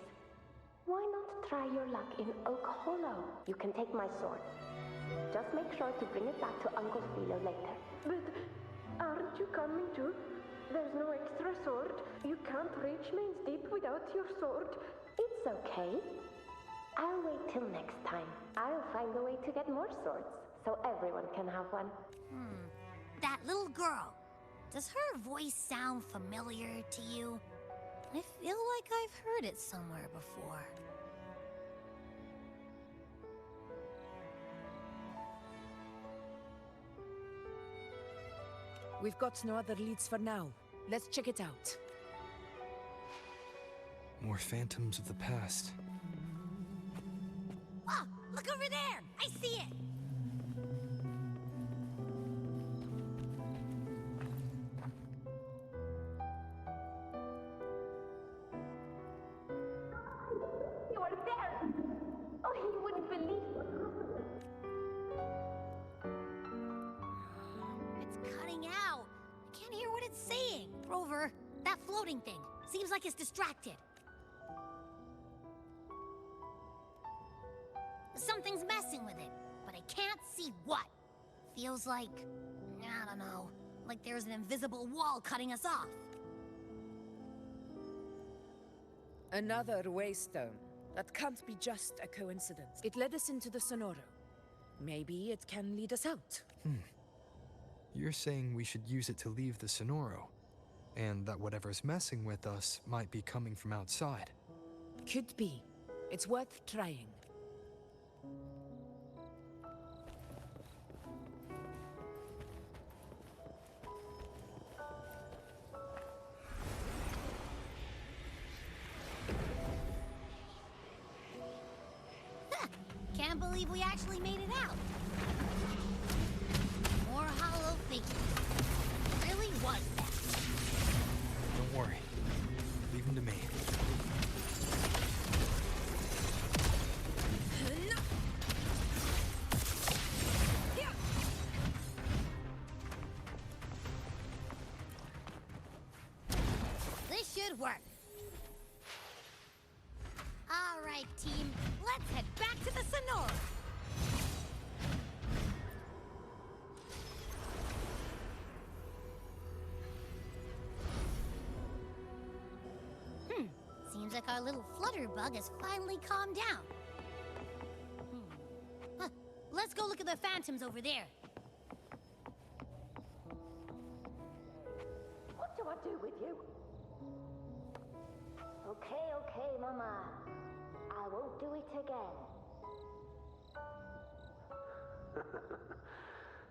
why not try your luck in Oak Hollow? You can take my sword. Just make sure to bring it back to Uncle Philo later. But aren't you coming too? There's no extra sword. You can't reach Main's Deep without your sword. It's okay. I'll wait till next time. I'll find a way to get more swords, so everyone can have one. That little girl. Does her voice sound familiar to you? I feel like I've heard it somewhere before. We've got no other leads for now. Let's check it out. More phantoms of the past. Oh, look over there! I see it! You are there! Oh, you wouldn't believe what happened. It's cutting out. I can't hear what it's saying. Rover, that floating thing. Seems like it's distracted. Something's messing with it, but I can't see what. Feels like, I don't know, like there's an invisible wall cutting us off. Another waystone. That can't be just a coincidence. It led us into the Sonoro. Maybe it can lead us out. You're saying we should use it to leave the Sonoro, and that whatever's messing with us might be coming from outside. Could be. It's worth trying. Can't believe we actually made it out. More hollow figures. Really was that. Don't worry. Leave them to me. This should work. All right, team. Let's head back to the Sonora. Seems like our little flutterbug has finally calmed down. Huh. Let's go look at the phantoms over there. What do I do with you? Okay, Mama. I won't do it again.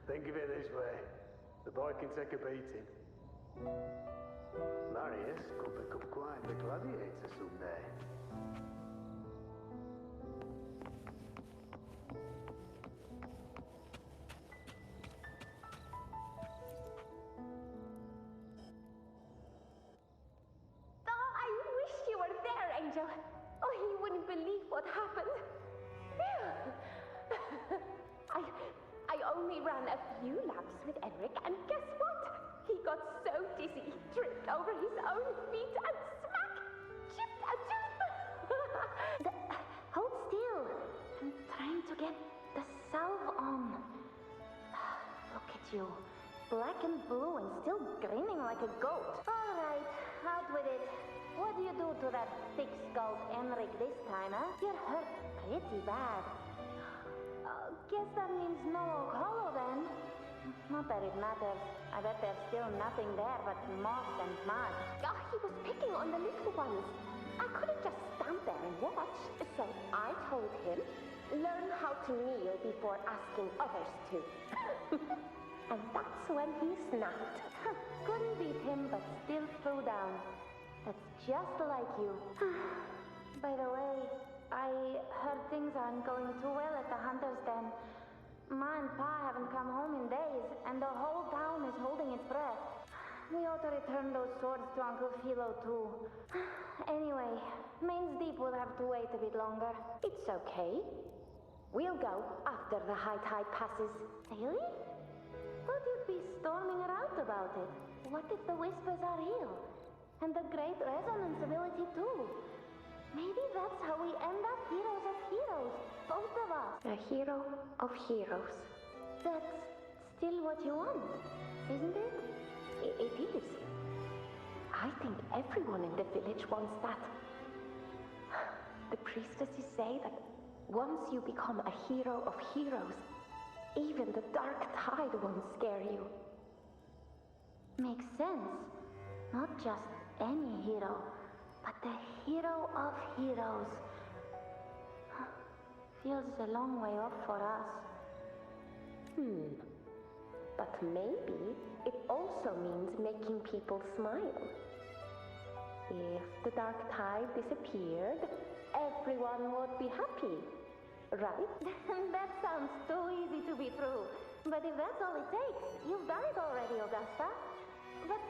Think of it this way. The boy can take a beating. Marius could become quite the gladiator someday. Oh, I wish you were there, Angel. Oh, you wouldn't believe what happened. I only ran a few laps with Enric, and guess what? He got so dizzy, he tripped over his own feet and smack! Chipped a tooth! Hold still. I'm trying to get the salve on. Look at you. Black and blue and still grinning like a goat. All right, out with it. What do you do to that thick-skulled Enric this time, huh? You're hurt pretty bad. Guess that means no oak hollow then. Not that it matters. I bet there's still nothing there but moss and mud. Oh, he was picking on the little ones. I couldn't just stand there and watch. So I told him, learn how to kneel before asking others to. And that's when he snapped. Couldn't beat him, but still threw down. That's just like you. By the way, I heard things aren't going too well at the Hunter's Den. Ma and Pa haven't come home in days, and the whole town is holding its breath. We ought to return those swords to Uncle Philo, too. Anyway, Main's Deep will have to wait a bit longer. It's okay. We'll go after the high tide passes. Really? Thought you'd be storming around about it. What if the whispers are real? And the great resonance ability, too. Maybe that's how we end up heroes of heroes, both of us. A hero of heroes. That's still what you want, isn't it? It is. I think everyone in the village wants that. The priestesses say that once you become a hero of heroes, even the dark tide won't scare you. Makes sense. Not just any hero, but the hero of heroes. Feels a long way off for us. But maybe it also means making people smile. If the dark tide disappeared, everyone would be happy, right? That sounds too easy to be true. But if that's all it takes, you've done it already, Augusta. But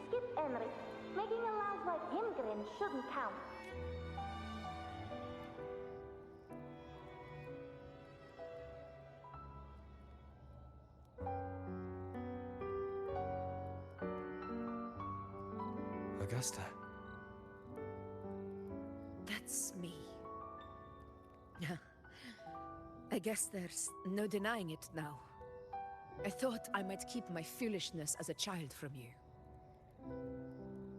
skip Enric. Making a laugh like him grin shouldn't count. Augusta. That's me. I guess there's no denying it now. I thought I might keep my foolishness as a child from you.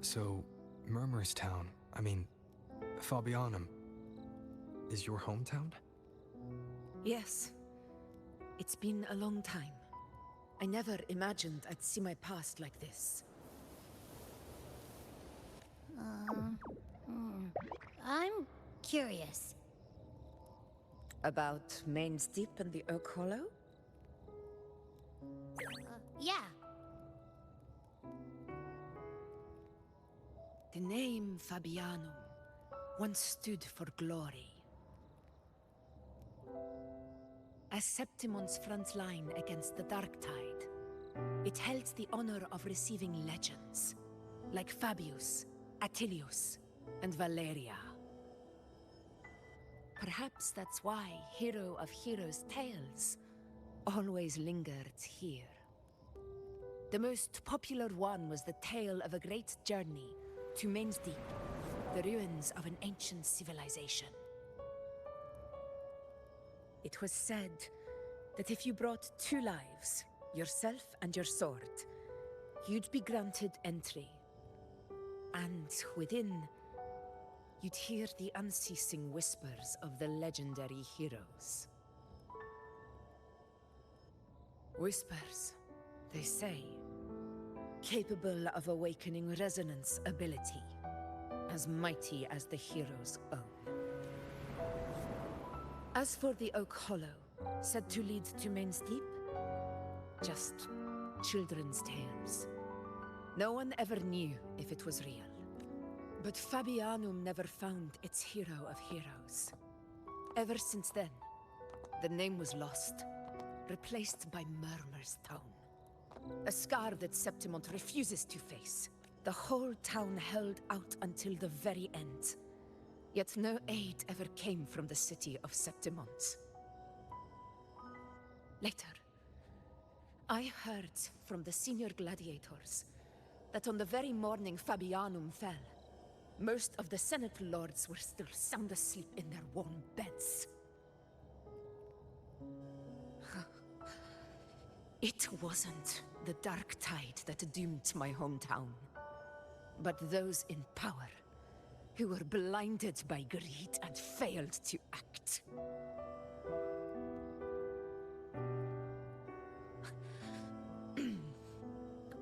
So, Murmur's town, Fabianum, is your hometown? Yes. It's been a long time. I never imagined I'd see my past like this. I'm curious. About Main's Deep and the Oak Hollow? Yeah. The name Fabianum once stood for glory. As Septimon's front line against the Dark Tide, it held the honor of receiving legends, like Fabius, Attilius, and Valeria. Perhaps that's why Hero of Heroes' tales always lingered here. The most popular one was the tale of a great journey to Main's Deep, the ruins of an ancient civilization. It was said that if you brought 2 lives, yourself and your sword, you'd be granted entry. And within, you'd hear the unceasing whispers of the legendary heroes. Whispers, they say, capable of awakening resonance ability, as mighty as the hero's own. As for the Oak Hollow, Said to lead to Main's Deep? Just children's tales. No one ever knew if it was real. But Fabianum never found its hero of heroes. Ever since then, the name was lost, replaced by Murmur's Tone. A scar that Septimont refuses to face. The whole town held out until the very end. Yet no aid ever came from the city of Septimont. Later, I heard from the senior gladiators that on the very morning Fabianum fell, most of the Senate lords were still sound asleep in their warm beds. It wasn't the dark tide that doomed my hometown, but those in power who were blinded by greed and failed to act.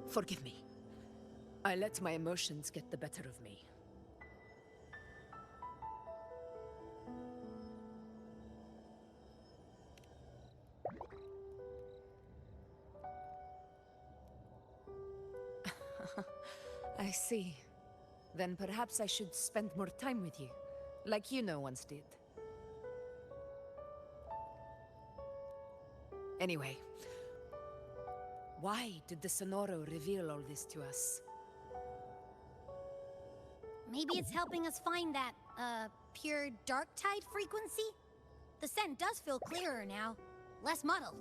Forgive me. I let my emotions get the better of me. I see. Then perhaps I should spend more time with you, like Yuno once did. Anyway, why did the Sonoro reveal all this to us? Maybe it's helping us find that, pure dark tide frequency? The scent does feel clearer now, less muddled.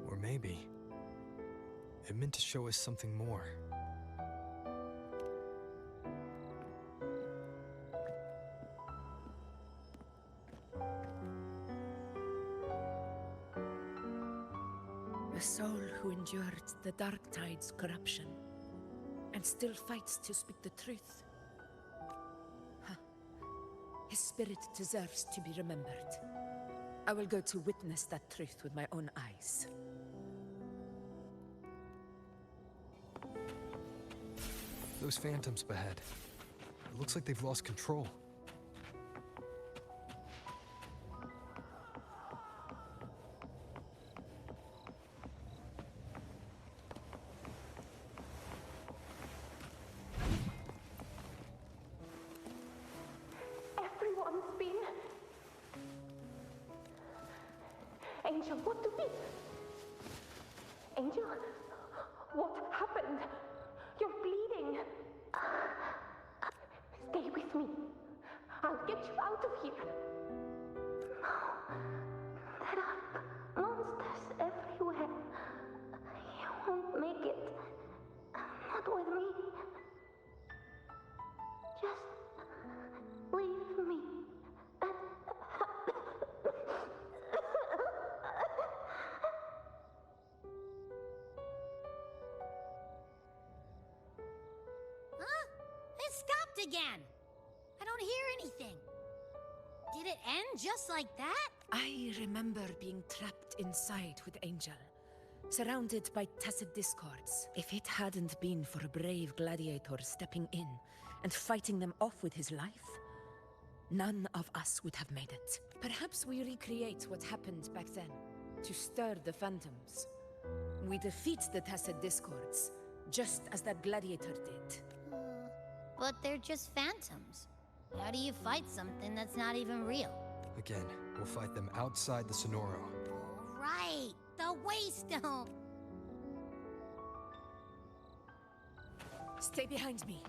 Or maybe it meant to show us something more. A soul who endured the dark tide's corruption and still fights to speak the truth. Huh. His spirit deserves to be remembered. I will go to witness that truth with my own eyes. Those phantoms ahead. It looks like they've lost control. Everyone's been... Angel, what do we... Angel, what happened? You're bleeding. Stay with me. I'll get you out of here. No. There are monsters everywhere. You won't make it. Not with me. Just leave me. Huh? It stopped again. I don't hear anything. Did it end just like that? I remember being trapped inside with Angel, surrounded by tacit discords. If it hadn't been for a brave gladiator stepping in and fighting them off with his life, none of us would have made it. Perhaps we recreate what happened back then, to stir the phantoms. We defeat the tacit discords, just as that gladiator did. But they're just phantoms. How do you fight something that's not even real? Again, we'll fight them outside the Sonoro. Right, the Waystone. Stay behind me.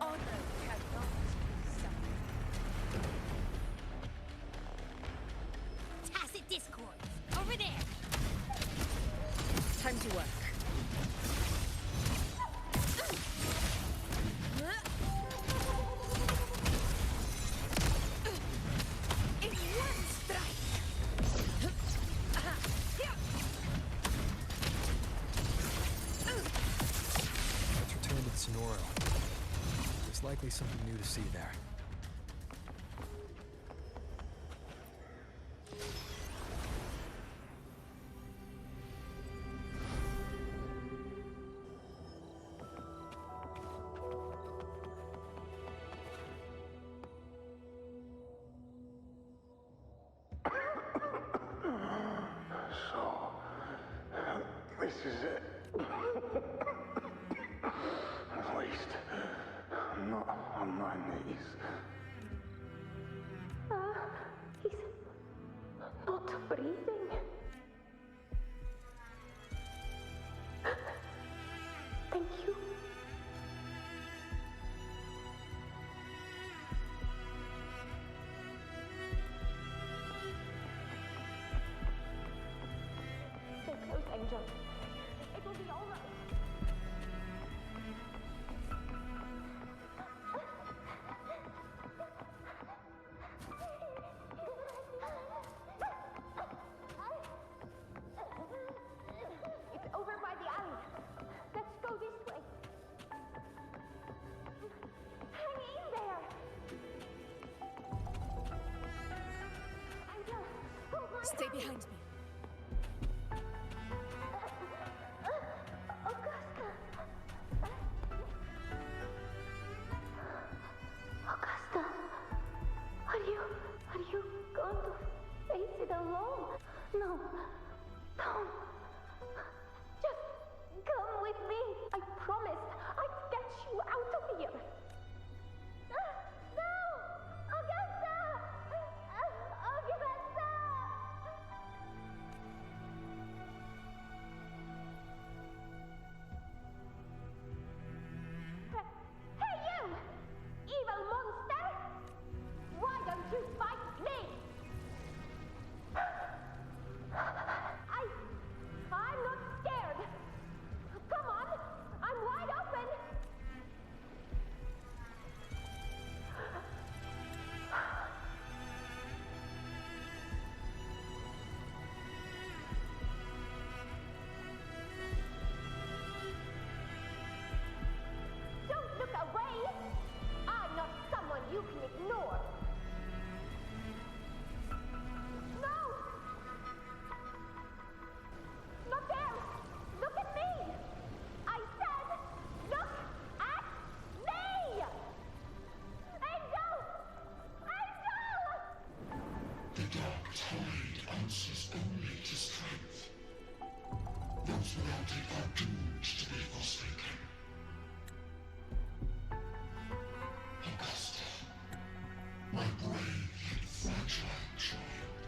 Honor cannot be separated. Tacit discords, over there. Time to work. In one strike. Let's return to the Sonoro. There's likely something new to see there. This is it. At least, I'm not on my knees. He's not breathing. Thank you. Stay close, Angel. It will be all right. It's over by the alley. Let's go this way. Hang in there. Angel, hold my Stay hand. behind me. Augusta. Augusta, are you going to face it alone? No, don't. Just come with me. I promised I'd get you out of here. No, Augusta, Augusta. Hey you! Evil monster! Why don't you fight me? I'm not scared. Come on, I'm wide open. Don't look away. I'm not someone you can ignore. No! Not there! Look at me! I said, look at me! Angel! Angel! The dark tide answers only to strength. Those without it are doomed to be forsaken. Augusta, my brave yet fragile child,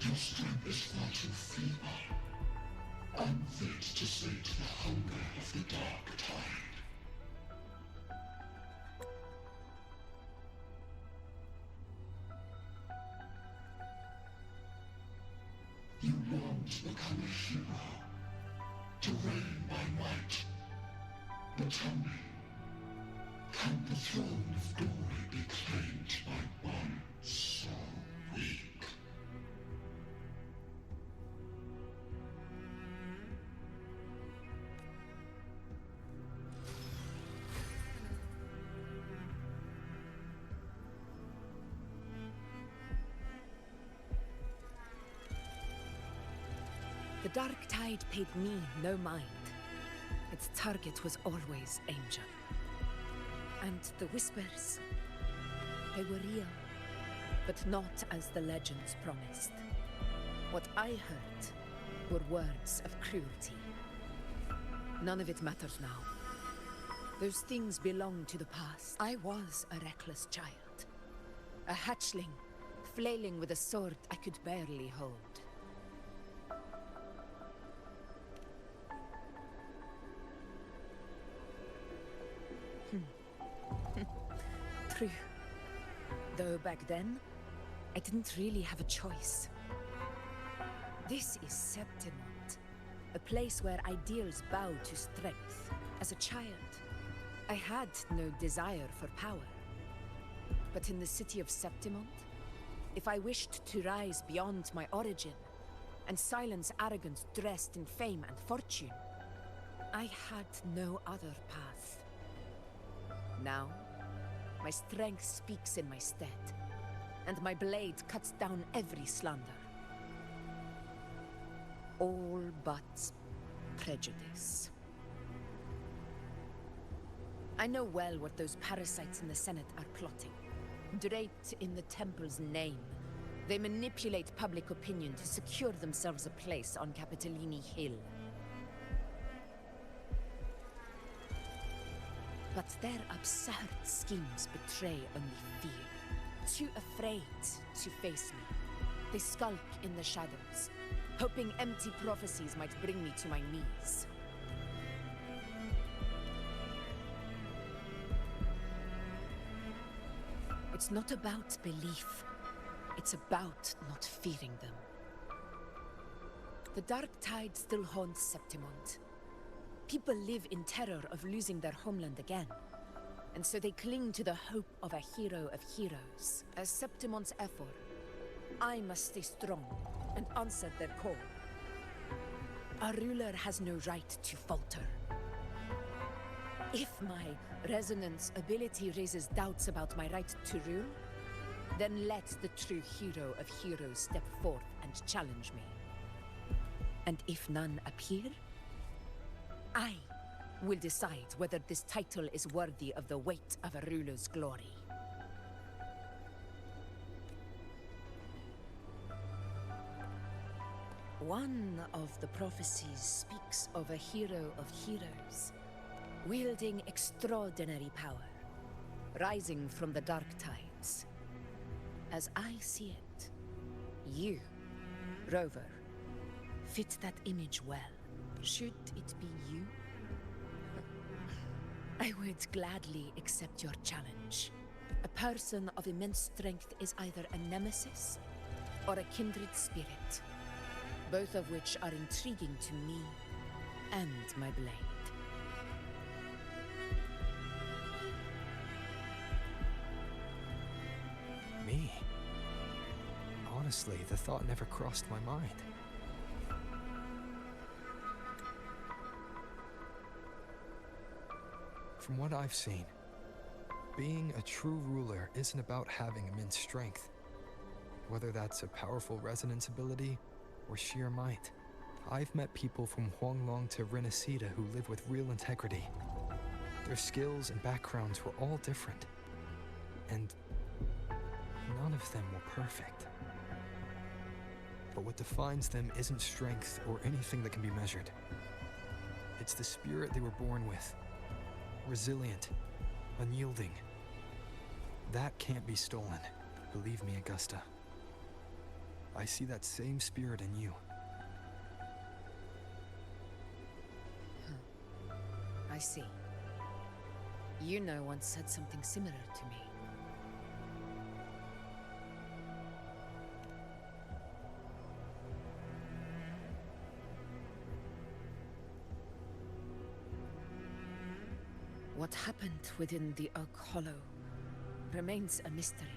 your strength is far too feeble, unfit to sate the hunger of the dark tide. You long to become a hero, to reign by might. But tell me, can the throne of glory be claimed by one so weak? The Dark Tide paid me no mind. Its target was always Angel. And the whispers, they were real, but not as the legends promised. What I heard were words of cruelty. None of it matters now. Those things belong to the past. I was a reckless child. A hatchling, flailing with a sword I could barely hold. True. Though back then, I didn't really have a choice. This is Septimont, a place where ideals bow to strength. As a child, I had no desire for power. But in the city of Septimont, if I wished to rise beyond my origin and silence arrogance dressed in fame and fortune, I had no other path. Now, my strength speaks in my stead, and my blade cuts down every slander. All but prejudice. I know well what those parasites in the Senate are plotting. Draped in the Temple's name, they manipulate public opinion to secure themselves a place on Capitolini Hill. But their absurd schemes betray only fear. Too afraid to face me, they skulk in the shadows, hoping empty prophecies might bring me to my knees. It's not about belief. It's about not fearing them. The dark tide still haunts Septimont. People live in terror of losing their homeland again. And so they cling to the hope of a hero of heroes. As Septimont's Ephor, I must stay strong and answer their call. Our ruler has no right to falter. If my resonance ability raises doubts about my right to rule, then let the true hero of heroes step forth and challenge me. And if none appear, I will decide whether this title is worthy of the weight of a ruler's glory. One of the prophecies speaks of a hero of heroes, wielding extraordinary power, rising from the dark tides. As I see it, you, Rover, fit that image well. Should it be you? I would gladly accept your challenge. A person of immense strength is either a nemesis or a kindred spirit, both of which are intriguing to me and my blade. Me? Honestly, the thought never crossed my mind. From what I've seen, being a true ruler isn't about having immense strength. Whether that's a powerful resonance ability or sheer might. I've met people from Huanglong to Renacida who live with real integrity. Their skills and backgrounds were all different. And none of them were perfect. But what defines them isn't strength or anything that can be measured. It's the spirit they were born with. Resilient, unyielding. That can't be stolen. Believe me, Augusta. I see that same spirit in you. I see. Yuno once said something similar to me. What happened within the Oak Hollow remains a mystery.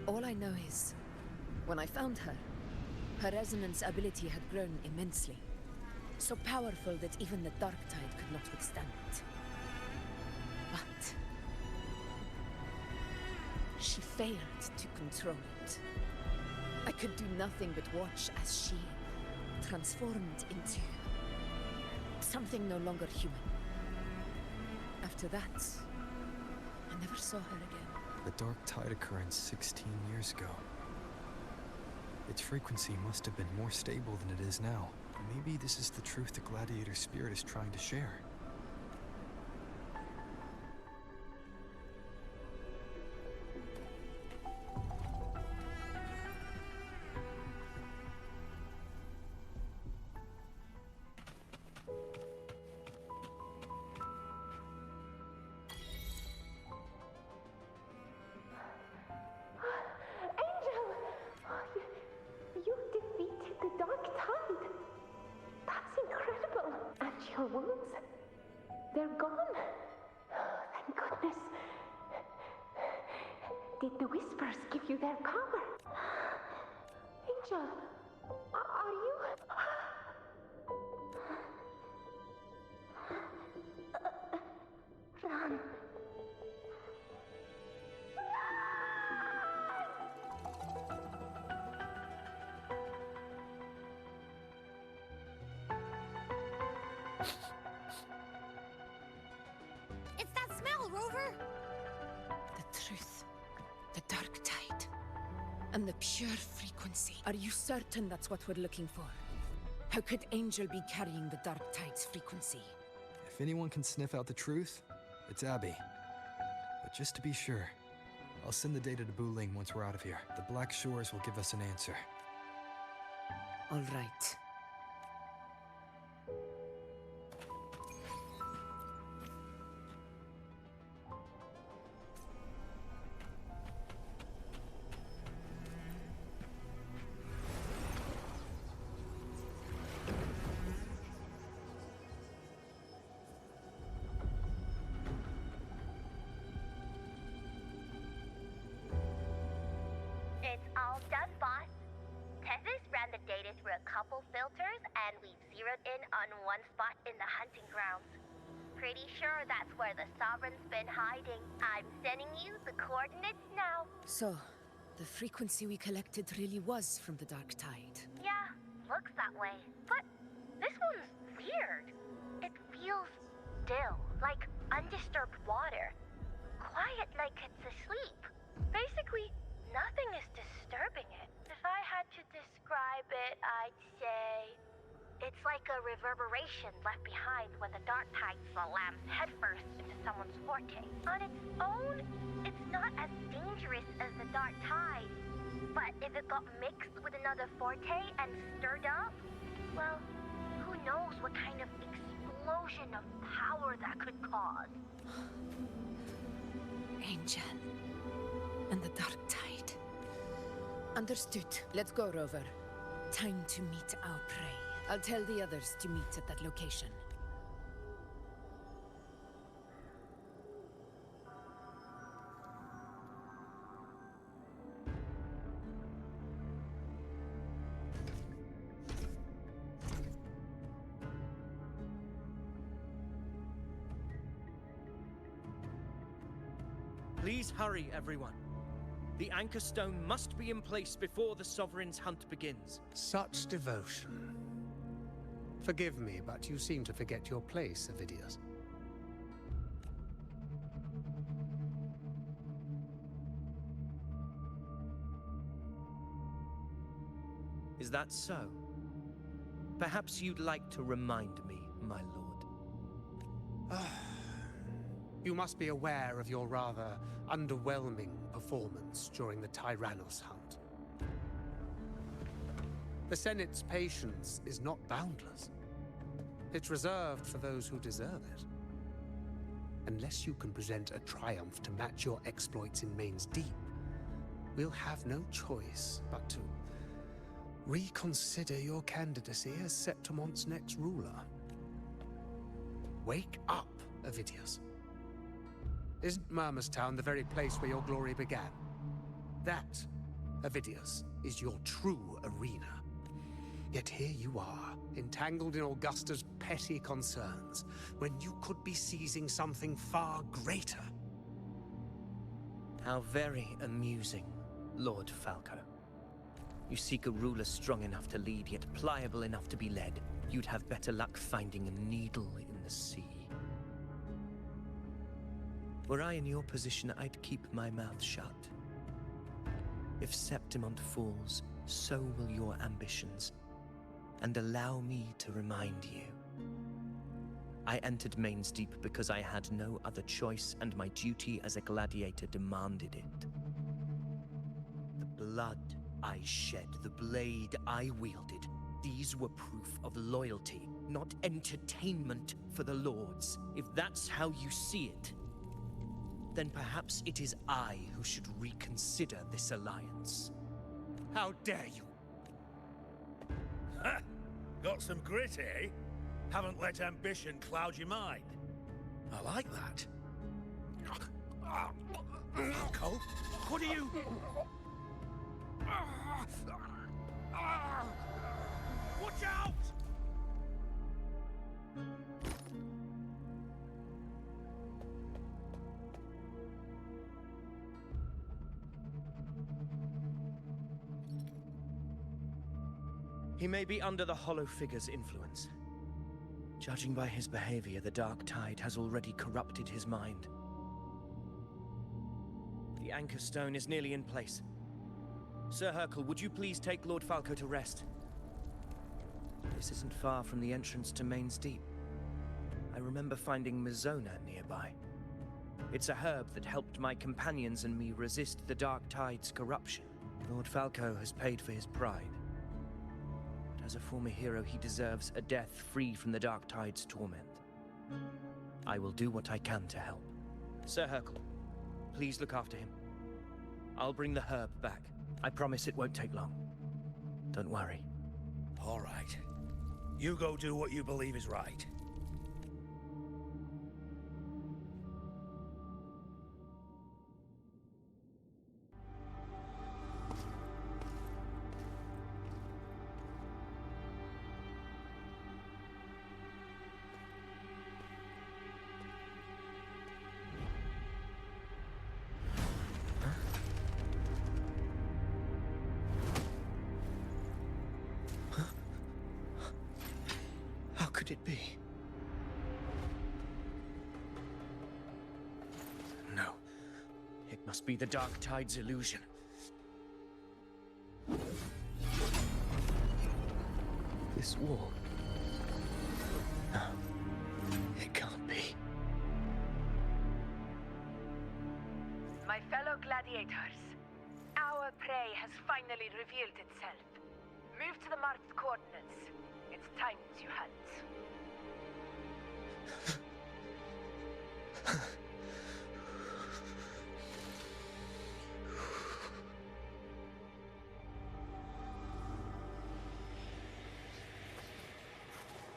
All I know is, when I found her, her resonance ability had grown immensely. So powerful that even the Dark Tide could not withstand it. But she failed to control it. I could do nothing but watch as she transformed into something no longer human. After that, I never saw her again. The Dark Tide occurrence 16 years ago. Its frequency must have been more stable than it is now. Maybe this is the truth the gladiator spirit is trying to share. You defeated the Dark Tide. That's incredible. And your wounds, they're gone. Thank goodness. Did the Whispers give you their power? Angel, are you... Run. It's that smell, Rover! The truth. The Dark Tide. And the pure frequency. Are you certain that's what we're looking for? How could Angel be carrying the Dark Tide's frequency? If anyone can sniff out the truth, It's Abby. But just to be sure, I'll send the data to Buling once we're out of here. The Black Shores will give us an answer. All right. It's all done, boss. Tethys ran the data through a couple filters, and we've zeroed in on one spot in the hunting grounds. Pretty sure that's where the Sovereign's been hiding. I'm sending you the coordinates now. So, the frequency we collected really was from the Dark Tide. Yeah, looks that way. But this one's weird. It feels still, like undisturbed water. Quiet like it's asleep. Basically, nothing is disturbing it. If I had to describe it, I'd say it's like a reverberation left behind when the dark tide slams headfirst into someone's forte. On its own, it's not as dangerous as the dark tide. But if it got mixed with another forte and stirred up, well, who knows what kind of explosion of power that could cause. Angel. And the Dark Tide. Understood. Let's go, Rover. Time to meet our prey. I'll tell the others to meet at that location. Please hurry, everyone. The anchor stone must be in place before the Sovereign's hunt begins. Such devotion. Forgive me, but you seem to forget your place, Avidius. Is that so? Perhaps you'd like to remind me, my lord. You must be aware of your rather underwhelming performance during the Tyrannos hunt. The Senate's patience is not boundless. It's reserved for those who deserve it. Unless you can present a triumph to match your exploits in Main's Deep, we'll have no choice but to reconsider your candidacy as Septimont's next ruler. Wake up, Avidius. Isn't Murmustown the very place where your glory began? That, Avidius, is your true arena. Yet here you are, entangled in Augusta's petty concerns, when you could be seizing something far greater. How very amusing, Lord Falco. You seek a ruler strong enough to lead, yet pliable enough to be led. You'd have better luck finding a needle in the sea. Were I in your position, I'd keep my mouth shut. If Septimont falls, so will your ambitions. And allow me to remind you. I entered Main's Deep because I had no other choice, and my duty as a gladiator demanded it. The blood I shed, the blade I wielded, these were proof of loyalty, not entertainment for the Lords. If that's how you see it, then perhaps it is I who should reconsider this alliance. How dare you! Ha! Got some grit, eh? Haven't let ambition cloud your mind. I like that. Falco, what are you... Watch out! He may be under the Hollow Figure's influence. Judging by his behavior, the Dark Tide has already corrupted his mind. The Anchor Stone is nearly in place. Sir Hercule, would you please take Lord Falco to rest? This isn't far from the entrance to Main's Deep. I remember finding Mizona nearby. It's a herb that helped my companions and me resist the Dark Tide's corruption. Lord Falco has paid for his pride. But as a former hero, he deserves a death free from the Dark Tide's torment. I will do what I can to help. Sir Hercule, please look after him. I'll bring the herb back. I promise it won't take long. Don't worry. All right. You go do what you believe is right. How could it be? No. It must be the Dark Tide's illusion. This wall. No. It can't be. My fellow gladiators, our prey has finally revealed itself. Move to the marked coordinates. It's time to hunt.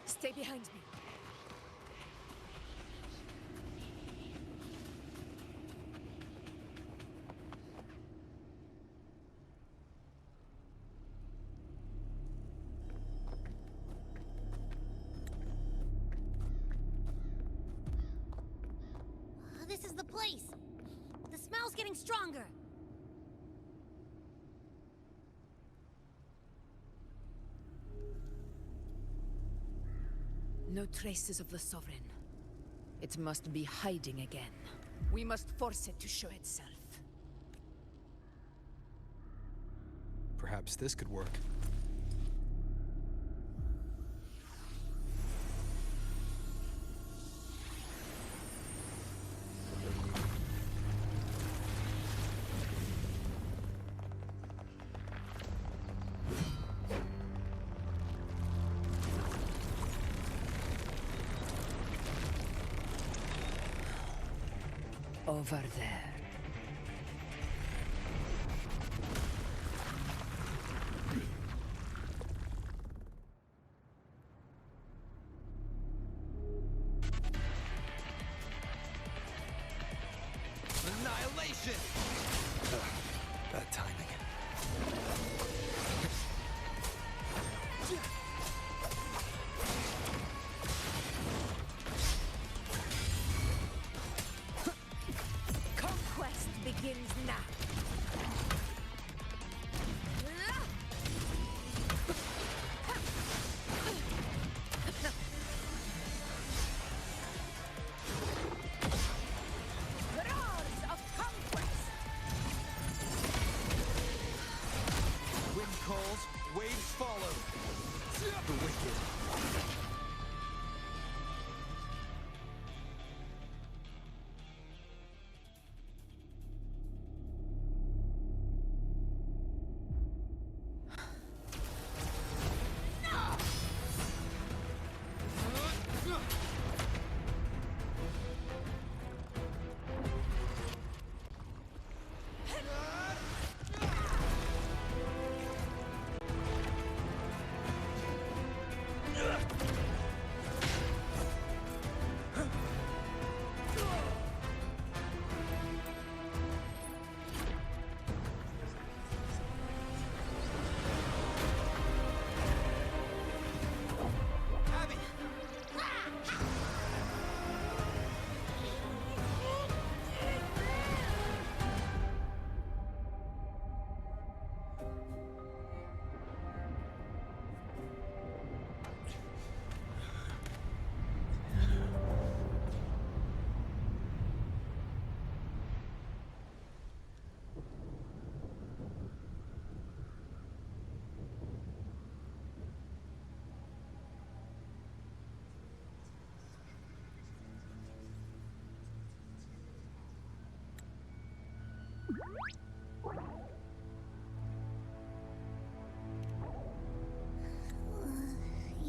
Stay behind me. This is the place. The smell's getting stronger. No traces of the Sovereign. It must be hiding again. We must force it to show itself. Perhaps this could work. Over there. Annihilation! Bad timing. Conquest begins now. Roars of conquest.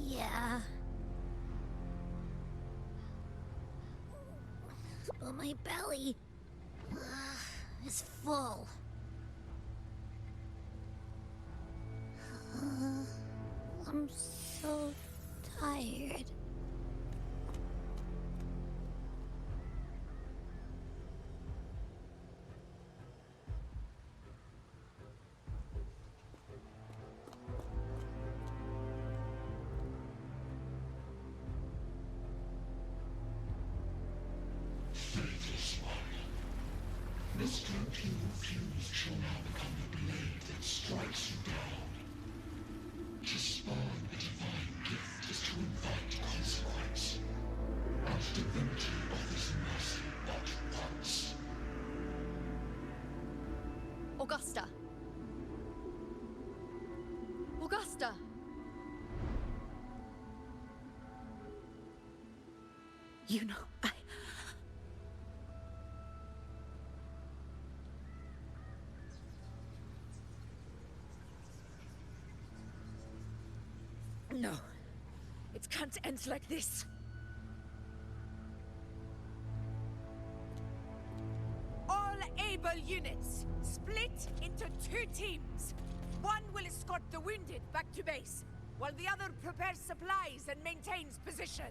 Yeah. But my belly is full. I'm so tired. Faithless one. The strength you refuse shall now become the blade that strikes you down. To spawn a divine gift is to invite consequence. And divinity offers mercy but once. Augusta! Augusta! You know, No. It can't end like this. All able units, split into 2 teams. One will escort the wounded back to base, while the other prepares supplies and maintains position.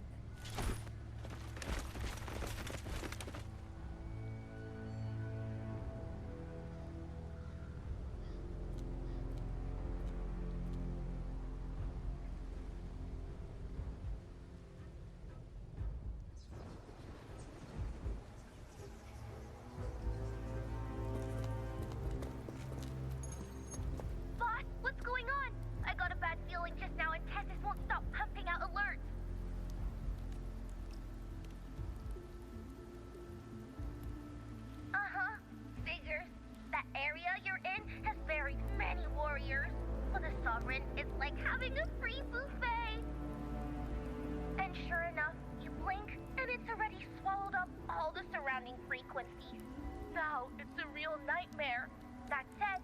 Boss, what's going on? I got a bad feeling just now and Tessus won't stop pumping out alerts. Uh-huh. Figures. That area you're in has very many warriors. For the Sovereign, it's like having a free buffet. And sure enough, you blink, and it's already swallowed up all the surrounding frequencies. Now, it's a real nightmare. That said,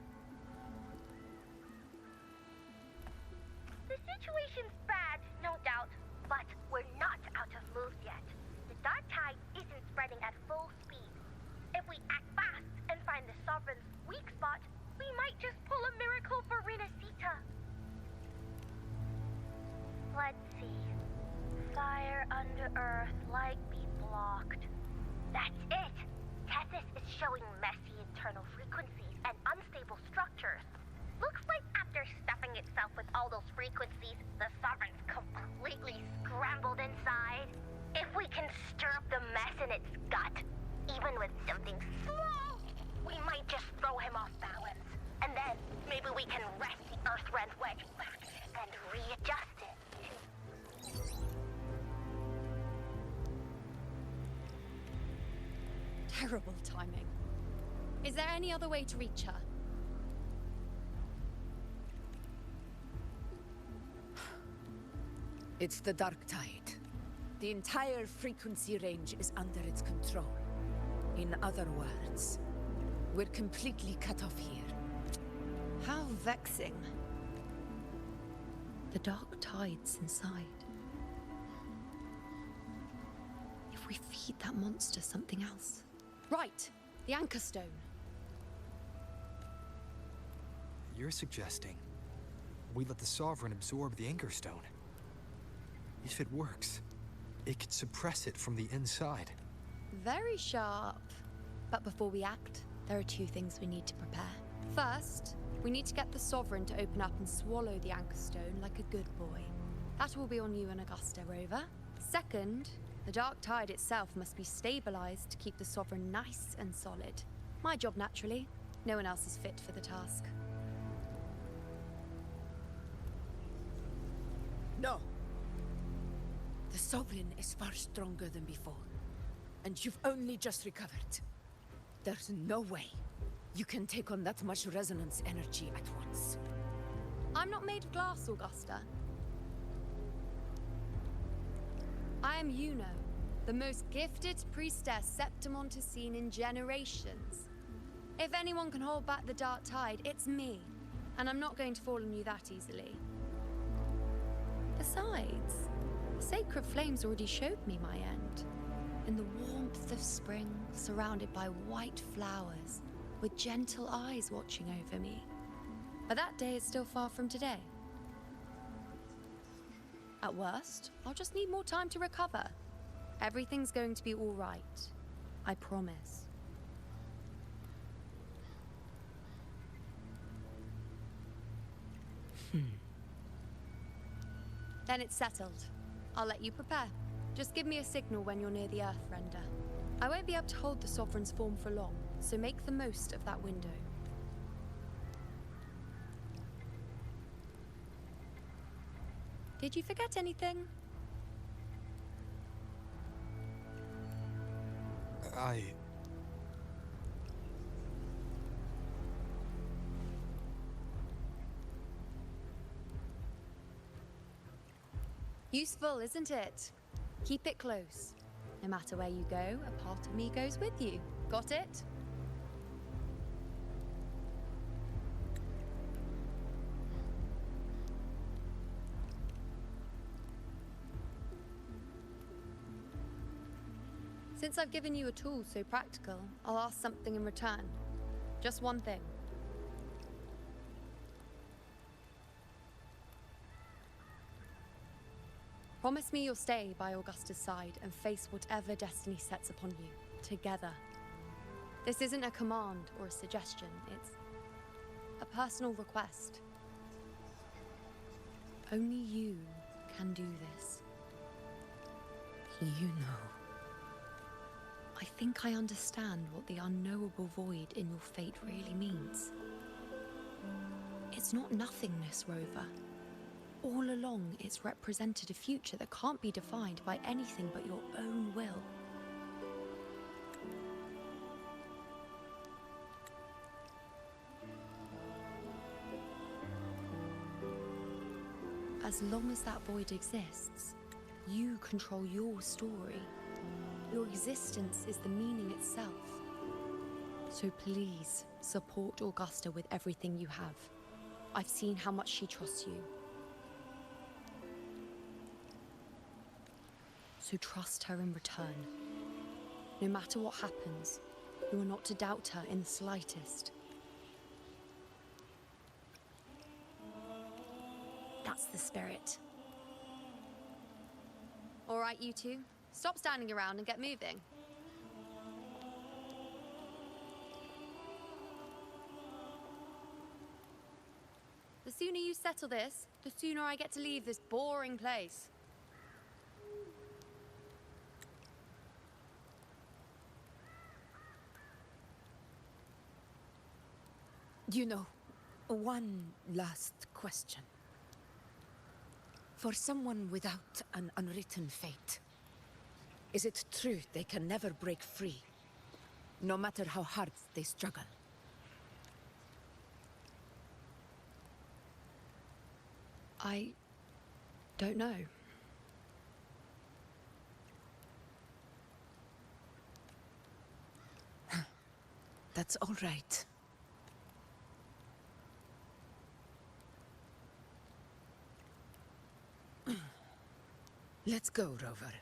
the situation's bad, no doubt, but we're not out of moves yet. The dark tide isn't spreading at full speed. If we act fast and find the Sovereign's weak spot, we might just pull a miracle for Renacita. Let's see. Fire under earth, light be blocked. That's it! Tessus is showing messy internal frequencies and unstable structures. Looks like after stuffing itself with all those frequencies, the Sovereign's completely scrambled inside. If we can stir up the mess in its gut, even with something small, we might just throw him off balance. And then maybe we can wrest the Earthrend wedge back and readjust it. Terrible timing. Is there any other way to reach her? It's the dark tide. The entire frequency range is under its control. In other words, we're completely cut off here. How vexing. The dark tide's inside. If we feed that monster something else. Right, the Anchor Stone. You're suggesting we let the Sovereign absorb the Anchor Stone. If it works, it could suppress it from the inside. Very sharp. But before we act, there are 2 things we need to prepare. First, we need to get the Sovereign to open up and swallow the Anchor Stone like a good boy. That will be on you and Augusta, Rover. Second, the dark tide itself must be stabilized to keep the Sovereign nice and solid. My job, naturally. No one else is fit for the task. No. The Sovereign is far stronger than before. And you've only just recovered. There's no way you can take on that much resonance energy at once. I'm not made of glass, Augusta. I am Yuno, the most gifted priestess Septimont has seen in generations. If anyone can hold back the dark tide, it's me. And I'm not going to fall on you that easily. Besides, the sacred flames already showed me my end. In the warmth of spring, surrounded by white flowers, with gentle eyes watching over me. But that day is still far from today. At worst, I'll just need more time to recover. Everything's going to be all right. I promise. Then it's settled. I'll let you prepare. Just give me a signal when you're near the Earthrender. I won't be able to hold the Sovereign's form for long, so make the most of that window. Did you forget anything? Useful, isn't it? Keep it close. No matter where you go, a part of me goes with you. Got it? Since I've given you a tool so practical, I'll ask something in return. Just one thing. Promise me you'll stay by Augusta's side and face whatever destiny sets upon you, together. This isn't a command or a suggestion, it's a personal request. Only you can do this. You know. I think I understand what the unknowable void in your fate really means. It's not nothingness, Rover. All along, it's represented a future that can't be defined by anything but your own will. As long as that void exists, you control your story. Your existence is the meaning itself. So please, support Augusta with everything you have. I've seen how much she trusts you. So trust her in return. No matter what happens, you are not to doubt her in the slightest. That's the spirit. All right, you two. Stop standing around and get moving. The sooner you settle this, the sooner I get to leave this boring place. You know, one last question. For someone without an unwritten fate, is it true they can never break free, no matter how hard they struggle? I don't know. That's all right. Let's go, Rover.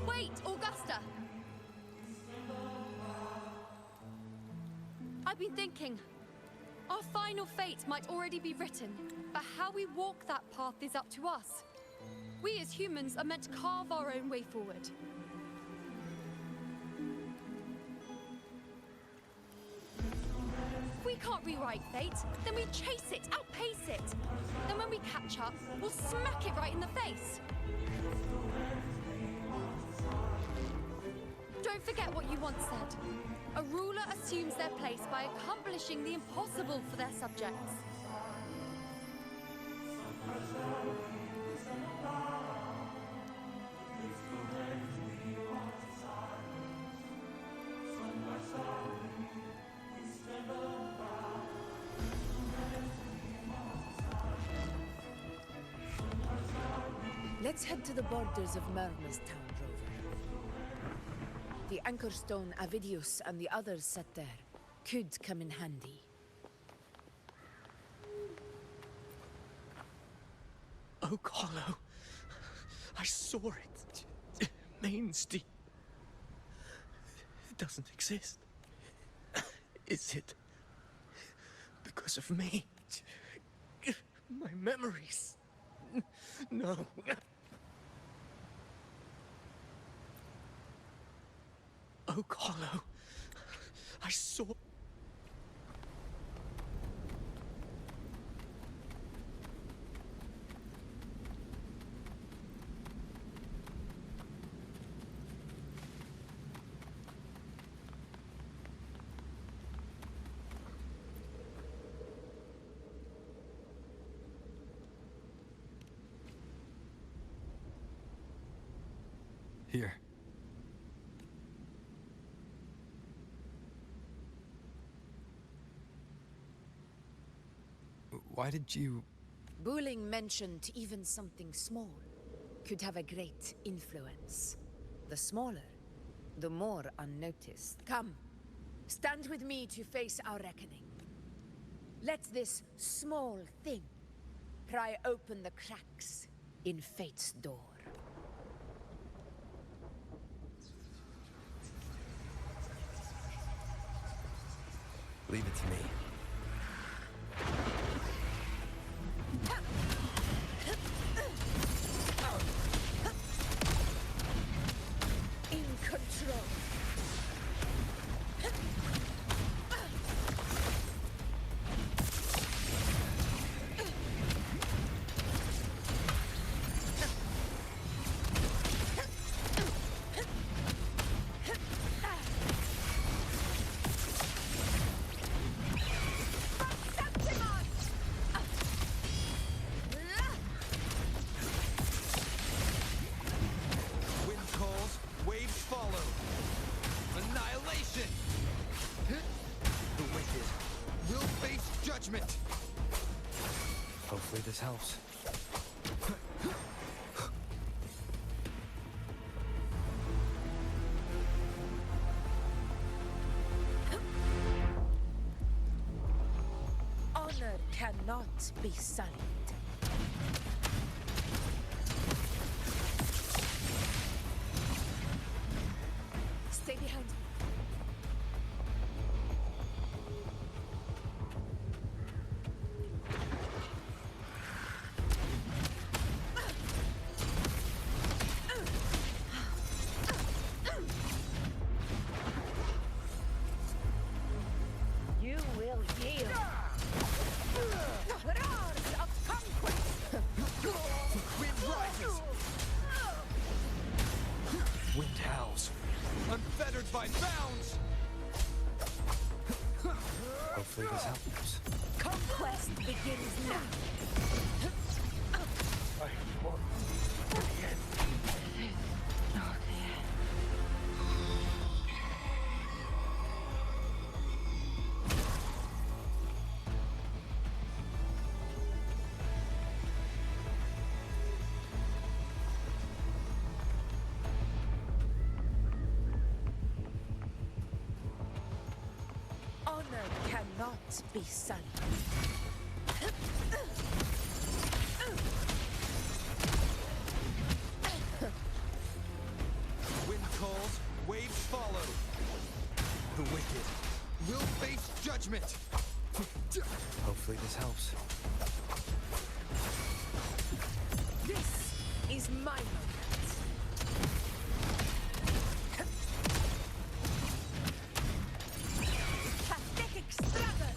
Wait, Augusta! I've been thinking. Our final fate might already be written, but how we walk that path is up to us. We as humans are meant to carve our own way forward. If we can't rewrite fate, then we chase it, outpace it. Then when we catch up, we'll smack it right in the face. Don't forget what you once said. A ruler assumes their place by accomplishing the impossible for their subjects. Let's head to the borders of Myrna's town, Rover. The anchor stone Avidius and the others set there could come in handy. Oak Hollow. I saw it. Main's Deep. It doesn't exist. Is it because of me? My memories. No. Oak Hollow. I saw... Here. Why did you... Buling mentioned even something small could have a great influence. The smaller, the more unnoticed. Come, stand with me to face our reckoning. Let this small thing pry open the cracks in fate's door. Leave it to me. In control. Wind calls, waves follow. Annihilation! The wicked will face judgment! Hopefully this helps. Honor cannot be sullied. Stay behind me. You will yield. Roars of conquest! Wind rises! Wind howls, unfettered by bounds! Hopefully this helps. Conquest begins now. I want the end. Honor cannot be sullied. Wind calls, waves follow. The wicked will face judgment! Hopefully this helps. This is my moment. Pathetic struggle!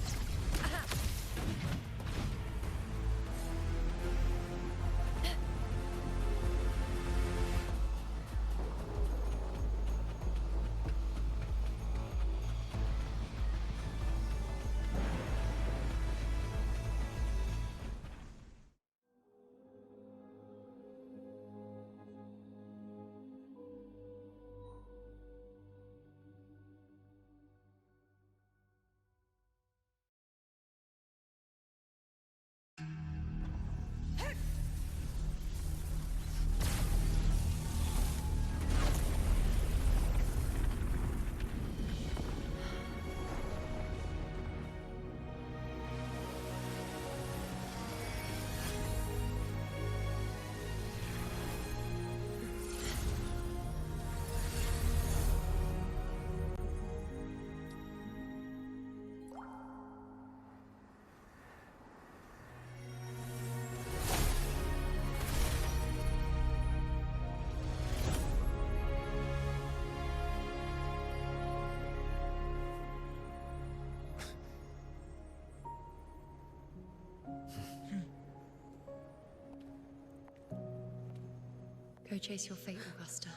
Go chase your fate, Augusta.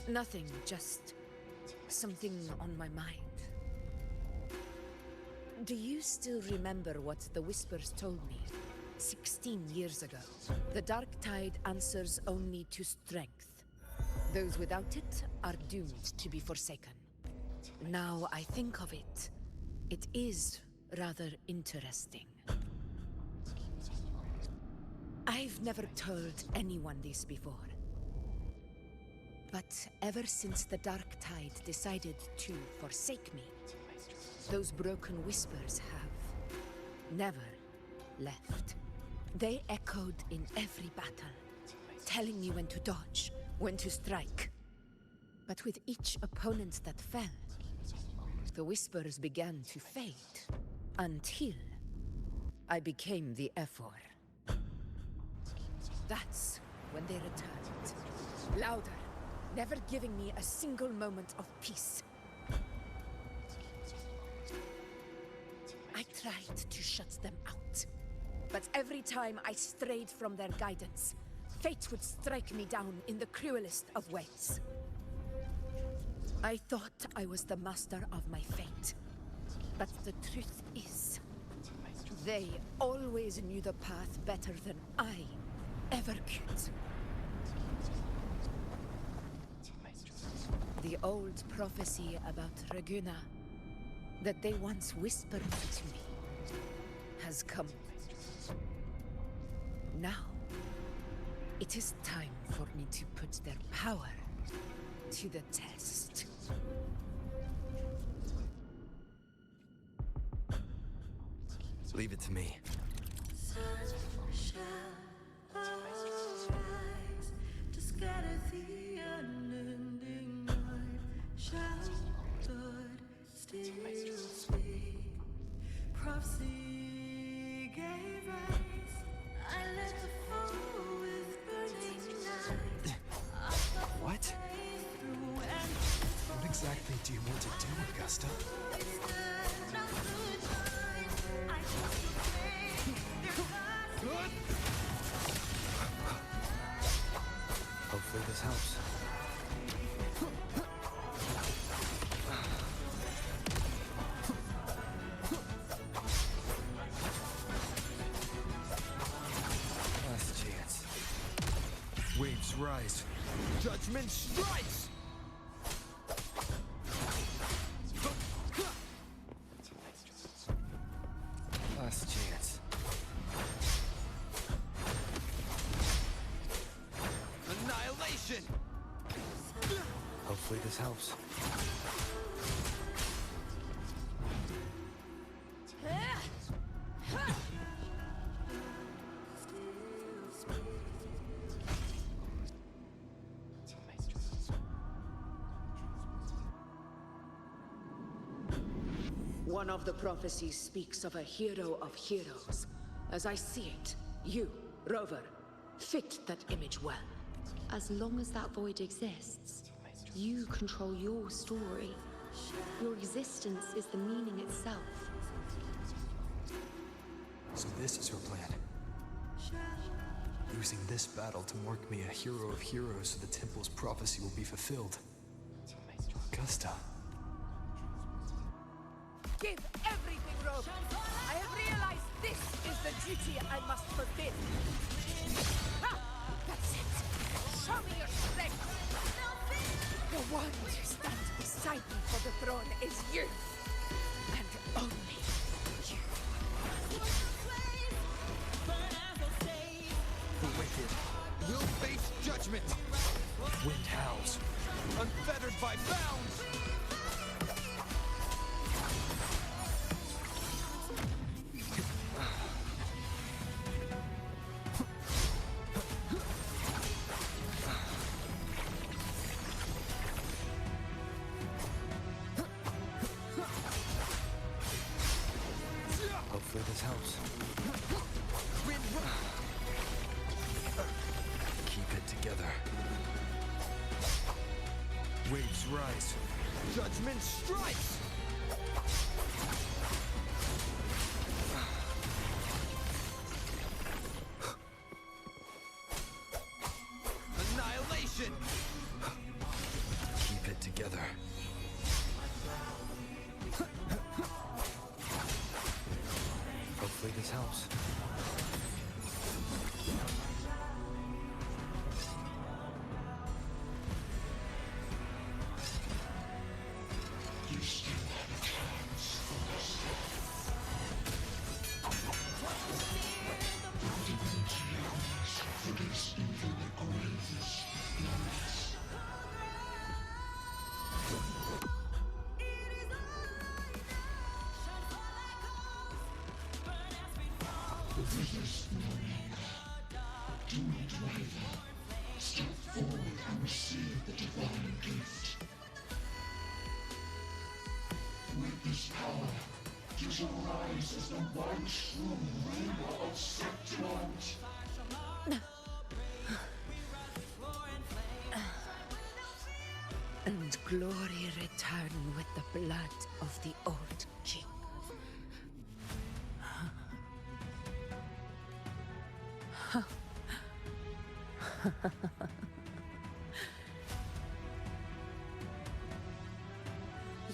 Nothing, just something on my mind. Do you still remember what the Whispers told me 16 years ago? The Dark Tide answers only to strength. Those without it are doomed to be forsaken. Now I think of it, it is rather interesting. I've never told anyone this before. But ever since the Dark Tide decided to forsake me, those broken whispers have never left. They echoed in every battle, telling me when to dodge, when to strike. But with each opponent that fell, the whispers began to fade, until I became the Ephor. That's when they returned, louder, never giving me a single moment of peace. I tried to shut them out, but every time I strayed from their guidance, fate would strike me down in the cruelest of ways. I thought I was the master of my fate, but the truth is, they always knew the path better than I ever could. The old prophecy about Raguna, that they once whispered to me, has come. Now, it is time for me to put their power to the test. Leave it to me. Sun shall arise to scatter the unending night. Shall God still speak? Prophecy gave rise. I let the fall with burning night. What? What exactly do you want to do, Augusta? Hopefully this helps. Last chance. Waves rise. Judgment strikes! Last chance. Annihilation! Hopefully this helps. One of the prophecies speaks of a hero of heroes. As I see it, you, Rover, fit that image well. As long as that void exists, you control your story. Your existence is the meaning itself. So this is her plan. Using this battle to mark me a hero of heroes so the temple's prophecy will be fulfilled. Augusta. Give everything, Rover. I have realized this is the duty I must fulfill. Ha! That's it. Show me your strength. The one to stand beside me for the throne is you. And only you. judgment! Wind howls. Unfettered by bounds! Hopefully this helps. Keep it together. Waves rise. Judgment strikes! Annihilation! Keep it together. Hopefully this helps. You still have a chance for this. For this even the greatest numbers. Resist no longer. Do not waver. Step forward and receive the divine gift. With this power, you shall rise as the one true ruler of Septimont. And glory return with the blood of the old king.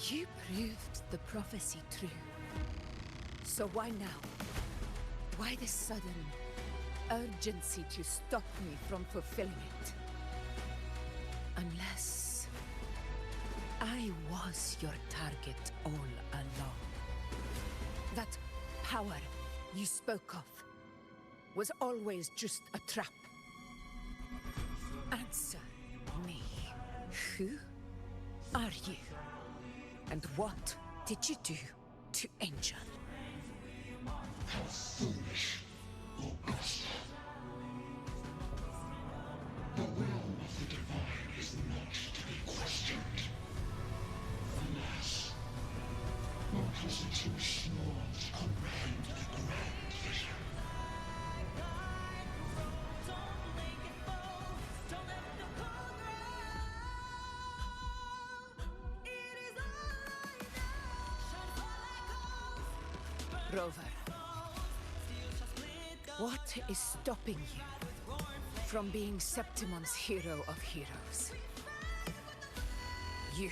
You proved the prophecy true. So why now? Why this sudden urgency to stop me from fulfilling it? Unless I was your target all along. That power you spoke of was always just a trap. Answer me. Who are you? And what did you do to Angel? How foolish, Augusta. The will of the divine is not to be questioned. Alas, one has it too small to comprehend the grand vision. Rover, what is stopping you from being Septimon's hero of heroes? You,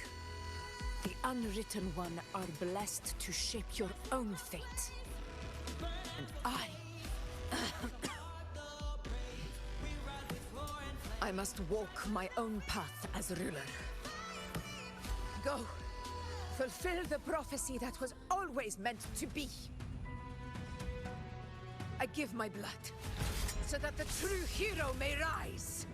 the unwritten one, are blessed to shape your own fate. And I must walk my own path as ruler. Go, fulfill the prophecy that was always meant to be. I give my blood, so that the true hero may rise.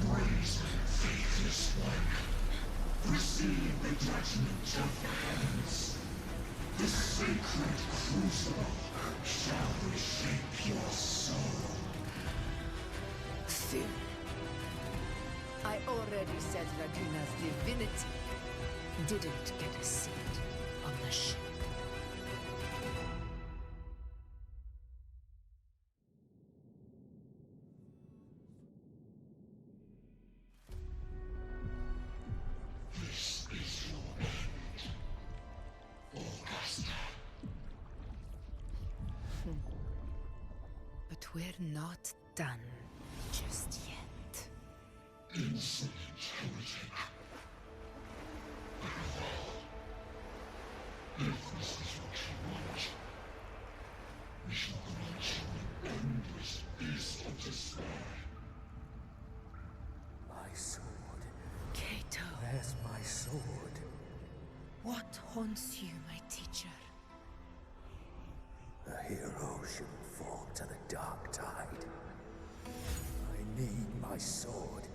Raise, faithless one. Receive the judgment of the heavens. The sacred crucible shall reshape your soul. Soon. I already said Raguna's divinity didn't get a seat on the ship. This is your end, Augusta. But we're not done just yet. Insolent heretic. Very well. If this is what you want, we shall grant you an endless beast of despair. My sword. Kato. Where's my What haunts you, my teacher? A hero shouldn't fall to the dark tide. I need my sword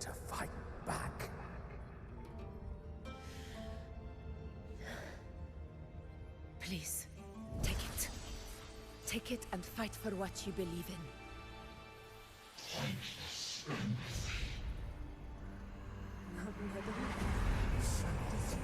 to fight back. Please, take it. Take it and fight for what you believe in. Pointless empathy.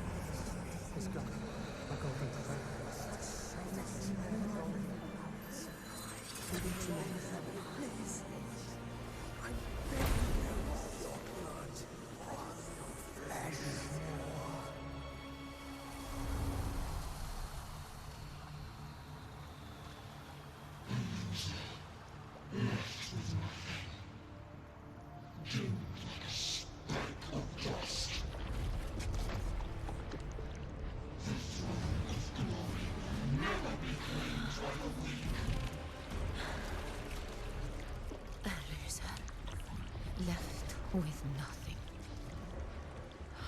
Left with nothing.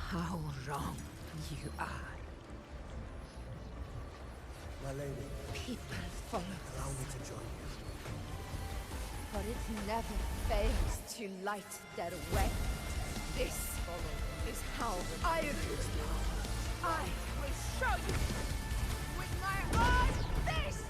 How wrong you are. My lady. People follow Allow me to join you. For it never fails to light their way. This is how I rule. I will show you with my own fist!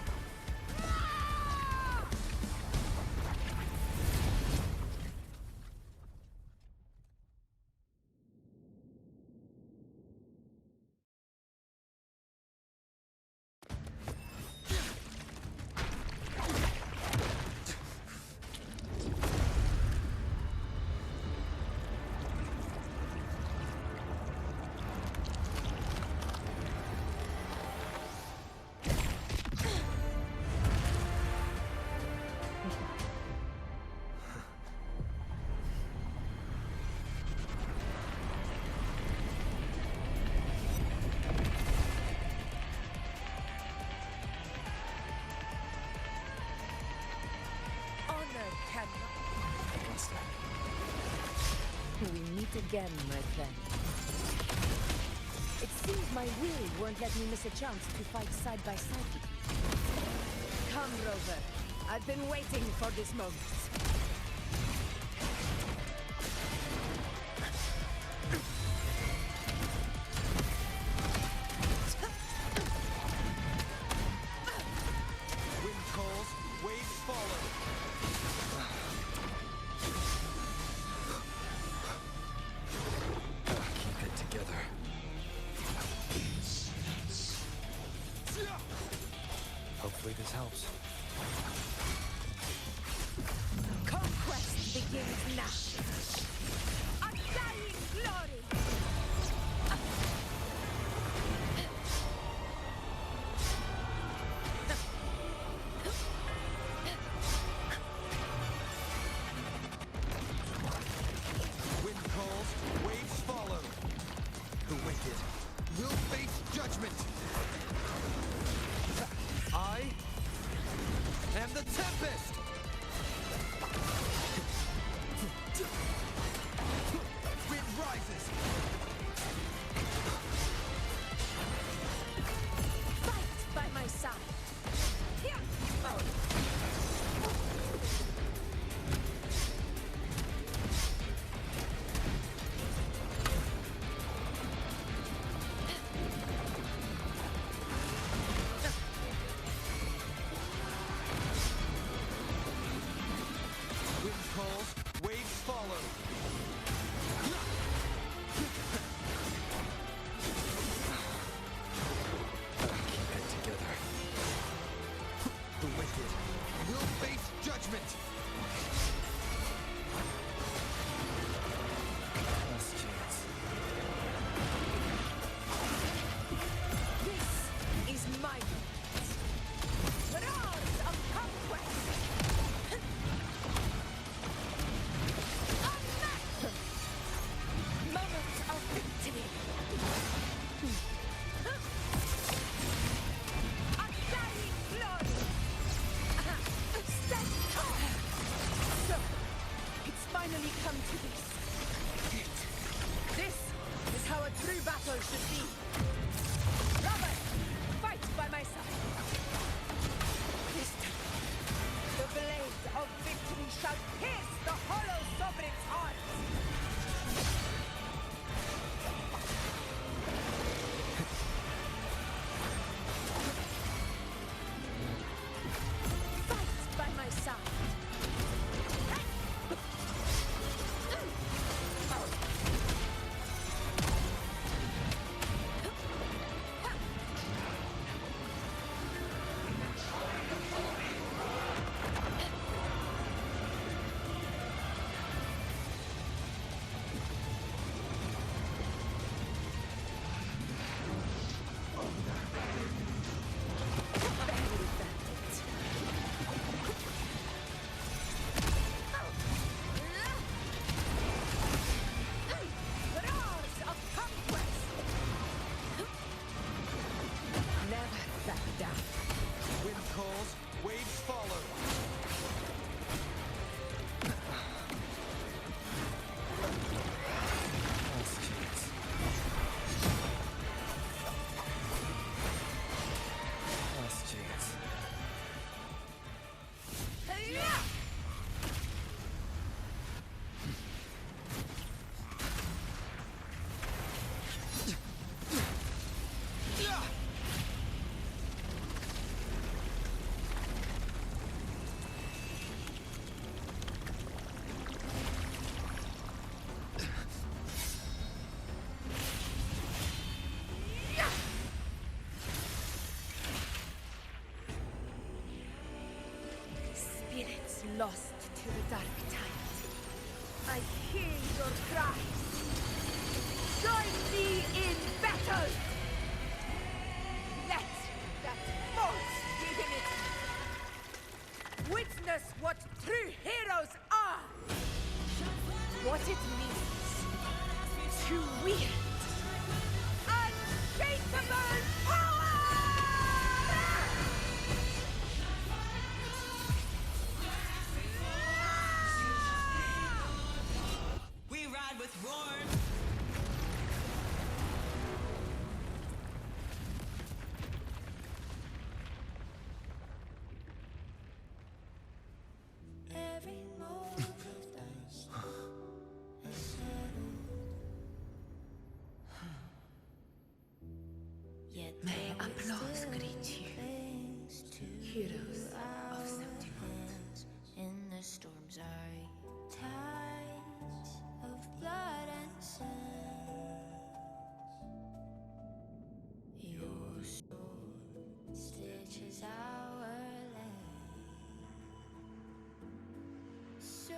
We meet again, my friend. It seems my will won't let me miss a chance to fight side by side with you. Come, Rover. I've been waiting for this moment. Wind calls, waves follow. Keep it together. Hopefully this helps. Conquest begins now. Undying glory! Wind calls, waves follow. The wicked will face judgment. I am the Tempest! Wind rises! Fight by my side! Here! Wind calls, waves follow. Keep it together. The wicked will face judgment. Last chance. This is my round of conquest! Moment of victory! Undying glory! Stand tall! So, it's finally come to this. This is how a true battle should be. shall pierce the hollow sovereign's heart! Fight by my side! Spirits lost to the dark tide. I hear your cries. Join me in battle! Let that force divinity witness what true heroes are! What it means to wield unshakable power! We ride with roar. Every moment of dust has settled. Yet May applause greet you, heroes of Septimont. In the storm's eye, tides of blood and sand. Your sword stitches our land. So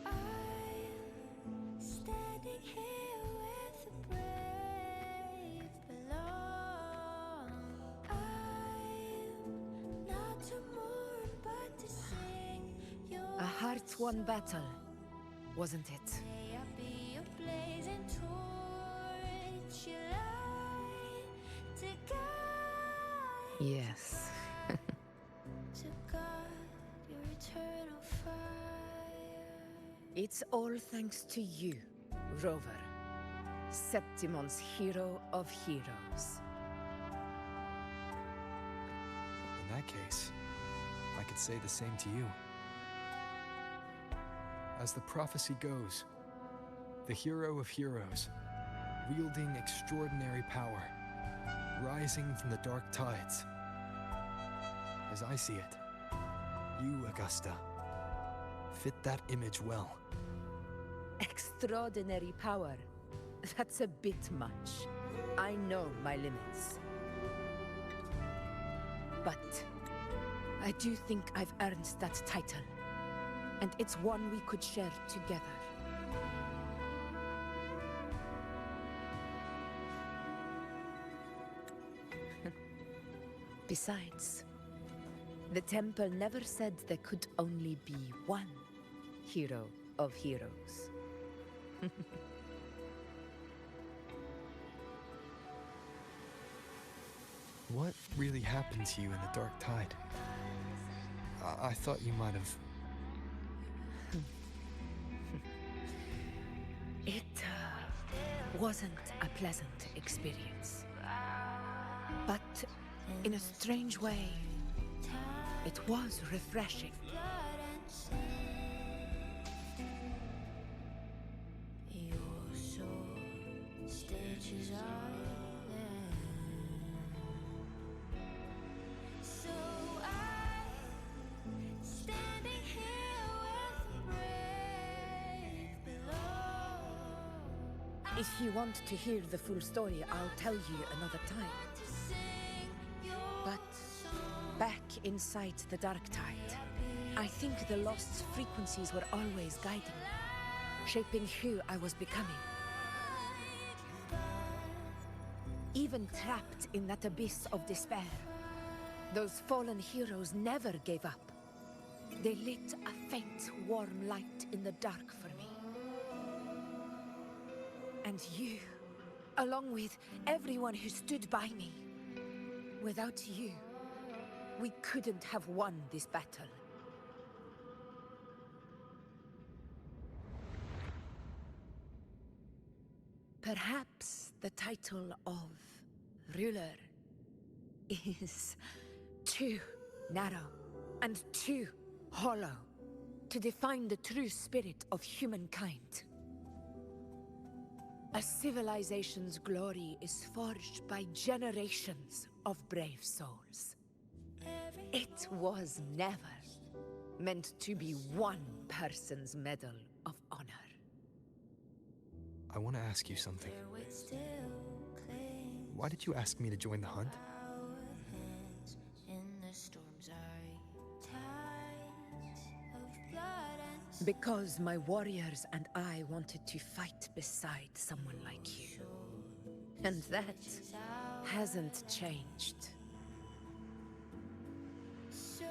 I'm standing here with the brave belong. I'm not to mourn, but to sing your A heart-won battle, wasn't it? May I be a blazing torch, you light to guide, Yes. to guard your eternal fire. It's all thanks to you, Rover. Septimon's hero of heroes. In that case, I could say the same to you. As the prophecy goes, the hero of heroes, wielding extraordinary power, rising from the dark tides. As I see it, you, Augusta, fit that image well. Extraordinary power. That's a bit much. I know my limits. But I do think I've earned that title. And it's one we could share together. Besides, the temple never said there could only be one hero of heroes. What really happened to you in the dark tide? I thought you might have... It wasn't a pleasant experience. But in a strange way, it was refreshing. If you want to hear the full story, I'll tell you another time. But back inside the Dark Tide, I think the lost frequencies were always guiding me, shaping who I was becoming. Even trapped in that abyss of despair, those fallen heroes never gave up. They lit a faint, warm light in the dark for me. And you, along with everyone who stood by me. Without you, we couldn't have won this battle. Perhaps the title of ruler is too narrow and too hollow to define the true spirit of humankind. A civilization's glory is forged by generations of brave souls. It was never meant to be one person's medal of honor. I want to ask you something. Why did you ask me to join the hunt? Because my warriors and I wanted to fight beside someone like you. And that hasn't changed. So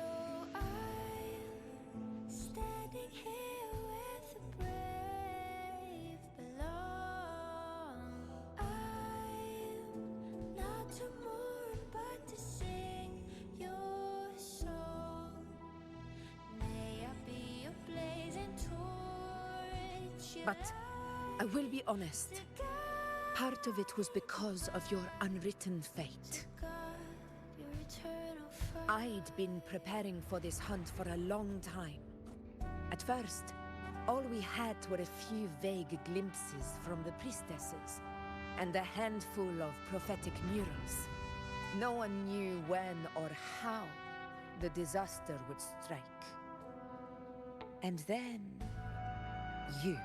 I'm standing here with the brave below. I'm not to mourn, but to sing your song. May I be a blazing torch. But I will be honest. Part of it was because of your unwritten fate. I'd been preparing for this hunt for a long time. At first, all we had were a few vague glimpses from the priestesses, and a handful of prophetic murals. No one knew when or how the disaster would strike. And then, you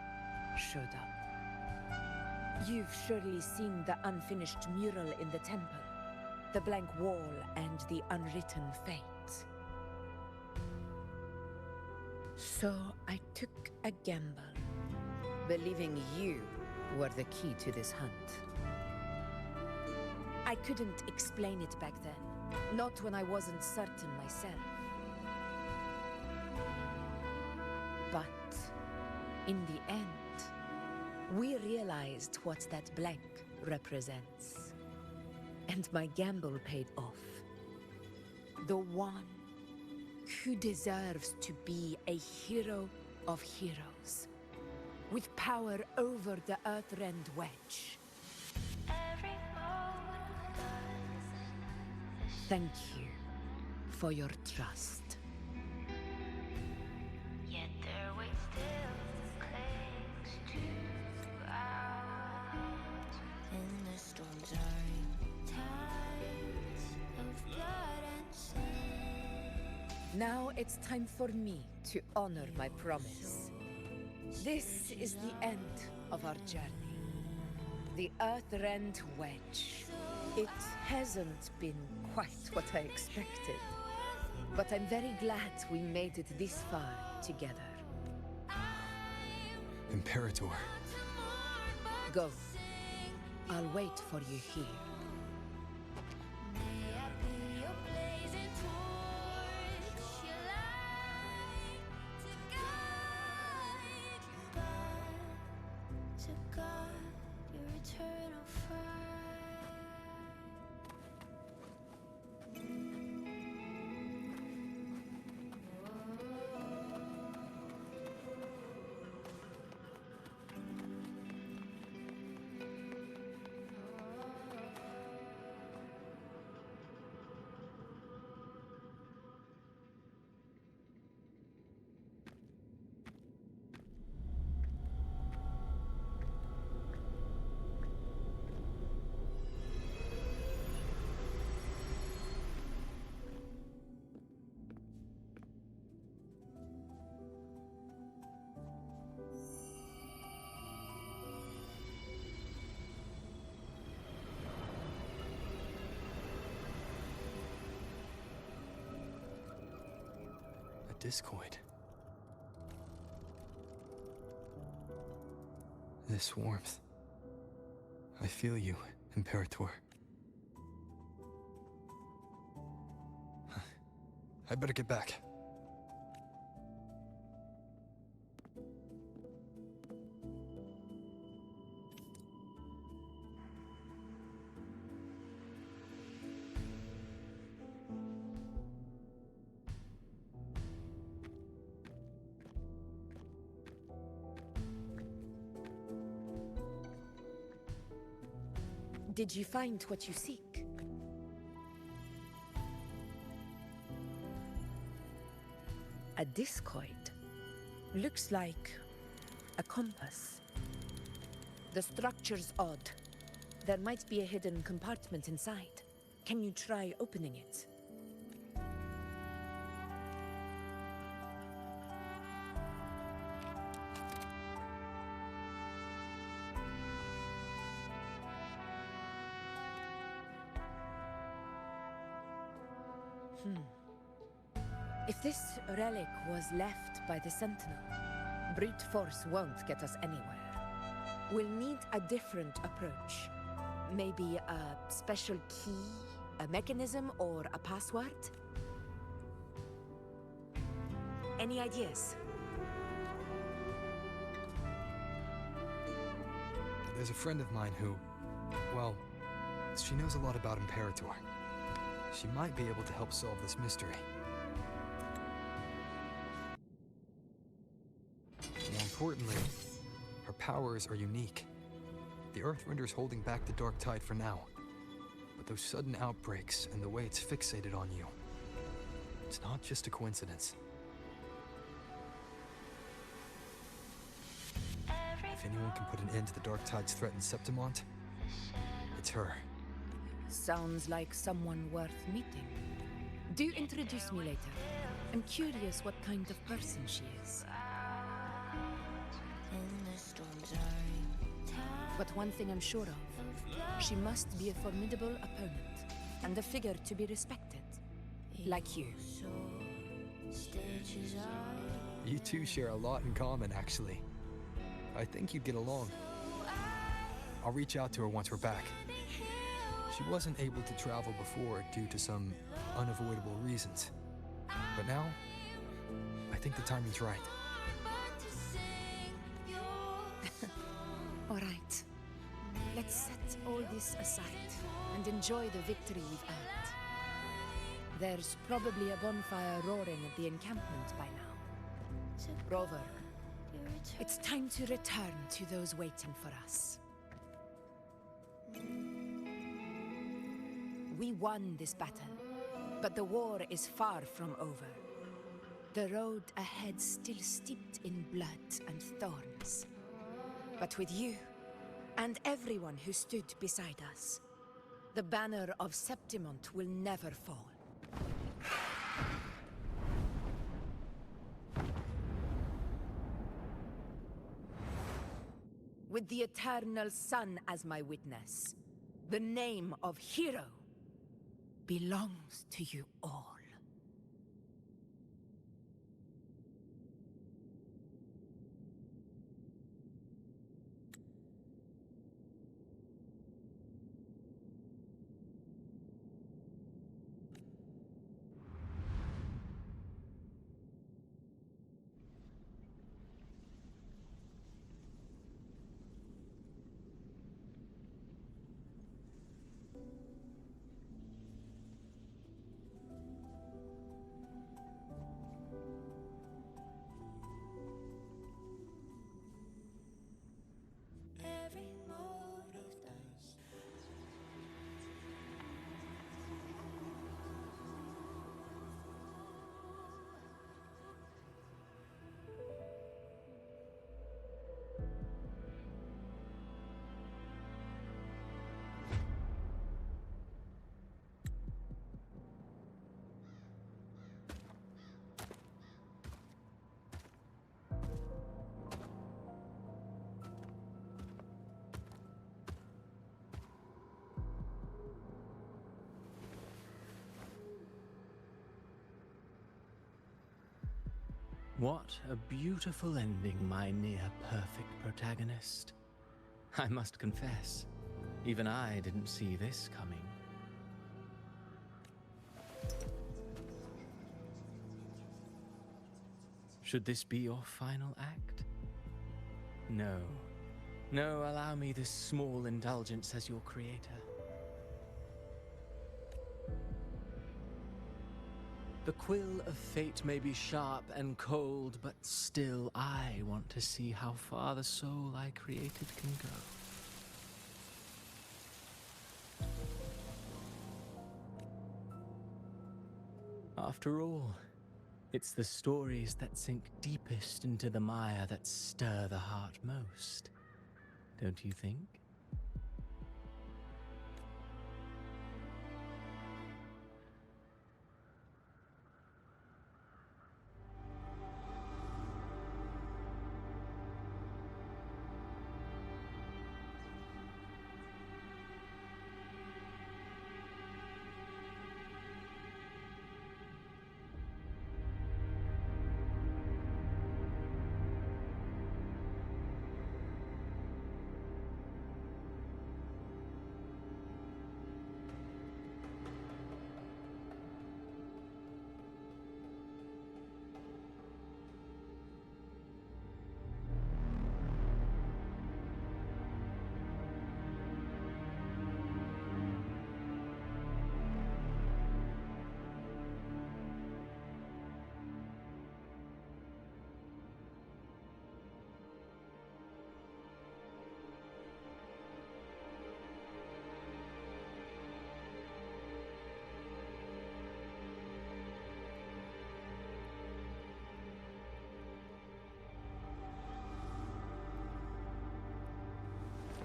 showed up. You've surely seen the unfinished mural in the temple, the blank wall and the unwritten fate. So I took a gamble, believing you were the key to this hunt. I couldn't explain it back then, not when I wasn't certain myself. But in the end, we realized what that blank represents. And my gamble paid off. The one who deserves to be a hero of heroes, with power over the Earthrend Wedge. Thank you for your trust. Yet their weight still clings to ours. In the storm's are tides of blood and sin. Now it's time for me to honor my promise. This is the end of our journey. The Earthrend Wedge. It hasn't been quite what I expected, but I'm very glad we made it this far together. Imperator. Go. I'll wait for you here. To God, your eternal fire. A discoid. This warmth. I feel you, Imperator. I better get back. Did you find what you seek? A discoid. Looks like a compass. The structure's odd. There might be a hidden compartment inside. Can you try opening it? If this relic was left by the Sentinel, brute force won't get us anywhere. We'll need a different approach. Maybe a special key, a mechanism, or a password? Any ideas? There's a friend of mine who, well, she knows a lot about Imperator. She might be able to help solve this mystery. More importantly, her powers are unique. The Earthrender's holding back the Dark Tide for now. But those sudden outbreaks and the way it's fixated on you, it's not just a coincidence. If anyone can put an end to the Dark Tide's threat in Septimont, it's her. Sounds like someone worth meeting. Do introduce me later. I'm curious what kind of person she is. But one thing I'm sure of, she must be a formidable opponent, and a figure to be respected. Like you. You two share a lot in common, actually. I think you'd get along. I'll reach out to her once we're back. She wasn't able to travel before due to some unavoidable reasons. But now, I think the timing's right. All right. Let's set all this aside and enjoy the victory we've earned. There's probably a bonfire roaring at the encampment by now. Rover, it's time to return to those waiting for us. We won this battle, but the war is far from over. The road ahead still steeped in blood and thorns. But with you, and everyone who stood beside us, the banner of Septimont will never fall. With the eternal sun as my witness, the name of hero belongs to you all. What a beautiful ending, my near-perfect protagonist. I must confess, even I didn't see this coming. Should this be your final act? No. No, allow me this small indulgence as your creator. The quill of fate may be sharp and cold, but still I want to see how far the soul I created can go. After all, it's the stories that sink deepest into the mire that stir the heart most, don't you think?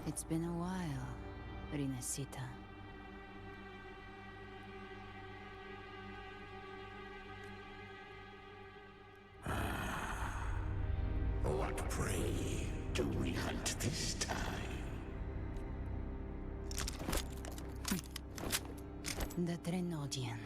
It's been a while, Rinasita. What prey do we hunt this time? The Trenodian.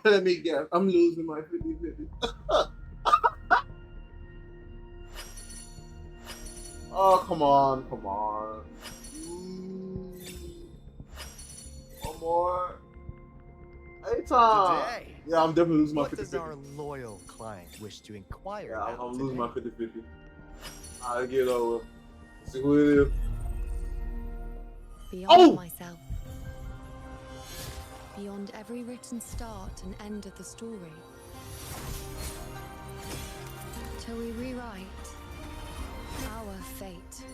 Let me guess. I'm losing my 50-50. Oh, come on, come on. One more. Anytime. Today. Yeah, I'm definitely losing my 50-50. What does our loyal client wish to inquire Yeah, about I'm today? losing my 50-50. I'll get over. Let's see who it is. Beyond myself. Beyond every written start and end of the story. Till we rewrite our fate.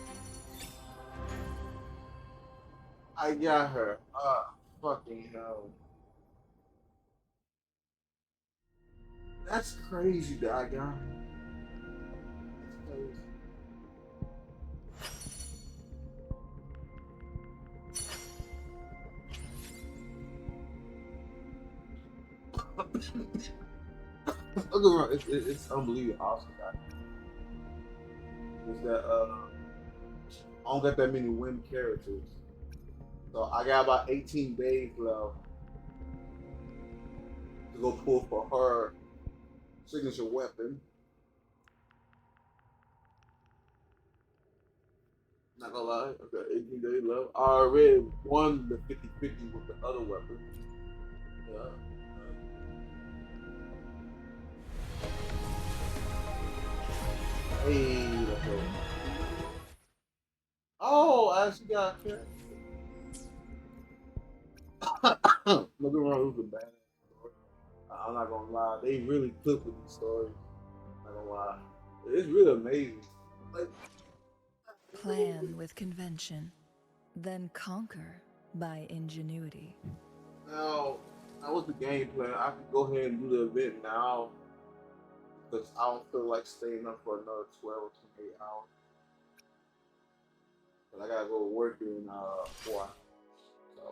I got her. Fucking hell. That's crazy that I got her. That's crazy. Look around. It's unbelievable how awesome that. Is that I don't got that many women characters, so I got about 18 days left to go pull for her signature weapon. Not gonna lie, I got 18 days left. I already won the 50-50 with the other weapon. Yeah. Hey, let's go. Oh, I actually got a character. Look around, it was a bad story. I'm not gonna lie, they really cooked with these stories. Not gonna lie, it's really amazing. Like, Plan with convention, then conquer by ingenuity. now, that was the game plan. I could go ahead and do the event now because I don't feel like staying up for another 12 or 28 hours. But I gotta go to work in 4 hours. So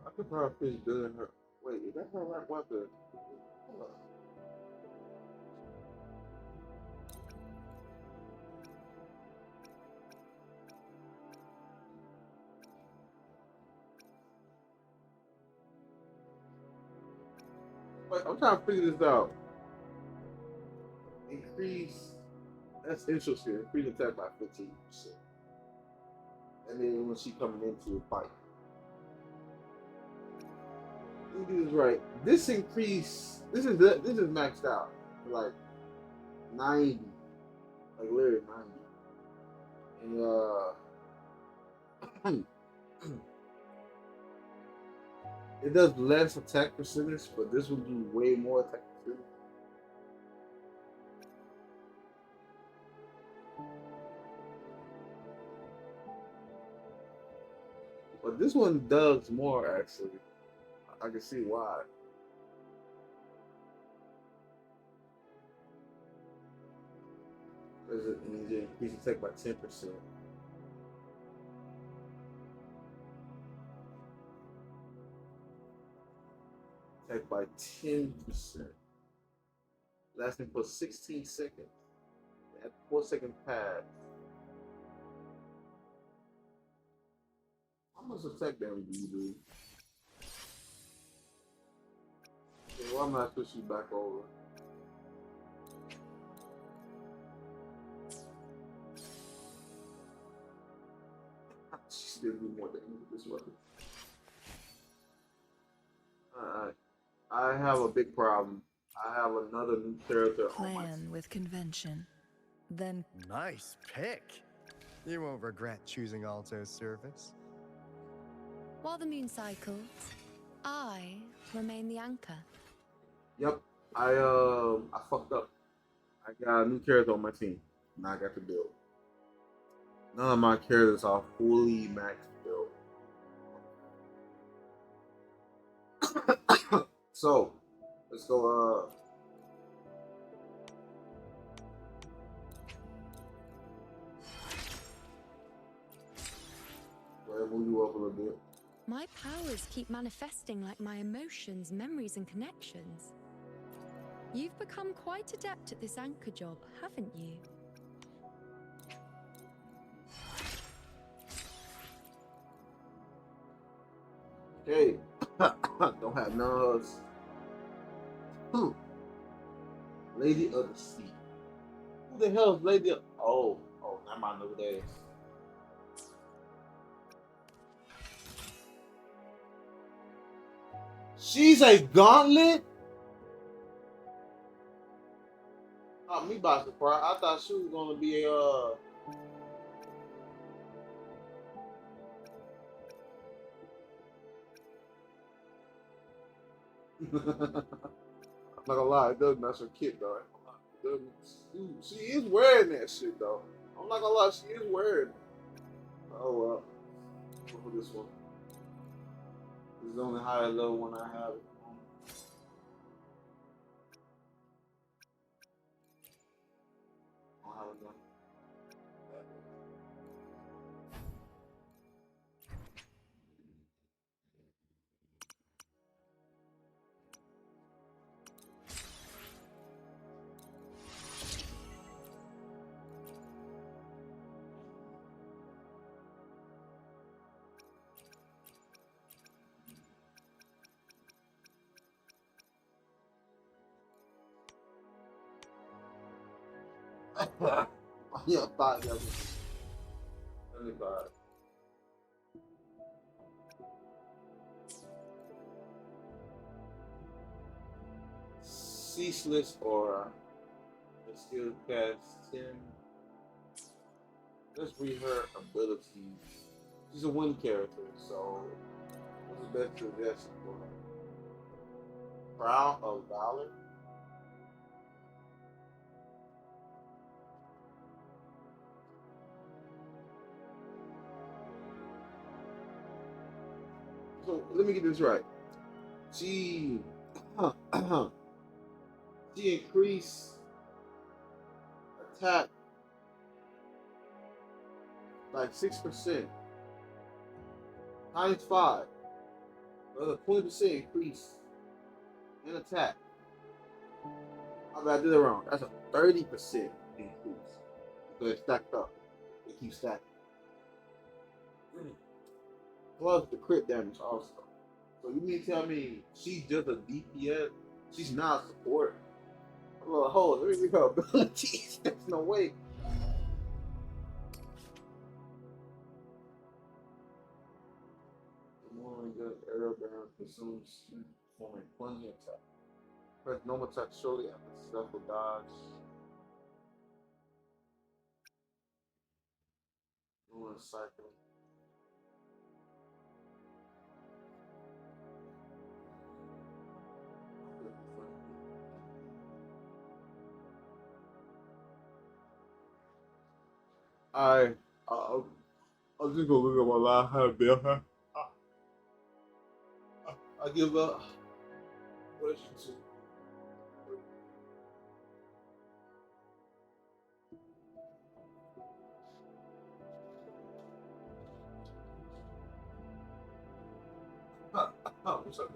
I could probably finish doing her. Wait, is that her right weapon? Hold on. Wait, I'm trying to figure this out. Increase. That's interesting. Increase attack by 15%. And then when she coming into a fight. Let me do this right. This increase. This is maxed out. Like 90. Like literally 90. And it does less attack percentage, but this will do way more attack percentage. But this one does more actually. I can see why. Because it means it increases attack by 10%. Attack by 10%. Lasting for 16 seconds. At 4-second pass. How much attack damage do you do? Okay, well, I'm not pushing you back over. She still do more damage with this weapon. Alright. I have a big problem. I have another new character on my Plan with convention, then Nice pick. You won't regret choosing Alto's service. While the moon cycles, I remain the anchor. Yep. I fucked up. I got a new character on my team. Now I got to build. None of my characters are fully maxed build. So let's go go ahead and move you up a little bit. My powers keep manifesting like my emotions, memories, and connections. You've become quite adept at this anchor job, haven't you? Okay. Don't have none. Hmm. Lady of the Sea. Who the hell is Lady of... Oh, never mind who that is. She's a gauntlet? Oh, me by surprise. I thought she was gonna be I'm not gonna lie, it does mess her kit though. She is wearing that shit though. I'm not gonna lie, she is wearing it. Oh well. Go for this one. This is the only higher level one I have. I don't have enough. Yeah, 5 levels. Only 5. Ceaseless aura. The skill cast 10. Let's read her abilities. She's a wind character, so what's the best suggestion for her? Crown of Valor? So let me get this right. She she increased attack like 6% times 5. That's a 20% increase in attack. I did it wrong. That's a 30% increase. So it's stacked up. It keeps stacking. Plus the crit damage also. So you mean to tell me she's just a DPS? She's not a support? Well, hold on, let me read her abilities. There's no way. The more good arrow bearer consumes performing plunging attack. Press normal attack shortly after successful dodge. Normal cycle. I, I'm just gonna look at my life. How Bill, huh? I give up. Question 2. What's up?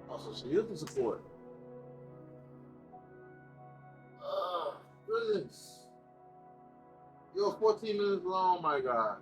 Also, she is the support. Goodness. You're 14 minutes long, my God.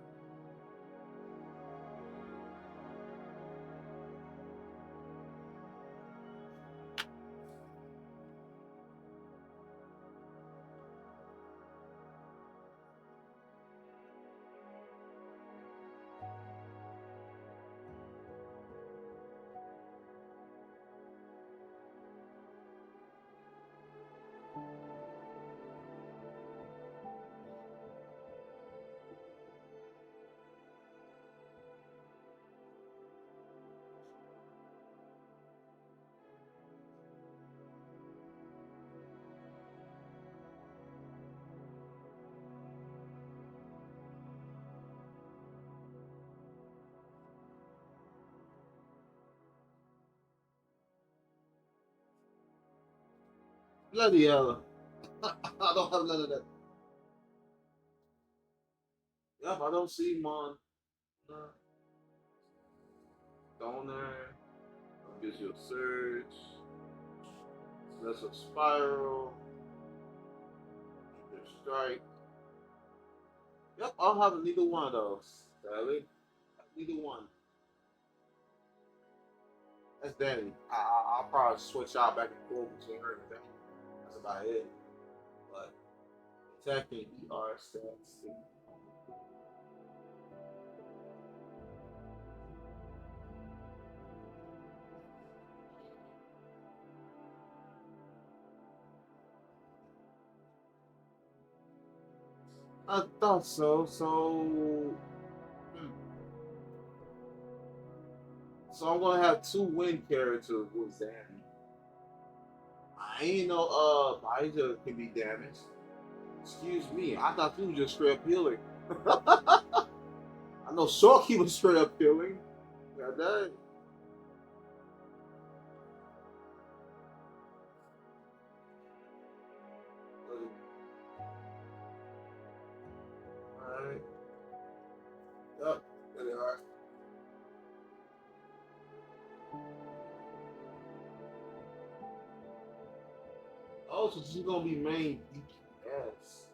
Bloody hell. I don't have none of that. Yep, I don't see one. Stoner. Visual Surge. Celestial Spiral. strike. Yep, I'll have neither one of those. Sadly, neither one. That's Danny. I'll probably switch out back and forth between her and Danny. That's about it. But attacking ER stats. I thought so. Hmm. So I'm gonna have two wind characters with Danny. I ain't know Elijah can be damaged. Excuse me, I thought you were just straight up healing. I know Shorty was straight up healing. God dang. Alright. Yep, there they are. Oh, so she's gonna be main DPS.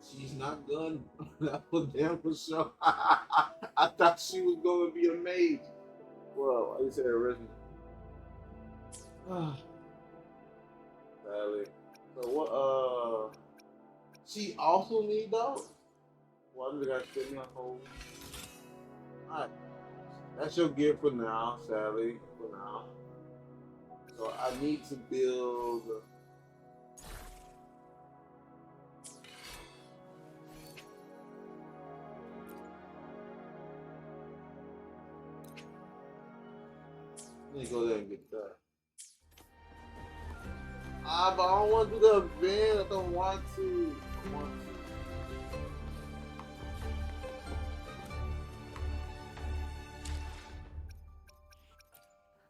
She's not done. That was damn for sure. I thought she was gonna be a mage. Well, I said original. Sadly. So what she also need those? Well, I got to put me on hold. Alright. That's your gift for now, sadly. For now. So I need to build let me go there and get that. But I don't want to do the event. I don't want to. I want to.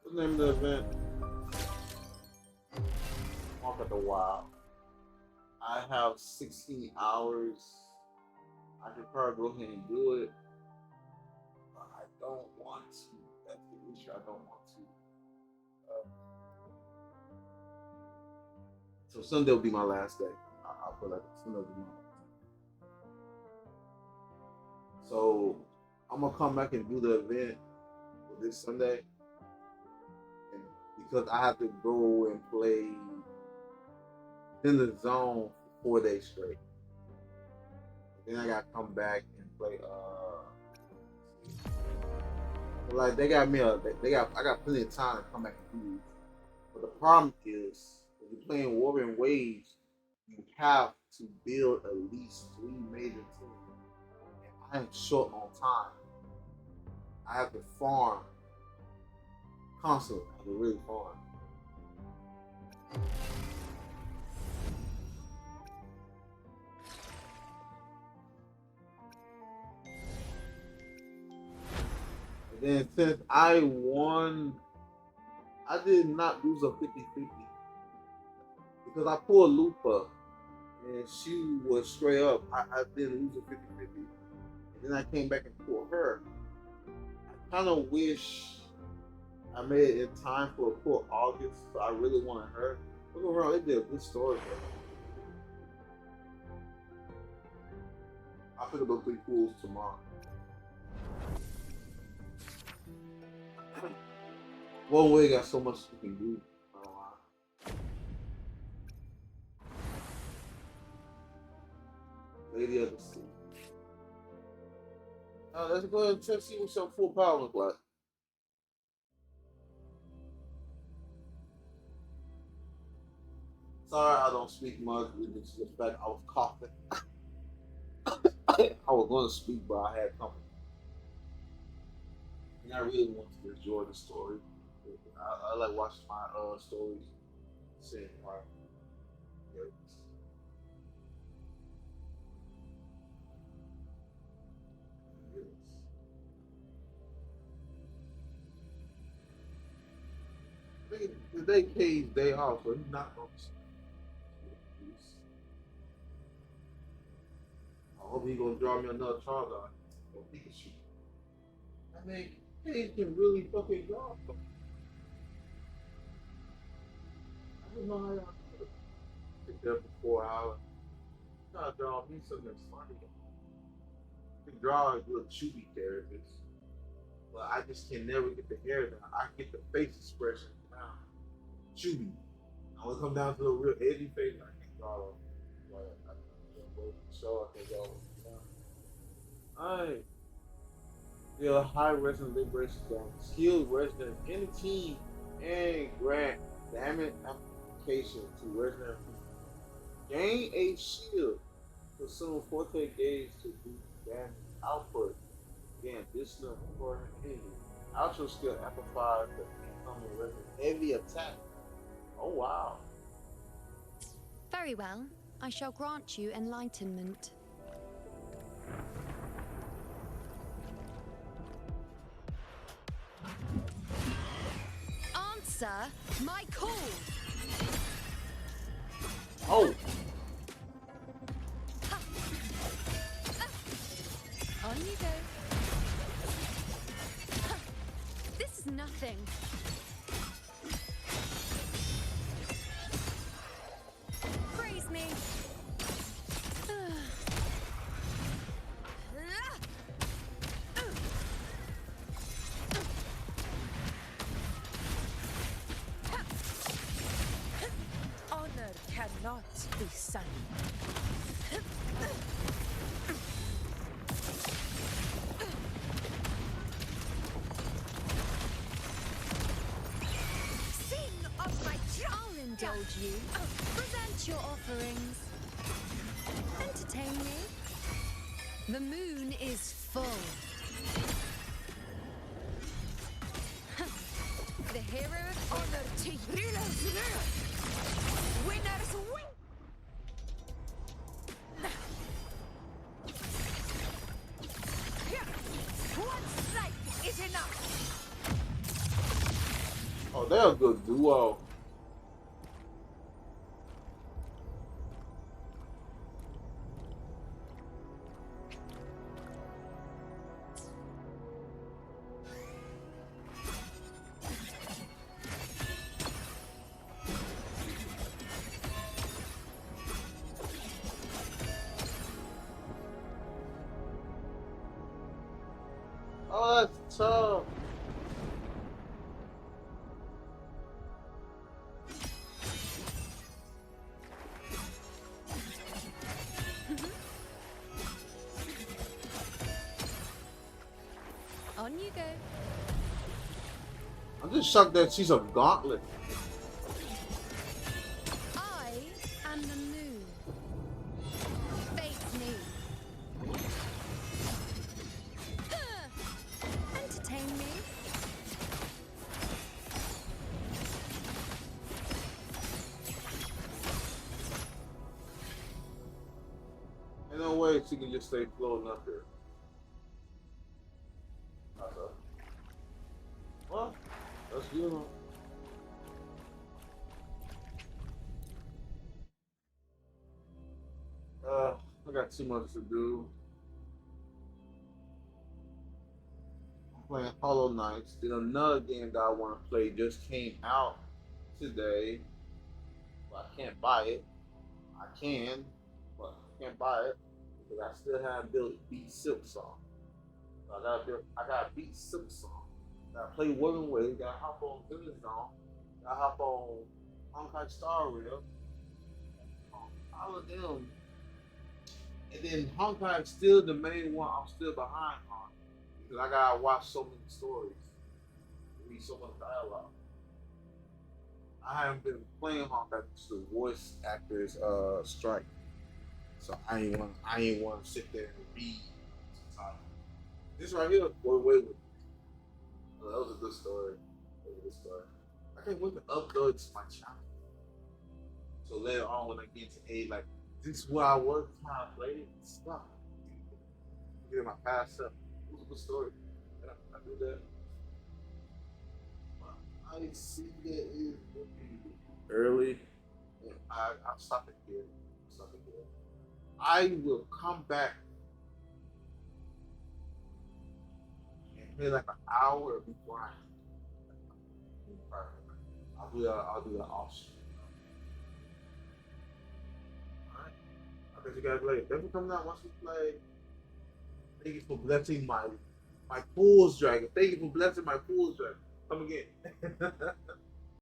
What's the name of the event? Walk at the Wild. I have 16 hours. I could probably go ahead and do it. But I don't want to. That's the issue. I don't want to. So Sunday will be my last day. I'll put like Sunday will be my last day. So I'm gonna come back and do the event for this Sunday. And because I have to go and play in the zone for 4 days straight. And then I gotta come back and play like they got me I got plenty of time to come back and do this. But the problem is when you're playing Warring Waves, you have to build at least 3 major teams. And I am short on time. I have to farm constantly. I have to really farm. And then since I won, I did not lose a 50-50 because I pulled Lupa and she was straight up. I didn't lose a 50-50. And then I came back and pulled her. I kind of wish I made it in time for a pull August, so I really wanted her. Look around, they did a good story for her. I'll pick up those 3 pools tomorrow. One way got so much you can do. Lady of the Sea. Let's go ahead and check see what your full power look like. Sorry I don't speak much due to the fact I was coughing. I was going to speak, but I had company. And I really wanted to enjoy the story. I like watching my stories, seeing part. Yeah. Yes. I think today K's day off, so he's not going to. I hope he's going to draw me another Charizard or Pikachu. I mean, K can really fucking draw. I don't know how y'all sit there for 4 hours. Try to draw me something funny. I can draw little chubby characters, but I just can never get the hair down. I get the face expression down. Chubby. I want to come down to a real edgy face. I can't draw them. But I can go show. I can go. Alright. Deal high wrestling liberation zone. Skilled wrestling any team and grant damage application to resident people. Gain a shield. Consume 4K gauge to boost damage output. Again, additional for an enemy. Ultra skill amplifies the incoming resident heavy attack. Oh wow. Very well. I shall grant you enlightenment. Answer my call. Oh. On you go. This is nothing. Praise me. Honor cannot be sung. Sing of my I'll indulge you. Present your offerings. Entertain me. The moon is full. The hero of honor to heroes. Winners win. One strike is enough. Oh, they're a good duo. Oh, that's tough. On you go. I'm just shocked that she's a gauntlet. I am the moon. Face me. Entertain me. Ain't no way she can just stay floating up here. Well, that's good. I got too much to do. I'm playing Hollow Knights. Then another game that I want to play just came out today. But I can't buy it. I can, but I can't buy it because I still haven't beat Silk Song. So I gotta beat Silk Song. Gotta play Wuthering Way. Gotta hop on Village Dawn. Gotta hop on Honkai Star Rail. All of them. And then Honkai is still the main one I'm still behind on. Because I gotta watch so many stories. Read so much dialogue. I haven't been playing Honkai since the voice actors strike. So I ain't want to sit there and read. This right here, wait. That was a good story. That was a good story. I can't wait to upload to my channel. So later on, when I get to age, like, this is where I was trying to play it. Stop. Get my past self. It was a good story. I do that. I see that it is early. And I'll stop it here. Stop it here. I will come back and play like an hour before I'll do that off stream. Alright. I bet you guys later. Thank you for coming out once we play. Thank you for blessing my fool's dragon. Thank you for blessing my fool's dragon. Come again.